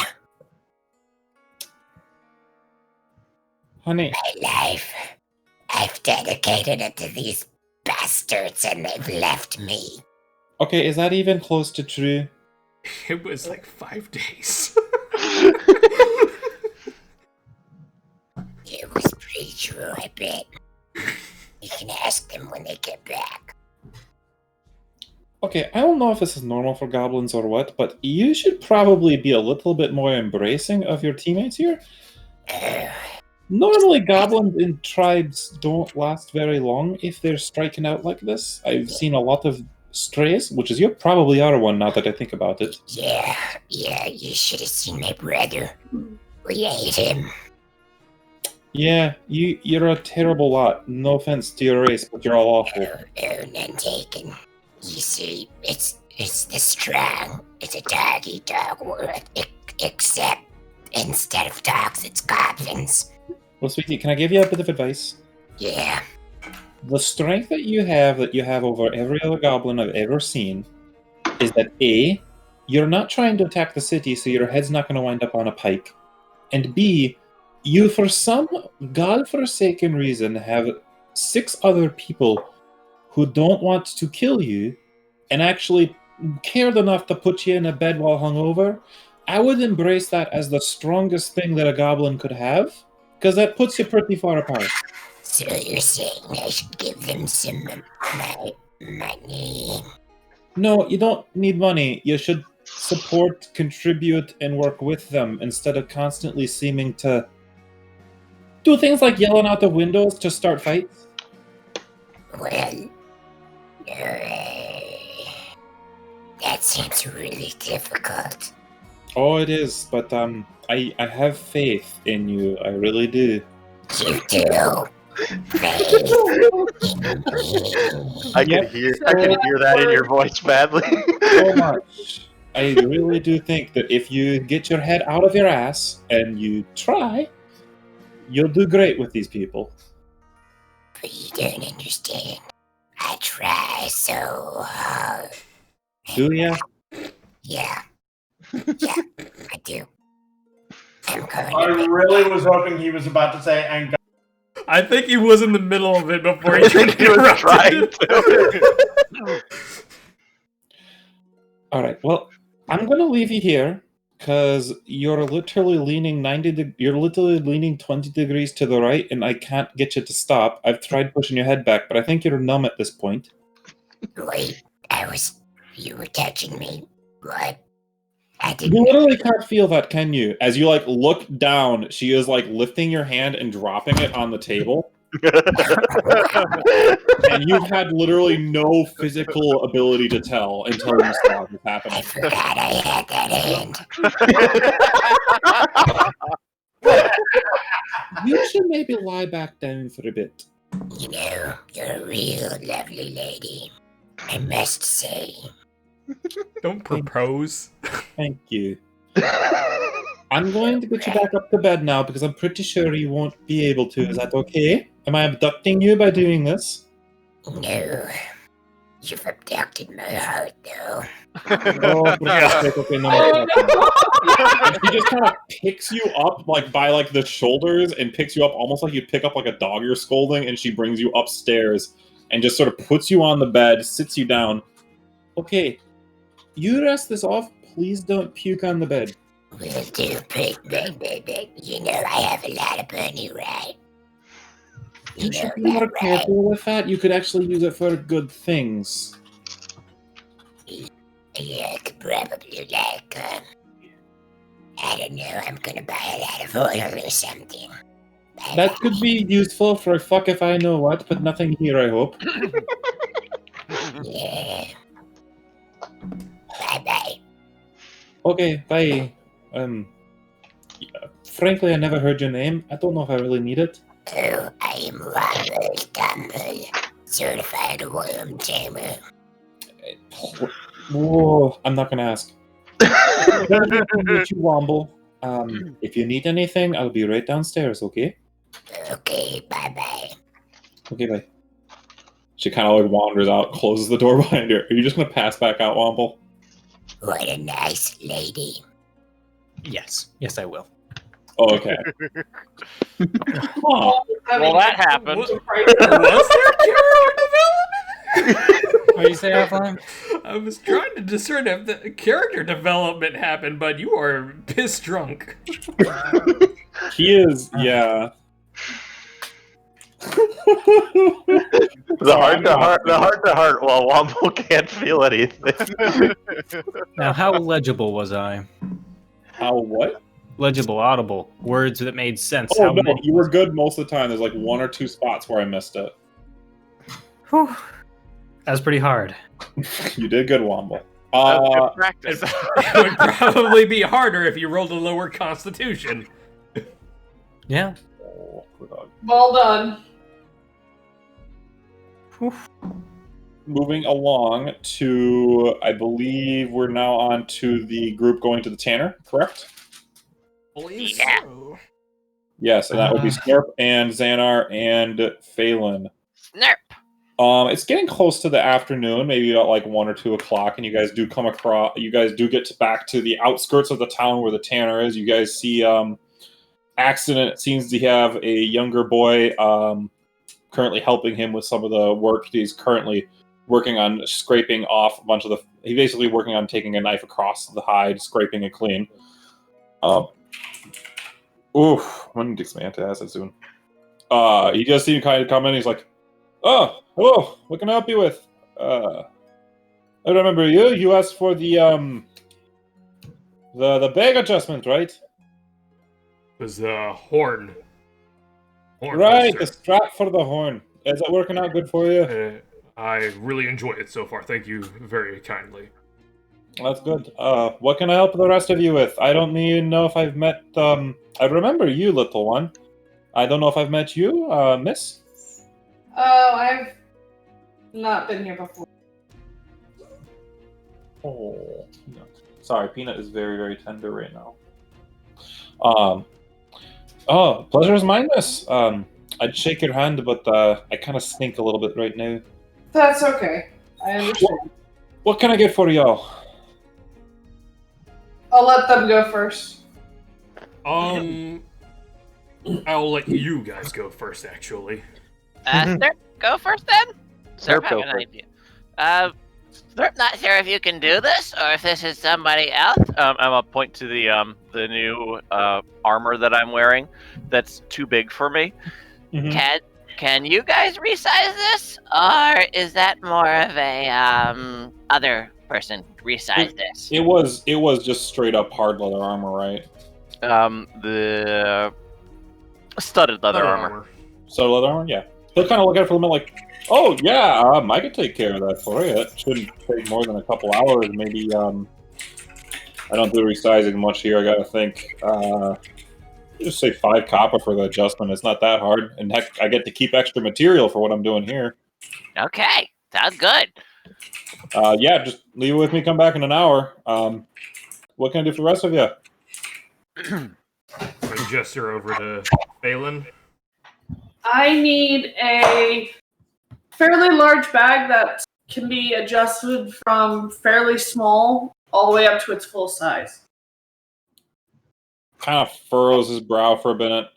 Honey, My life, I've dedicated it to these bastards and they've left me. okay, is that even close to true? It was like 5 days. It was pretty true, I bet. You can ask them when they get back. Okay, I don't know if this is normal for goblins or what, but you should probably be a little bit more embracing of your teammates here. Normally, goblins in tribes don't last very long if they're striking out like this. I've seen a lot of strays, which is you probably are one now that I think about it. Yeah, you should have seen my brother. We ate him. Yeah, you're a terrible lot. No offense to your race, but you're all awful. Oh, none taken. You see, it's the strong. It's a dog-eat-dog world, except instead of dogs, it's goblins. Well, sweetie, can I give you a bit of advice? Yeah. The strength that you have over every other goblin I've ever seen is that A, you're not trying to attack the city, so your head's not going to wind up on a pike. And B, you, for some godforsaken reason, have 6 other people who don't want to kill you and actually cared enough to put you in a bed while hungover. I would embrace that as the strongest thing that a goblin could have, because that puts you pretty far apart. So you're saying I should give them some money? No, you don't need money. You should support, contribute, and work with them instead of constantly seeming to do things like yelling out the windows to start fights? Well, that seems really difficult. Oh, it is, but I have faith in you. I really do. You do. I can hear that in your voice badly. So much. I really do think that if you get your head out of your ass and you try, you'll do great with these people. But you don't understand. I try so hard. Do ya? Yeah. Yeah, I do. I'm going I to be really was hoping he was about to say, and I think he was in the middle of it before he tried to He was interrupt trying it. to. All right. Well, I'm gonna leave you here because you're literally leaning 20 degrees to the right, and I can't get you to stop. I've tried pushing your head back, but I think you're numb at this point. Wait, you were touching me. What? I You didn't. literally can't feel that, can you? As you like look down, she is like lifting your hand and dropping it on the table, and you've had literally no physical ability to tell until you saw this I happening. forgot I had that hand. You should maybe lie back down for a bit. You know, you're a real lovely lady. I must say. Don't propose. Thank you. I'm going to get you back up to bed now because I'm pretty sure you won't be able to. Is that okay? Am I abducting you by doing this? No. You've abducted my heart, though. Oh, for God's sake, okay, no more talking. And she just kind of picks you up like by like the shoulders and picks you up almost like you'd pick up like a dog you're scolding, and she brings you upstairs and just sort of puts you on the bed, sits you down. Okay, you rest this off. Please don't puke on the bed. Will do, big. You know I have a lot of money, right? You You should know be more that, right? careful with that. You could actually use it for good things. Yeah, I could probably like, I don't know, I'm gonna buy a lot of oil or something. That could be useful for fuck if I know what, but nothing here, I hope. Yeah. Bye-bye. Okay, bye. Frankly, I never heard your name. I don't know if I really need it. Oh, I am Womble Tumble, certified worm tamer. Whoa, I'm not gonna ask. Pleasure to meet you, Womble. If you need anything, I'll be right downstairs, okay? Okay, bye-bye. Okay, bye. She kind of like wanders out, closes the door behind her. Are you just gonna pass back out, Womble? What a nice lady. Yes, I will. Oh, okay. Huh. Well, that happened. Was there character development? What do you say, Offline? I was trying to discern if the character development happened, but you are piss drunk. He is, yeah. The heart to heart, while Wombo can't feel anything. Now, how legible was I? How what? Legible, audible, words that made sense. Oh, how no, many? you were good most of the time. There's like one or two spots where I missed it. Whew. That was pretty hard. You did good, Womble. That's good practice. It would probably be harder if you rolled a lower constitution. Yeah. Oh, poor dog. Well done. Moving along to, I believe we're now on to the group going to the Tanner, correct? Believe Yeah. so. Yes, and that would be Snurp and Xanar and Phelan. Snurp. It's getting close to the afternoon, maybe about like 1 or 2 o'clock, and you guys do come across. You guys do get back to the outskirts of the town where the Tanner is. You guys see Accident seems to have a younger boy currently helping him with some of the work. He's currently working on scraping off a bunch of the. He's basically working on taking a knife across the hide, scraping it clean. Oof, I'm gonna expand to acid soon. He just see you kind of come in. He's like, "Oh, hello. What can I help you with? I remember you. You asked for the The bag adjustment, right? It was the horn. Right, the holster. strap for the horn. Is it working out good for you? I really enjoy it so far. Thank you very kindly. That's good. What can I help the rest of you with? I don't even know if I've met, I remember you, little one. I don't know if I've met you, miss? I've not been here before. Oh, Peanut. Sorry, Peanut is very, very tender right now. Oh, pleasure is mine, miss. I'd shake your hand, but, I kind of stink a little bit right now. That's okay. I understand. What can I get for y'all? I'll let them go first. I'll let you guys go first, actually. Snurp, go first then? Snurp, have go an first. idea. Snurp, not sure if you can do this or if this is somebody else. I'm gonna point to the new armor that I'm wearing. That's too big for me. Mhm. Can you guys resize this, or is that more of a other person resize this? It was just straight up hard leather armor, right? The studded leather armor. So leather armor, yeah. He'll kind of look at it for a minute like, oh yeah, I could take care of that for you. It shouldn't take more than a couple hours, maybe. I don't do resizing much here. I gotta think. Just say 5 copper for the adjustment. It's not that hard, and heck, I get to keep extra material for what I'm doing here. Okay, sounds good. Yeah, just leave it with me. Come back in an hour. What can I do for the rest of you? I gesture over to Phelan. I need a fairly large bag that can be adjusted from fairly small all the way up to its full size. Kind of furrows his brow for a minute.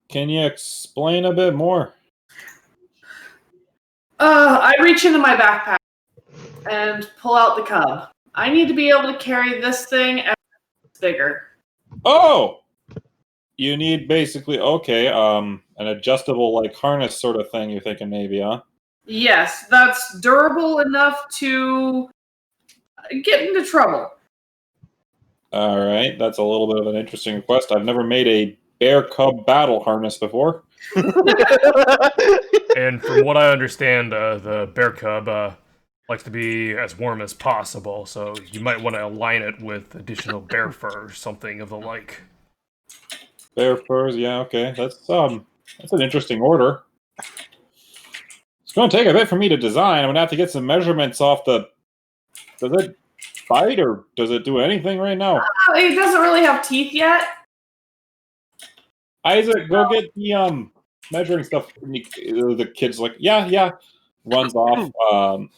Can you explain a bit more? I reach into my backpack and pull out the cub. I need to be able to carry this thing and it's bigger. Oh! You need basically, okay, an adjustable, like, harness sort of thing, you're thinking maybe, huh? Yes, that's durable enough to get into trouble. Alright, that's a little bit of an interesting request. I've never made a bear cub battle harness before. And from what I understand, the bear cub likes to be as warm as possible, so you might want to align it with additional bear fur or something of the like. Bear furs, yeah, okay. That's an interesting order. It's going to take a bit for me to design. I'm going to have to get some measurements off the... Does it bite, or does it do anything right now? It doesn't really have teeth yet. Isaac, go get the measuring stuff. The kid's like, yeah. Runs off.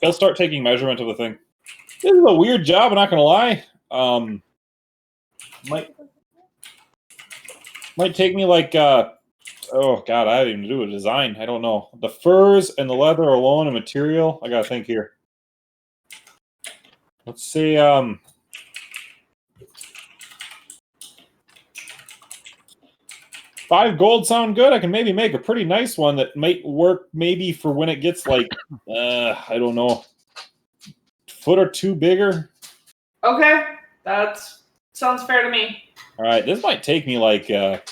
He'll start taking measurement of the thing. This is a weird job, I'm not going to lie. Might take me like, oh god, I didn't even do a design. I don't know. The furs and the leather alone and material, I gotta think here. Let's see, 5 gold sound good. I can maybe make a pretty nice one that might work maybe for when it gets like, I don't know, foot or 2 bigger. Okay, that sounds fair to me. All right, this might take me like 3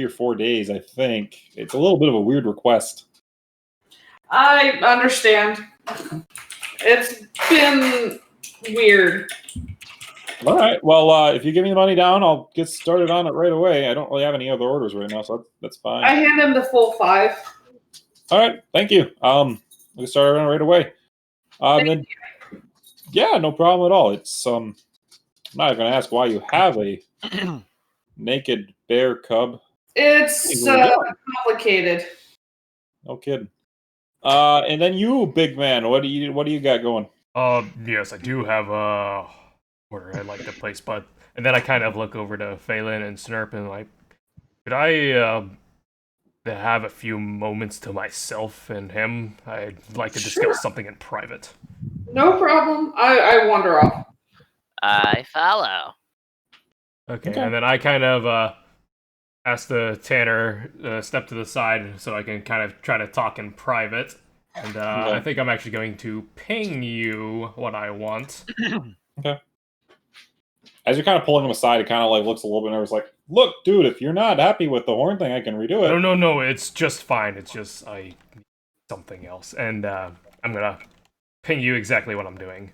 or 4 days, I think. It's a little bit of a weird request. I understand. It's been weird. All right. Well, if you give me the money down, I'll get started on it right away. I don't really have any other orders right now, so that's fine. I hand him the full 5. All right. Thank you. We'll get started on it right away. Then, yeah, no problem at all. It's I'm not going to ask why you have a naked bear cub. It's complicated. No kidding. And then you, big man, what do you got going? Yes, I do have order I'd like to place, and then I kind of look over to Phelan and Snurp and like, could I have a few moments to myself and him? I'd like to discuss something in private. No problem. I wander off. I follow. Okay, and then I kind of ask the Tanner step to the side so I can kind of try to talk in private. And I think I'm actually going to ping you what I want. Okay. as you're kind of pulling him aside, it kind of like looks a little bit nervous, like, "Look, dude, if you're not happy with the horn thing, I can redo it." No, it's just fine. It's just I need something else, and I'm gonna ping you exactly what I'm doing.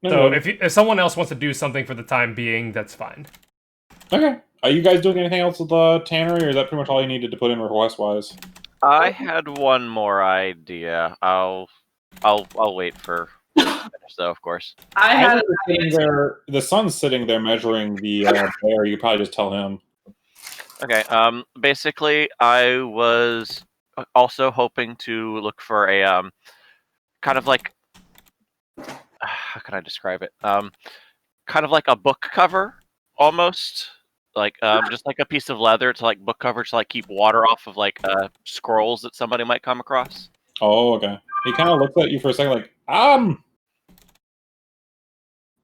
So Okay. if someone else wants to do something for the time being, that's fine. Okay. Are you guys doing anything else with the tannery, or is that pretty much all you needed to put in request-wise? I had one more idea. I'll wait for finish though, of course. I had an Sitting there, the sun's sitting there measuring the bear. You could probably just tell him. Okay. Basically, I was also hoping to look for a kind of like how can I describe it? Kind of like a book cover, almost like just like a piece of leather to like book cover to like keep water off of like scrolls that somebody might come across. Oh, okay. He kind of looks at you for a second, like,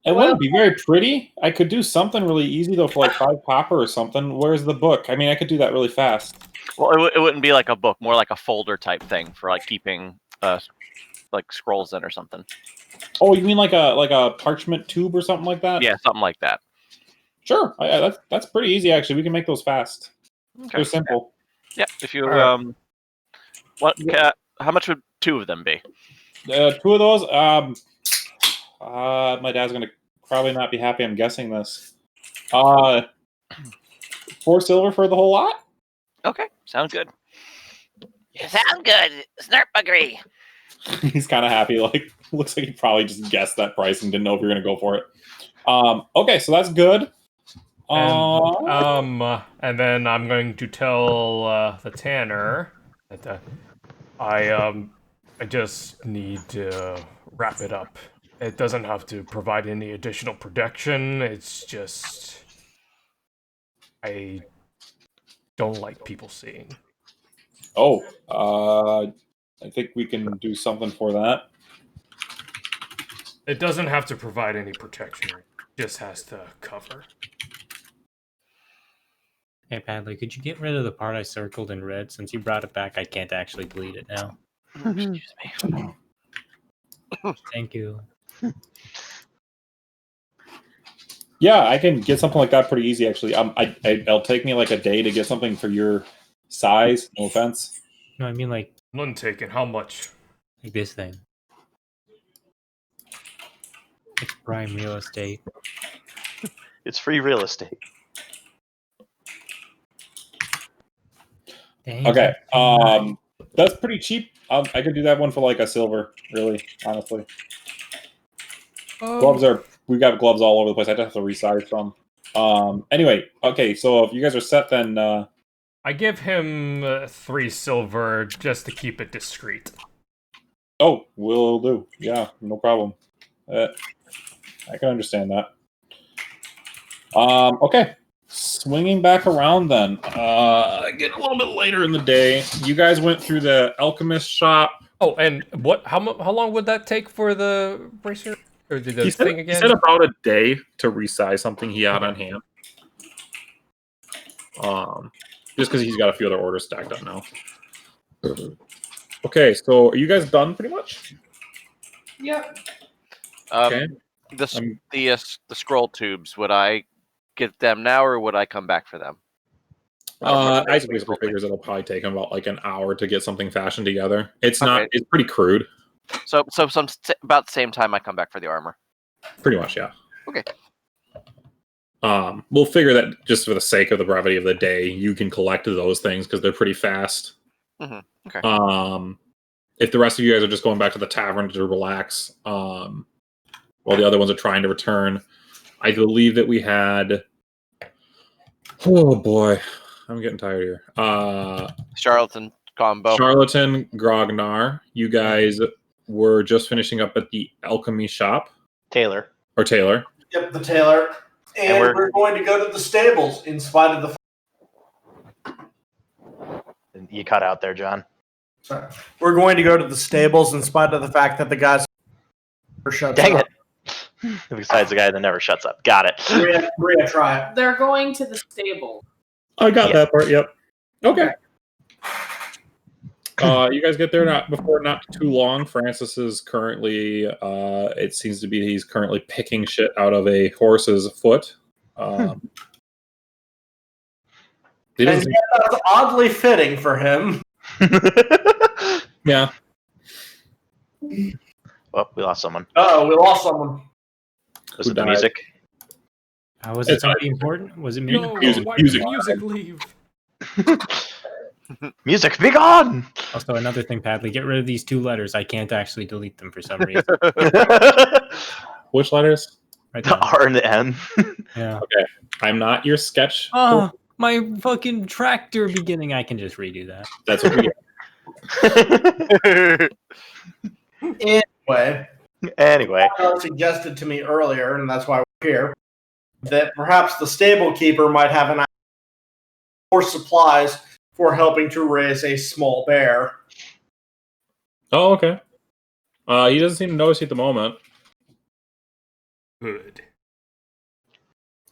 it Well- wouldn't be very pretty. I could do something really easy though for like 5 copper or something. Where's the book? I mean, I could do that really fast. Well, it wouldn't be like a book, more like a folder type thing for like keeping like scrolls in or something. Oh, you mean like a parchment tube or something like that? Yeah, something like that. Sure. That's pretty easy actually. We can make those fast. Okay. They're simple. Yeah. If you Alright. what? How much would 2 of them be? 2 of those. My dad's gonna probably not be happy. I'm guessing this. 4 silver for the whole lot. Okay, sounds good. You sound good. Snurp agree. He's kind of happy. Like, looks like he probably just guessed that price and didn't know if you're gonna go for it. Okay, so that's good. And then I'm going to tell the tanner that I just need to wrap it up. It doesn't have to provide any additional protection. It's just I don't like people seeing. Oh, I think we can do something for that. It doesn't have to provide any protection. It just has to cover. Hey, Padley, could you get rid of the part I circled in red? Since you brought it back, I can't actually bleed it now. Excuse me. Thank you. Yeah, I can get something like that pretty easy, actually. It'll take me like a day to get something for your size. No offense. No, I mean like None taken. How much? this thing. It's prime real estate. It's free real estate. Thank Okay. you. That's pretty cheap. I could do that one for like a silver, really, honestly. Gloves are. We got gloves all over the place. I just have to resize some. Anyway, okay. So if you guys are set, then I give him 3 silver just to keep it discreet. oh, will do. Yeah, no problem. I can understand that. Okay. Swinging back around then. Getting a little bit later in the day. You guys went through the alchemist shop. Oh, and what? How long would that take for the bracer or the He thing said again? about a day to resize something he had on hand. Just because he's got a few other orders stacked up now. Okay, so are you guys done pretty much? Yep. Okay. The scroll tubes. Would I get them now, or would I come back for them? Isaac basically figures it'll probably take him about like an hour to get something fashioned together. It's not. It's pretty crude. So about the same time I come back for the armor. Pretty much, yeah. Okay. We'll figure that just for the sake of the brevity of the day, you can collect those things because they're pretty fast. Mm-hmm. Okay. If the rest of you guys are just going back to the tavern to relax, while the other ones are trying to return, I believe that we had. Oh boy, I'm getting tired here. Charlatan combo. Charlatan, Grognar, you guys were just finishing up at the alchemy shop. Taylor. Yep, the tailor. And we're going to go to the stables in spite of the. You cut out there, John. Sorry. We're going to go to the stables in spite of the fact that the guys shuts Dang up. it. Besides the guy that never shuts up. Got it. Maria, try it. They're going to the stable. I got that part. Yep. Okay. You guys get there not too long. Francis is currently. It seems to be he's currently picking shit out of a horse's foot. He And doesn't- yet that's oddly fitting for him. yeah. Oh, we lost someone. Uh-oh, we lost someone. Was Who it the died? music? Was it somebody important? Was it me? No, Music- why did the music. music leave? Music, be gone! Also, another thing, Padley, get rid of these 2 letters. I can't actually delete them for some reason. Which letters? Right The there. R and the N. Yeah. I'm not your sketch. Oh, my fucking tractor beginning. I can just redo that. That's what we get. Anyway, Anyway, suggested to me earlier, and that's why we're here, that perhaps the stable keeper might have an more supplies for helping to raise a small bear. Oh, okay. He doesn't seem to notice you at the moment. Good.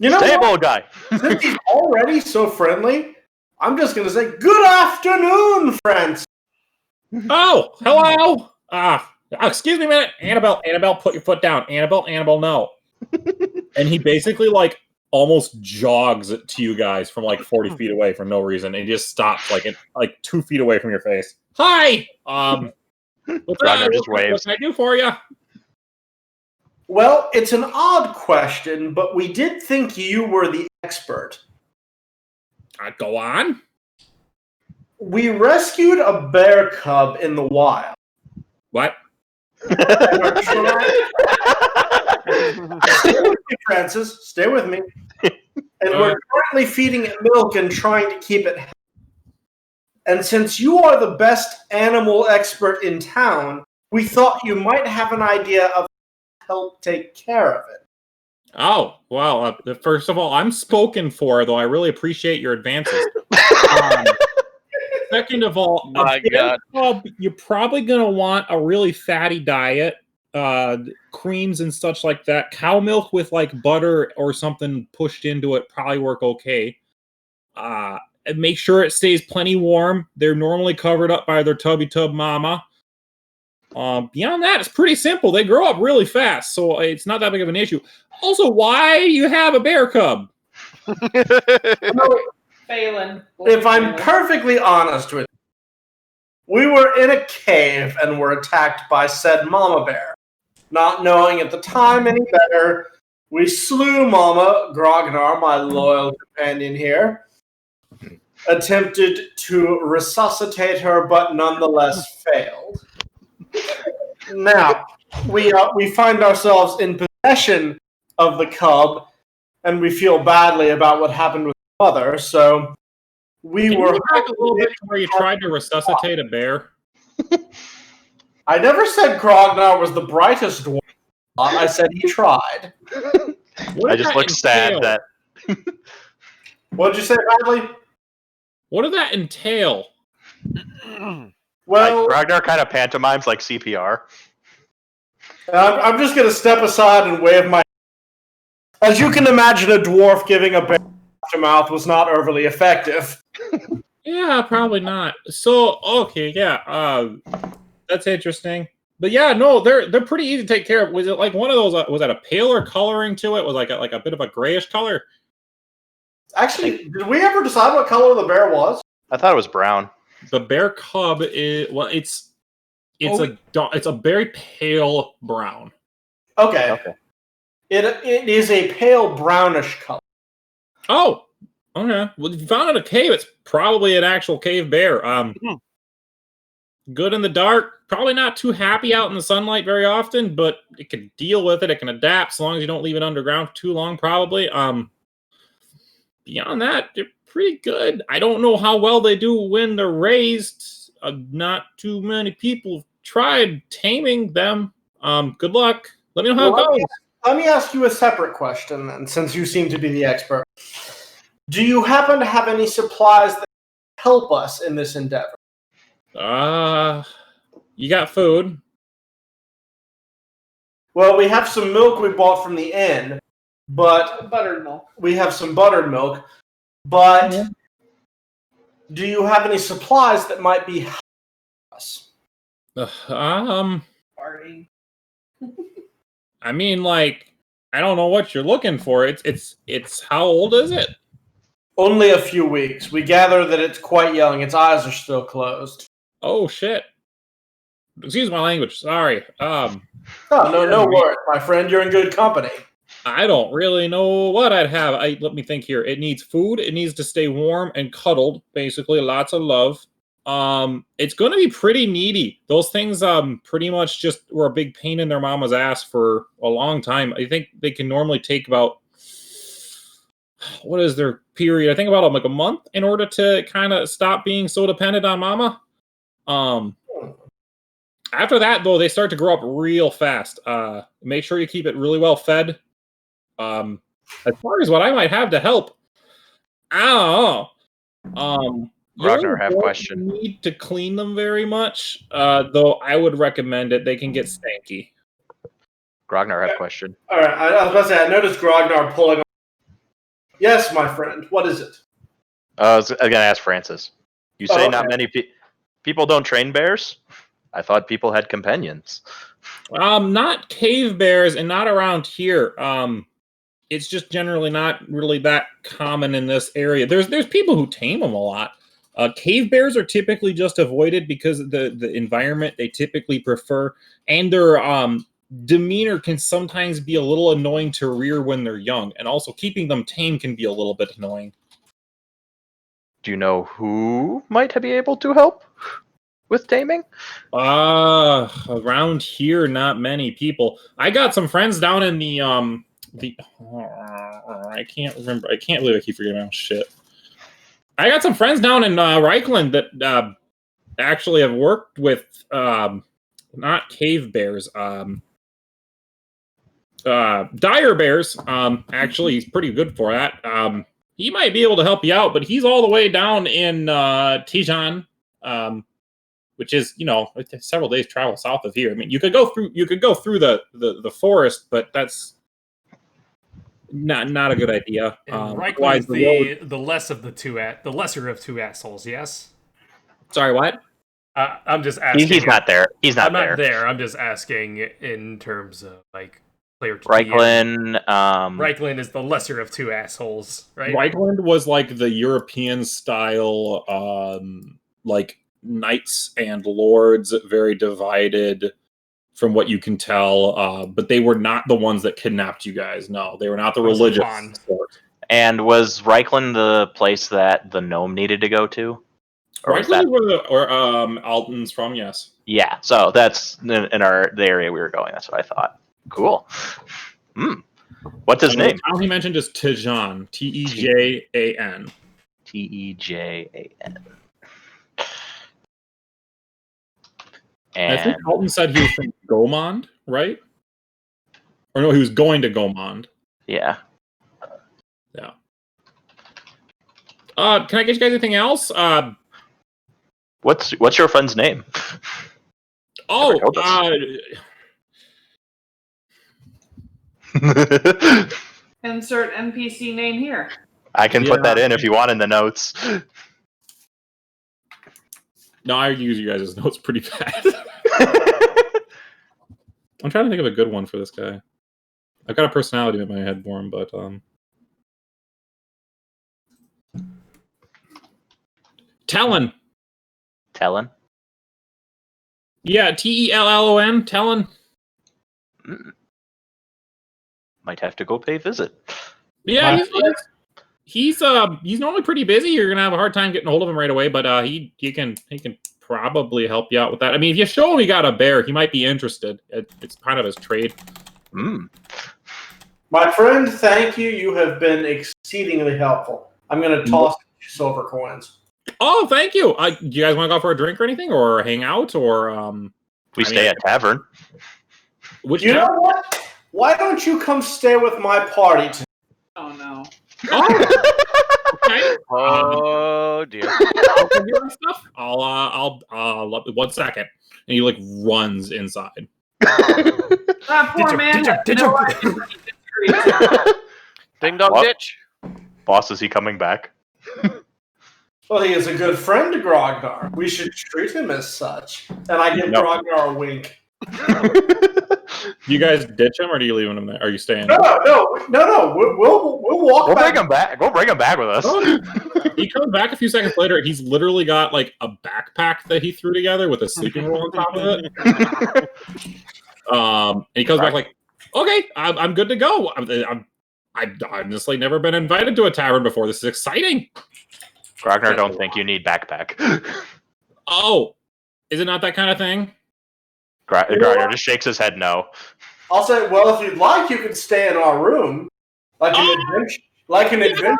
You know what? stable guy. Since he's already so friendly, I'm just going to say, good afternoon, friends. Oh, hello. Excuse me a minute. Annabelle, put your foot down. Annabelle, no. And he basically like almost jogs to you guys from like 40 feet away for no reason. And he just stops like 2 feet away from your face. Hi. What's Ragnar just waves. What can I do for you? Well, it's an odd question, but we did think you were the expert. Go on. We rescued a bear cub in the wild. What? And are trying- Stay with me, Francis. Stay with me. And we're currently feeding it milk and trying to keep it healthy. And since you are the best animal expert in town, we thought you might have an idea of help take care of it. Oh, well, first of all, I'm spoken for, though I really appreciate your advances. Second of all, My God. you're probably going to want a really fatty diet, creams and such like that. Cow milk with like butter or something pushed into it probably work okay. And make sure it stays plenty warm. They're normally covered up by their tubby tub mama. Beyond that, it's pretty simple. They grow up really fast, so it's not that big of an issue. Also, why do you have a bear cub? Phelan. If I'm perfectly honest with you, we were in a cave and were attacked by said mama bear. Not knowing at the time any better, we slew Mama Grognar, my loyal companion here, attempted to resuscitate her, but nonetheless failed. Now, we find ourselves in possession of the cub, and we feel badly about what happened with the mother, so we Can were... you go back a little bit to where you tried to resuscitate a bear? I never said Grognar was the brightest dwarf. I said he tried. What I did just that look sad entail? that What did you say, Bradley? What did that entail? Well, Ragnar kind of pantomimes like CPR. I'm just going to step aside and wave my... As you can imagine, a dwarf giving a bear to mouth was not overly effective. Yeah, probably not. So, okay, yeah, that's interesting. But yeah, no, they're pretty easy to take care of. Was it like one of those? Was that a paler coloring to it? Was like a bit of a grayish color? Actually, did we ever decide what color the bear was? I thought it was brown. The bear cub is it's a very pale brown. Okay. Okay. It is a pale brownish color. Oh, okay. Well, if you found it in a cave, it's probably an actual cave bear. Good in the dark. Probably not too happy out in the sunlight very often, but it can deal with it. It can adapt as long as you don't leave it underground for too long, probably. Beyond that, they're pretty good. I don't know how well they do when they're raised. Not too many people have tried taming them. Good luck. Let me know how it goes. Let me ask you a separate question then, since you seem to be the expert. Do you happen to have any supplies that help us in this endeavor? You got food. Well, we have some milk we bought from the inn, but Buttered milk. we have some buttered milk. But do you have any supplies that might be helping us? Party. I mean, like, I don't know what you're looking for. It's how old is it? Only a few weeks. We gather that it's quite young. Its eyes are still closed. Oh shit. Excuse my language. Sorry. Oh, no worries, my friend. You're in good company. I don't really know what I'd have. Let me think here. It needs food. It needs to stay warm and cuddled. Basically, lots of love. It's going to be pretty needy. Those things, pretty much just were a big pain in their mama's ass for a long time. I think they can normally take about, what is their period? I think about like a month in order to kind of stop being so dependent on mama. After that, though, they start to grow up real fast. Make sure you keep it really well fed. As far as what I might have to help, I don't know. Ragnar, You have a don't question. need to clean them very much, though I would recommend it. They can get stanky. Ragnar, have a question. All right, I was about to say, I noticed Grognar pulling. Yes, my friend. What is it? I was going to ask Francis. You say okay. not many people don't train bears? I thought people had companions. Not cave bears and not around here. It's just generally not really that common in this area. There's people who tame them a lot. Cave bears are typically just avoided because of the environment they typically prefer, and their demeanor can sometimes be a little annoying to rear when they're young, and also keeping them tame can be a little bit annoying. Do you know who might be able to help with taming? Around here, not many people. I got some friends down in the I can't remember. I can't believe I keep forgetting my shit. I got some friends down in Reichland that actually have worked with not cave bears, dire bears. Actually, he's pretty good for that. He might be able to help you out, but he's all the way down in Tijan, which is several days travel south of here. I mean, you could go through the forest, but that's not a good idea. Reichland's the lesser of two assholes. Yes. Sorry, what? I'm just asking. He's not there. He's not I'm there. not there. I'm just asking in terms of like player. Reichland. Reichland is the lesser of two assholes, right? Reichland was like the European style, like knights and lords, very divided. From what you can tell, but they were not the ones that kidnapped you guys. No, they were not the religious sort. And was Reichland the place that the gnome needed to go to? Reichland is where Alton's from, yes. Yeah, so that's in the area we were going. That's what I thought. Cool. What's his name? The town he mentioned is Tijan. Tejan. Tejan. And I think Alton said he was from Gomond, right? Or no, he was going to Gomond. Yeah. Yeah. Can I get you guys anything else? What's your friend's name? Insert NPC name here. I can put that in if you want in the notes. No, I use you guys' notes pretty bad. I'm trying to think of a good one for this guy. I've got a personality in my head for him, but Talon. Talon? Yeah, Tellon. Talon. Might have to go pay a visit. Yeah, he's normally pretty busy. You're gonna have a hard time getting a hold of him right away, but he can probably help you out with that. I mean, if you show him you got a bear, he might be interested. It's kind of his trade. My friend, thank you. You have been exceedingly helpful. I'm going to toss you silver coins. Oh, thank you. Do you guys want to go for a drink or anything, or hang out, or we stay at tavern? Which you know what? Why don't you come stay with my party tonight? Oh no. Okay. Oh dear. I'll 1 second. And he like runs inside. That poor man. Ding dong ditch. Boss, is he coming back? Well, he is a good friend to Grognar. We should treat him as such. And I give Grognar a wink. Do you guys ditch him, or do you leave him there? Are you staying? No. We'll walk We'll back. bring him back. We'll bring him back with us. Oh. He comes back a few seconds later, and he's literally got like a backpack that he threw together with a sleeping roll on top of it. And he comes back like, "Okay, I'm good to go. I've honestly never been invited to a tavern before. This is exciting." Grognar don't think you need backpack. Oh, is it not that kind of thing? Grognar just shakes his head no. I'll say, well, if you'd like, you could stay in our room, like an adventure. Like an adventure.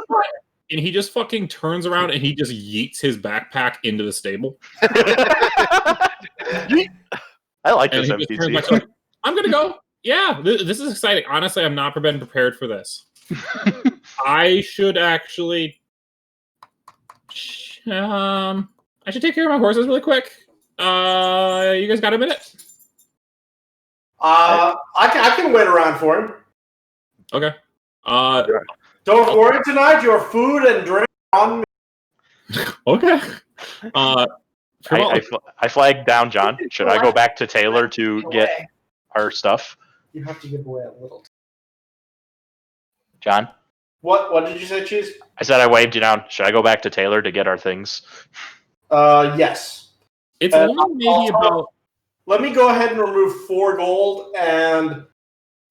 And he just fucking turns around and he just yeets his backpack into the stable. I like And this he just turns NPC. back to like, I'm gonna go. Yeah, this is exciting. Honestly, I'm not been prepared for this. I should actually, I should take care of my horses really quick. You guys got a minute? I can wait around for him. Okay. Don't worry tonight. Your food and drink are on me. Okay. I flagged down John. Should I go back to Taylor to get our stuff? You have to give away a little. John? What did you say, Cheese? I said I waved you down. Should I go back to Taylor to get our things? Yes. It's only maybe about. Let me go ahead and remove 4 gold, and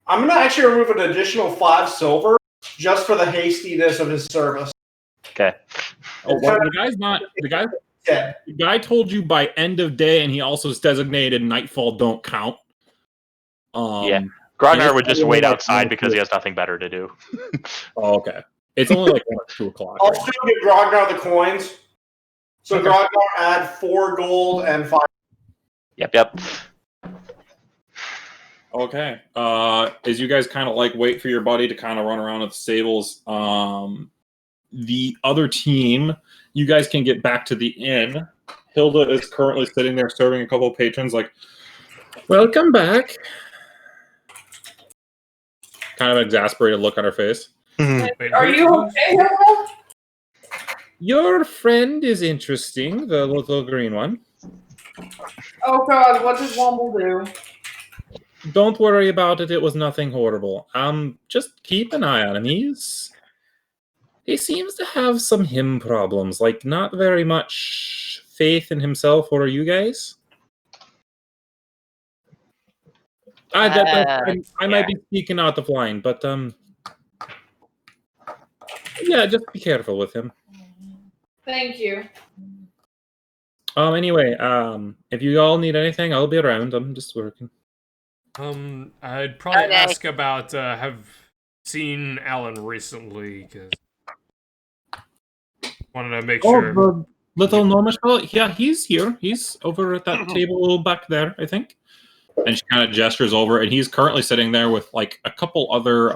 I'm going to actually remove an additional 5 silver just for the hastiness of his service. Okay. Oh, well, the guy told you by end of day, and he also designated nightfall don't count. Yeah. Grognar would just wait outside because he has nothing better to do. Oh, okay. It's only like 1 or 2 o'clock. I'll still give Grognar the coins. So Okay. Grognar add 4 gold and 5. Yep. Okay. As you guys kind of like wait for your buddy to kind of run around at the stables, the other team, you guys can get back to the inn. Hilda is currently sitting there serving a couple of patrons, like, welcome back. Kind of exasperated look on her face. Wait, Are you okay, Hilda? Your friend is interesting, the little green one. Oh God, what did Womble do? Don't worry about it. It was nothing horrible. Just keep an eye on him. He seems to have some him problems, like not very much faith in himself or you guys. I might be speaking out of line, but yeah, just be careful with him. Thank you. Anyway, if you all need anything, I'll be around. I'm just working. I'd probably ask about have seen Alan recently because wanted to make sure. The little gnomish fellow? Yeah, he's here. He's over at that table back there, I think. And she kind of gestures over, and he's currently sitting there with like a couple other.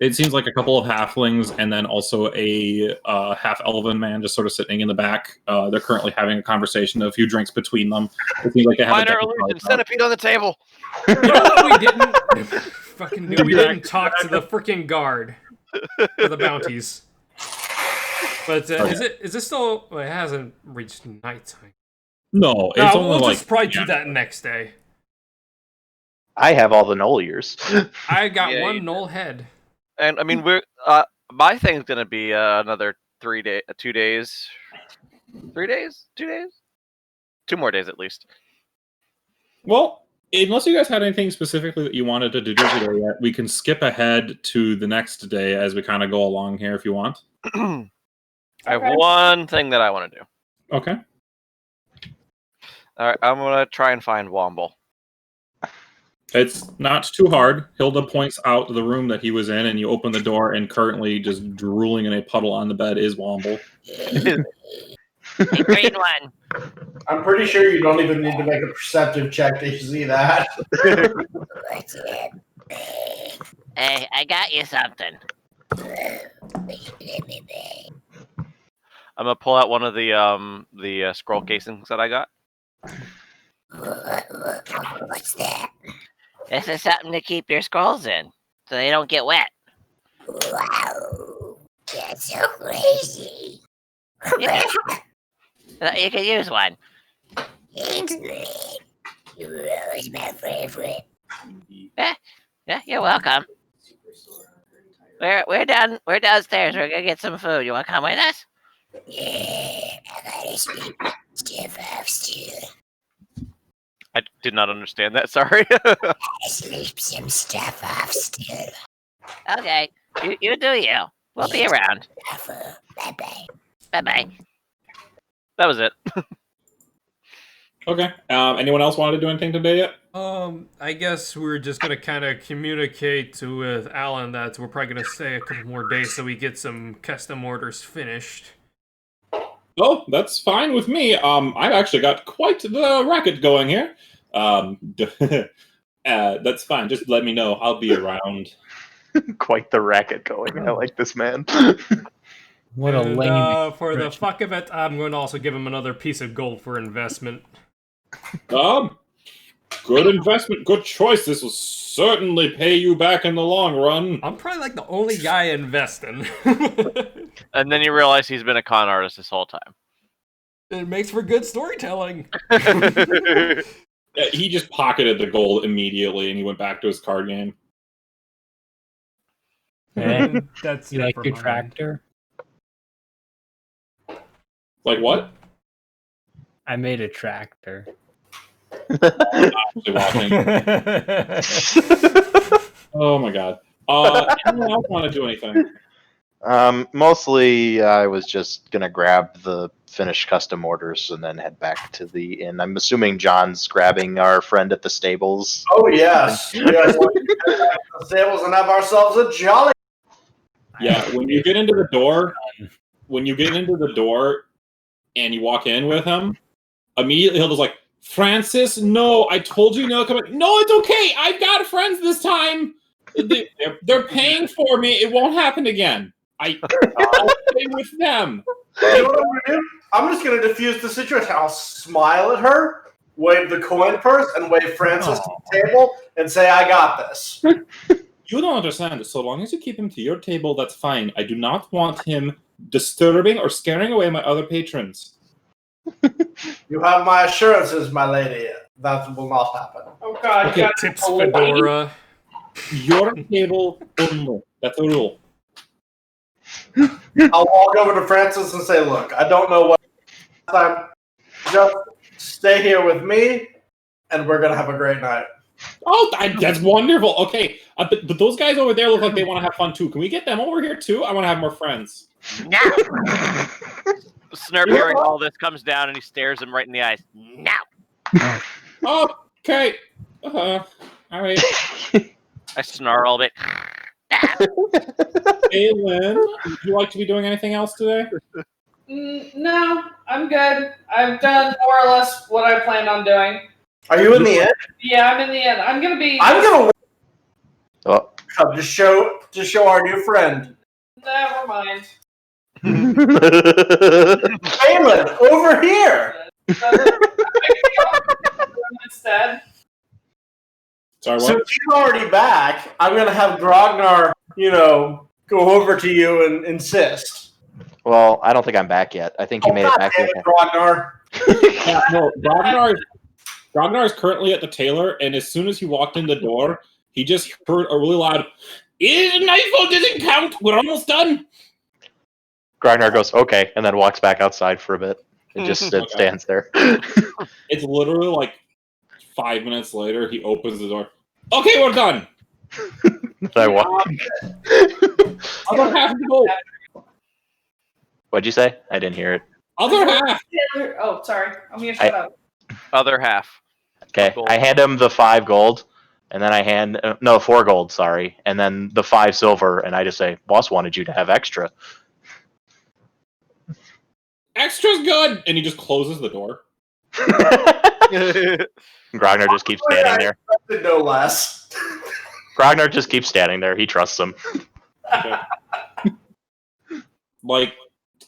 It seems like a couple of halflings, and then also a half-elven man just sort of sitting in the back. They're currently having a conversation, a few drinks between them. It seems like they have Minor illusion centipede on the table. You know what we didn't fucking do? We didn't talk to the freaking guard for the bounties. But is it still? Well, it hasn't reached nighttime. No, it's only we'll like just probably do that next day. I have all the gnoll ears. I got Yeah, one you gnoll head. And I mean, we're my thing's gonna be another 2 days. 3 days? 2 days? 2 more days at least. Well, unless you guys had anything specifically that you wanted to do today yet, we can skip ahead to the next day as we kind of go along here if you want. I have one thing that I want to do. Okay. All right, I'm gonna try and find Womble. It's not too hard. Hilda points out the room that he was in, and you open the door, and currently just drooling in a puddle on the bed is Womble. The green one. I'm pretty sure you don't even need to make a perceptive check to see that. What's it? Hey, I got you something. I'm gonna pull out one of the scroll casings that I got. What's that? This is something to keep your scrolls in, so they don't get wet. Wow, that's so crazy. Yeah. You can use one. Thanks, man. You were always my favorite. Yeah, you're welcome. We're downstairs. We're gonna get some food. You wanna come with us? Yeah, I gotta sleep. Stiff off still. I did not understand that. Sorry. I sleep some stuff off still. Okay, you do you. We'll be around. Bye bye. Bye bye. That was it. Okay. Anyone else want to do anything today yet? I guess we're just gonna kind of communicate with Alan that we're probably gonna stay a couple more days so we get some custom orders finished. Oh, that's fine with me. I've actually got quite the racket going here. That's fine. Just let me know. I'll be around. Quite the racket going. I like this man. What a And, lame. for the fuck of it, I'm going to also give him another piece of gold for investment. Good investment, good choice. This will certainly pay you back in the long run. I'm probably like the only guy investing. And then you realize he's been a con artist this whole time. It makes for good storytelling. He just pocketed the gold immediately, and he went back to his card game. Hey, That's you like never your mind. tractor? Like what? I made a tractor. Actually watching. Oh my god. Anyone else want to do anything? Mostly, I was just gonna grab the finished custom orders and then head back to the inn. I'm assuming John's grabbing our friend at the stables. Oh yes, we are going to get back to the stables and have ourselves a jolly. Yeah, when you get into the door, and you walk in with him, immediately he'll just like, Francis, no, I told you no. Come in. No, it's okay. I've got friends this time. They're paying for me. It won't happen again. I'll stay with them. You know what I'm gonna do? I'm just gonna diffuse the situation. I'll smile at her, wave the coin purse, and wave Francis to the table, and say, "I got this." You don't understand. So long as you keep him to your table, that's fine. I do not want him disturbing or scaring away my other patrons. You have my assurances, my lady. That will not happen. Oh god, Okay, you got Tips Fedora. Your table only. That's the rule. I'll walk over to Francis and say, "Look, I don't know what time. Just stay here with me, and we're gonna have a great night." Oh, that's wonderful. Okay, but those guys over there look like they want to have fun too. Can we get them over here too? I want to have more friends. No. Snurp hearing all this comes down and he stares him right in the eyes. No. Okay. All right. I snarl a bit. Hey, Lynn, would you like to be doing anything else today? No, I'm good. I've done more or less what I planned on doing. Are you in the end? Yeah, I'm in the end. I'm gonna be. I'm gonna Oh. come to show our new friend. Never mind. Phelan, over here. Instead. Sorry, what? Since he's already back, I'm gonna have Grognar, go over to you and insist. Well, I don't think I'm back yet. I think you made it back damn yet. it, Grognar. Yeah, no, Grognar is currently at the tailor, and as soon as he walked in the door, he just heard a really loud, "Nightfall doesn't count. We're almost done." Grognar goes, okay, and then walks back outside for a bit. It just stands there. It's literally like 5 minutes later, he opens the door. Okay, we're done. I walk. Other half to go. What'd you say? I didn't hear it. Other half. Oh, sorry. I'm gonna shut up. Other half. Okay, Gold. I hand him the 5 gold, and then I hand 4 gold, sorry, and then the 5 silver, and I just say, "Boss wanted you to have extra." Extra's good, and he just closes the door. Grognar just keeps standing there. No less. Grognar just keeps standing there. He trusts him. Okay. Like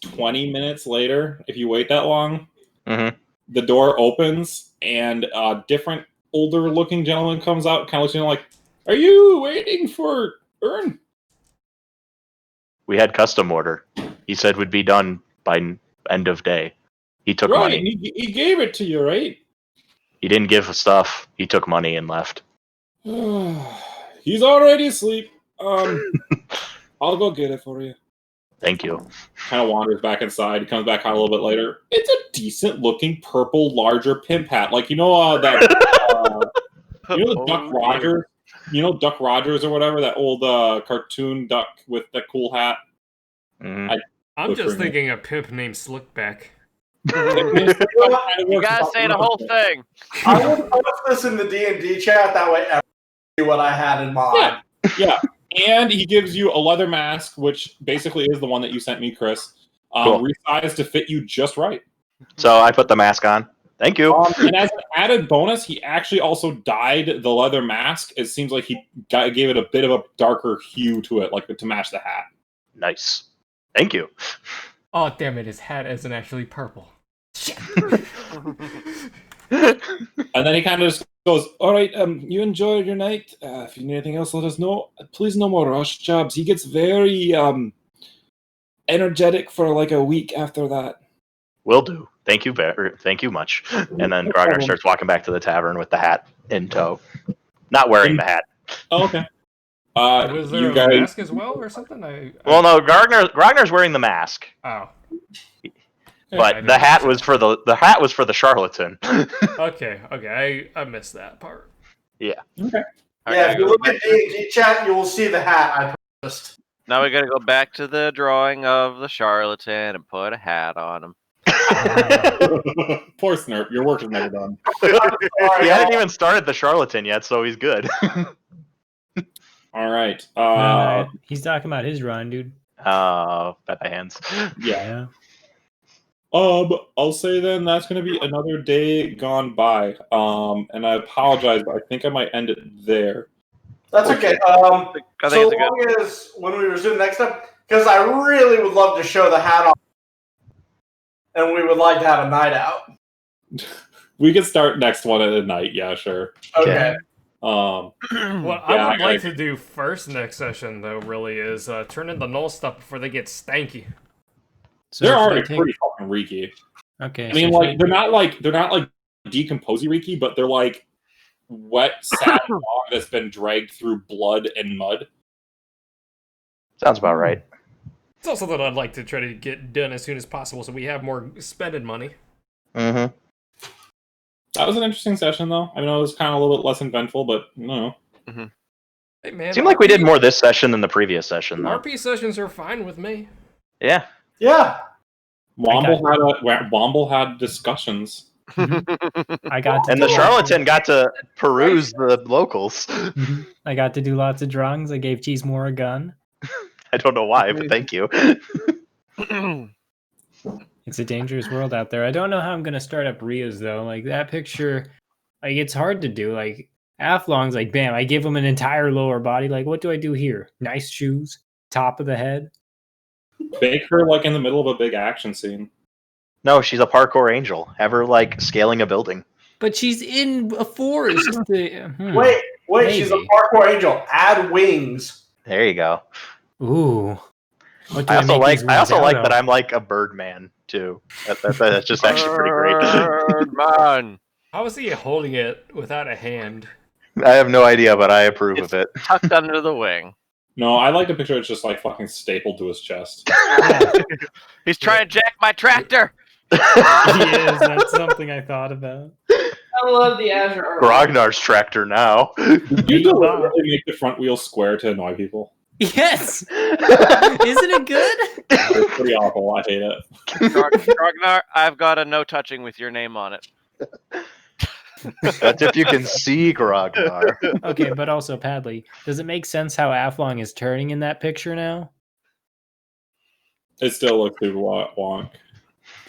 20 minutes later, if you wait that long, the door opens and a different older-looking gentleman comes out, kind of looks at you like, "Are you waiting for Ern?" We had custom order. He said would be done by end of day. He took Right, money. and he gave it to you, right? He didn't give stuff. He took money and left. He's already asleep. I'll go get it for you. Thank you. Kind of wanders back inside. He comes back out a little bit later. It's a decent-looking purple, larger pimp hat. Like, that... the Duck Rogers? You know Duck Rogers or whatever? That old cartoon duck with the cool hat? Mhm. I'm just thinking a pimp named Slickback. You gotta say the whole thing. I will post this in the D&D chat. That way, everyone can see what I had in mind. Yeah. And he gives you a leather mask, which basically is the one that you sent me, Chris. Cool. Resized to fit you just right. So I put the mask on. Thank you. And as an added bonus, he actually also dyed the leather mask. It seems like he gave it a bit of a darker hue to it, like to match the hat. Nice. Thank you. Oh, damn it, his hat isn't actually purple. And then he kind of just goes, all right, you enjoyed your night. If you need anything else, let us know. Please no more rush jobs. He gets very energetic for like a week after that. Will do. Thank you much. And then Grognar starts walking back to the tavern with the hat in tow. Not wearing the hat. Oh, okay. Was there you a guys... mask as well or something? Well, no, Grognar's wearing the mask. Oh. But the hat was for the charlatan. Okay, I missed that part. Yeah. Okay. Yeah, if you look at D&D chat, you will see the hat I posted. Now we gotta go back to the drawing of the charlatan and put a hat on him. Poor Snurp, your work is never done. He hadn't even started the charlatan yet, so he's good. All right. No, he's talking about his run, dude. By my hands. Yeah. I'll say then that's going to be another day gone by. And I apologize, but I think I might end it there. That's okay. So long as when we resume next time, because I really would love to show the hat off, and we would like to have a night out. We could start next one at night. Yeah, sure. Okay. What I would like to do first next session, though, really is turn in the gnoll stuff before they get stanky. So they're already pretty fucking reeky. Okay. I mean, like they're not like decomposing reeky, but they're like wet, sad dog that's been dragged through blood and mud. Sounds about right. It's also that I'd like to try to get done as soon as possible, so we have more spending money. Mm-hmm. That was an interesting session, though. I mean, it was kind of a little bit less eventful, but no. Mm-hmm. Hey, man, Seemed like we did more this session than the previous session, though. RP sessions are fine with me. Yeah. Yeah. Womble had discussions. I got to and the charlatan got to peruse the locals. I got to do lots of drawings. I gave Cheesemore a gun. I don't know why, but thank you. It's a dangerous world out there. I don't know how I'm gonna start up Ria's though. Like that picture, like it's hard to do. Like Aflong's like, bam, I give him an entire lower body. Like, what do I do here? Nice shoes, top of the head. Make her like in the middle of a big action scene. No, she's a parkour angel. Have her like scaling a building. But she's in a forest. Wait, maybe. she's a parkour angel. Add wings. There you go. Ooh. I also like that I'm like a Birdman too. That's just actually pretty great. Birdman. How is he holding it without a hand? I have no idea, but I approve of it. Tucked under the wing. No, I like to picture it's just like fucking stapled to his chest. He's trying to jack my tractor. He is. That's something I thought about. I love the Azure art. Grognar's tractor now. You deliberately make the front wheel square to annoy people. Yes. Isn't it good? It's pretty awful. I hate it. Grognar, I've got a no touching with your name on it. That's if you can see Grognar. Okay, but also Padley, does it make sense how Aflong is turning in that picture now? It still looks super wonk.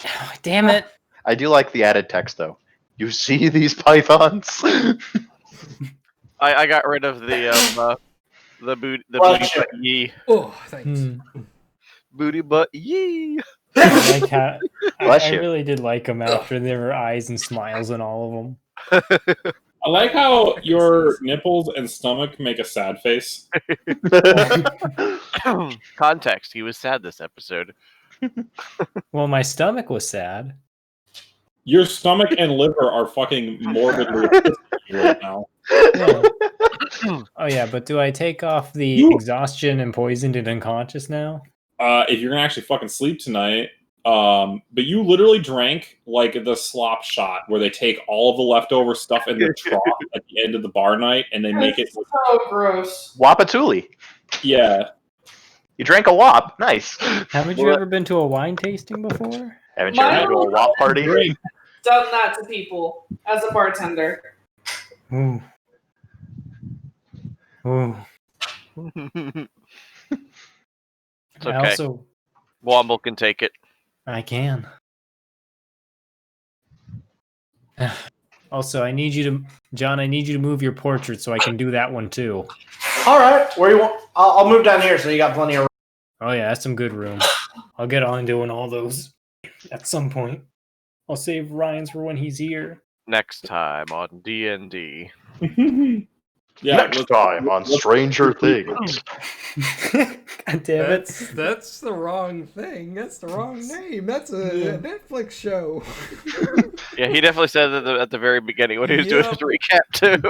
Oh, damn it. I do like the added text though. You see these pythons? I got rid of the booty butt yee. Oh, thanks. Booty butt yee. I like how Bless I you. really did like them after there were eyes and smiles in all of them. I like how your nipples and stomach make a sad face. Context: he was sad this episode. Well, my stomach was sad. Your stomach and liver are fucking morbidly right now. Yeah. Oh yeah, but do I take off the exhaustion and poisoned and unconscious now? If you're gonna actually fucking sleep tonight, but you literally drank like the slop shot where they take all of the leftover stuff in the trough at the end of the bar night and they make it. So gross. Wapatuli. Yeah. You drank a wop. Nice. Haven't you ever been to a wine tasting before? Haven't you ever been to a wop party? Done that to people as a bartender. Ooh. Ooh. It's okay. I also, Womble can take it. I can. Also, I need you to, John. I need you to move your portrait so I can do that one too. All right, where you want? I'll move down here so you got plenty of room. Oh yeah, that's some good room. I'll get on doing all those at some point. I'll save Ryan's for when he's here. Next time on D&D. Yeah, Next time on Stranger Things. God damn it. That's the wrong thing. That's the wrong name. That's a Netflix show. Yeah, he definitely said that at the very beginning when he was doing his recap too.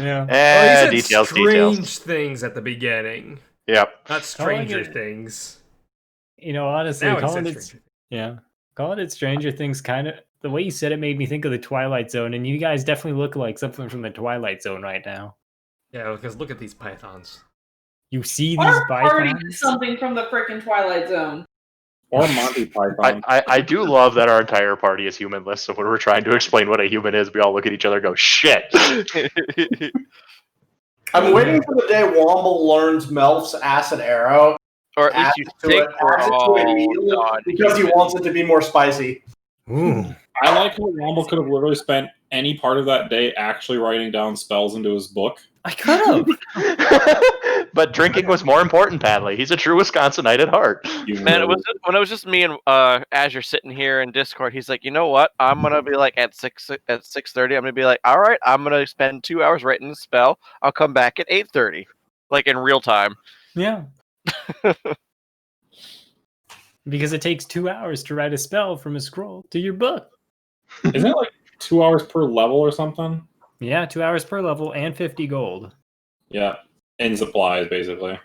Yeah. He said Details. strange things at the beginning. Yep. Not Stranger Things. You know, honestly, Now he calling said it, Stranger yeah, calling it Stranger Things kind of, the way you said it made me think of the Twilight Zone, and you guys definitely look like something from the Twilight Zone right now. Yeah, because look at these pythons. You see these Our party is pythons? something from the frickin' Twilight Zone. Or Monty Python. I do love that our entire party is humanless, so when we're trying to explain what a human is, we all look at each other and go, shit. I'm waiting for the day Womble learns Melf's acid arrow. Or at least you think we're all because he wants it to be more spicy. Ooh. I like how Womble could have literally spent any part of that day actually writing down spells into his book. I could have. But drinking was more important, Padley. He's a true Wisconsinite at heart. Man, when it was just me and Azure sitting here in Discord, he's like, you know what? I'm gonna be like at 6:30. I'm gonna be like, all right, I'm gonna spend 2 hours writing the spell. I'll come back at 8:30, like in real time. Yeah. Because it takes 2 hours to write a spell from a scroll to your book. Isn't it like 2 hours per level or something? Yeah, 2 hours per level and 50 gold. Yeah. In supplies, basically.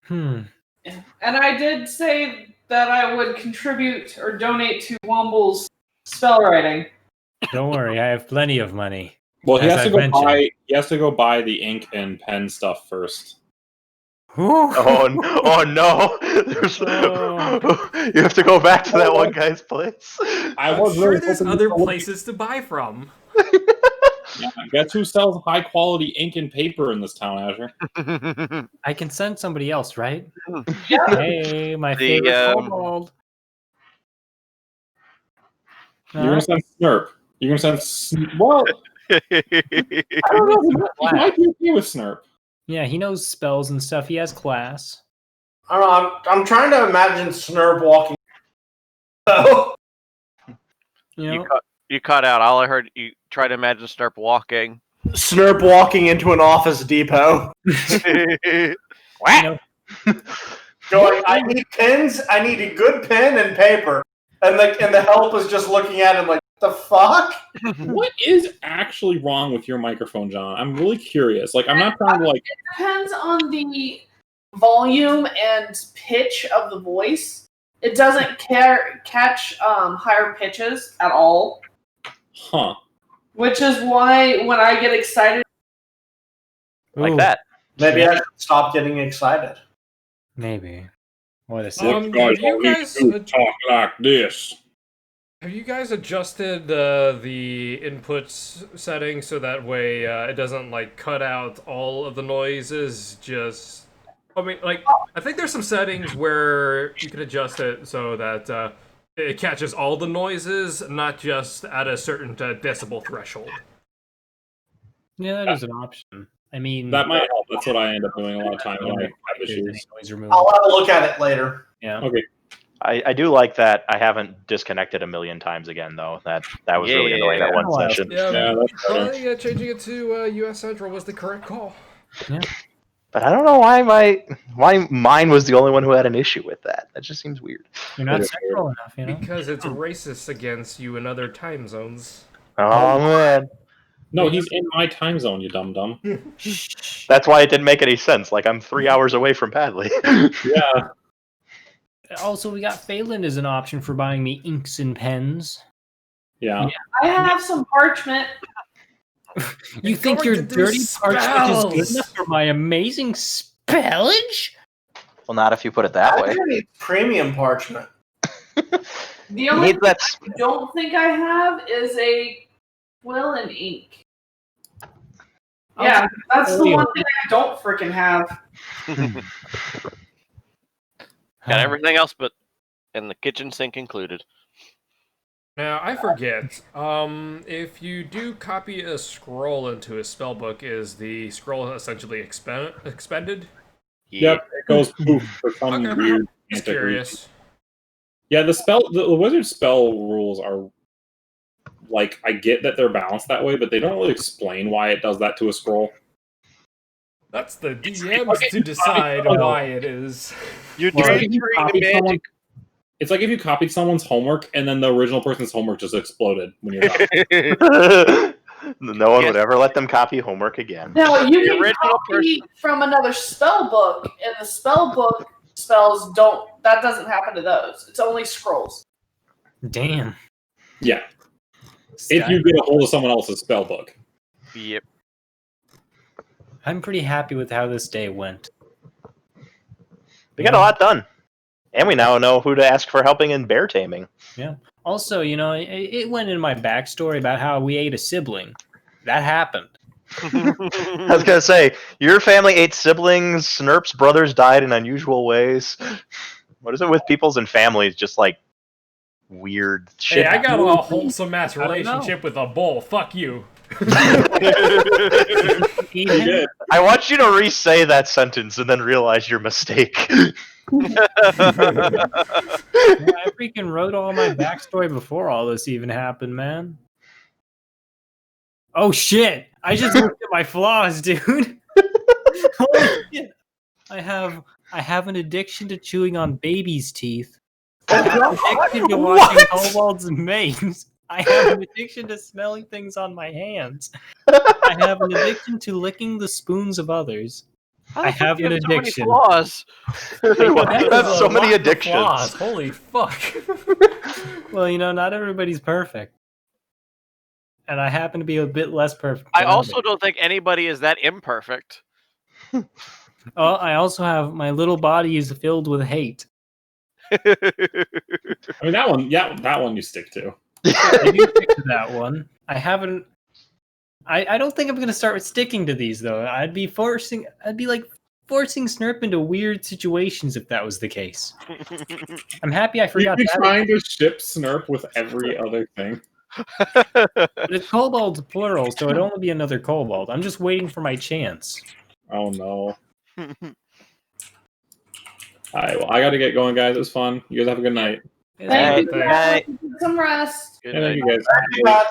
Hmm. And I did say that I would contribute or donate to Womble's spell writing. Don't worry, I have plenty of money. Well, he As has to I go mentioned. buy. He has to go buy the ink and pen stuff first. Oh no! You have to go back to that one guy's place. I'm sure there's other places to buy from. Yeah, guess who sells high quality ink and paper in this town, Azure? I can send somebody else, right? Yeah. Hey, my favorite kobold. You're gonna send Snurp. You're gonna send. Well, I don't know. He might be okay with Snurp. Yeah, he knows spells and stuff. He has class. I don't know. I'm trying to imagine Snurp walking. Oh. You know? You cut out. All I heard, you try to imagine Snurp walking. Snurp walking into an Office Depot. What? Going, I need pens. I need a good pen and paper. And the help is just looking at him like, the fuck? What is actually wrong with your microphone, John? I'm really curious. Like, I'm not trying to like. It depends on the volume and pitch of the voice. It doesn't catch higher pitches at all. Huh. Which is why when I get excited, Like that. Maybe I should stop getting excited. Maybe. What a What guys you guys talk like this? Have you guys adjusted the inputs setting so that way it doesn't like cut out all of the noises? Just, I mean, like I think there's some settings where you can adjust it so that it catches all the noises, not just at a certain decibel threshold. Yeah, that is an option. I mean, That might help. That's what I end up doing a lot of times when I have issues. noise removal. I'll have a look at it later. Yeah. Okay. I do like that. I haven't disconnected a million times again, though. That was really annoying that one session. Yeah, Yeah, that's better. changing it to US Central was the correct call. Yeah. But I don't know why mine was the only one who had an issue with that. That just seems weird. You're not sexual enough, you know. Because it's racist against you in other time zones. Oh man, No, he's in my time zone, you dum dum. that's why it didn't make any sense. Like I'm 3 hours away from Padley. Yeah. Also, we got Phelan as an option for buying me inks and pens. Yeah. I have some parchment. You think your dirty parchment is good enough for my amazing spellage? Well, not if you put it that way. I need premium parchment. The only Need thing that. I don't think I have is a quill and ink. Yeah, that's the one thing I don't freaking have. Got everything else but and the kitchen sink included. Now, I forget. If you do copy a scroll into a spellbook, is the scroll essentially expended? Yep, it goes poof for some Okay. weird Just antic curious. reason. Yeah, the wizard spell rules are like, I get that they're balanced that way, but they don't really explain why it does that to a scroll. That's the DMs to decide why it is. You're It's like if you transferring the copied someone- magic. It's like if you copied someone's homework and then the original person's homework just exploded when you're done. No one would ever let them copy homework again. No, you The can original copy from another spell book, and the spell book spells don't. That doesn't happen to those. It's only scrolls. Damn. Yeah. If you get a hold of someone else's spell book. Yep. I'm pretty happy with how this day went. We got a lot done. And we now know who to ask for helping in bear taming. Yeah. Also, you know, it went in my backstory about how we ate a sibling. That happened. I was gonna say, your family ate siblings, Snurp's brothers died in unusual ways. What is it with peoples and families? Just like weird shit. Hey, I got a wholesome ass I don't know. relationship with a bull. Fuck you. Ethan, I want you to re-say that sentence and then realize your mistake. yeah, I freaking wrote all my backstory before all this even happened, man. Oh shit! I just looked at my flaws, dude. Holy shit! I have an addiction to chewing on babies' teeth. I have an addiction to watching kobolds and maze. I have an addiction to smelling things on my hands. I have an addiction to licking the spoons of others. I have an addiction. That's so a many lot of addictions. flaws. Holy fuck. Well, you know, not everybody's perfect. And I happen to be a bit less perfect. I than also others. don't think anybody is that imperfect. Oh, I also have my little body is filled with hate. I mean, that one, yeah, that one you stick to. I do stick to that one. I haven't. I don't think I'm gonna start sticking to these though. I'd be like forcing Snurp into weird situations if that was the case. I'm happy I forgot You're that. trying to ship Snurp with every other thing. But it's kobold's plural, so it'd only be another kobold. I'm just waiting for my chance. Oh no. Alright, well, I gotta get going, guys. It was fun. You guys have a good night. Thank you. Night. Get some rest. Good Yeah, thank night. you guys.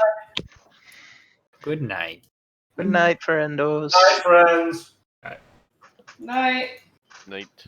Good night. Good night, friendos. Hi, friends. Night. Night.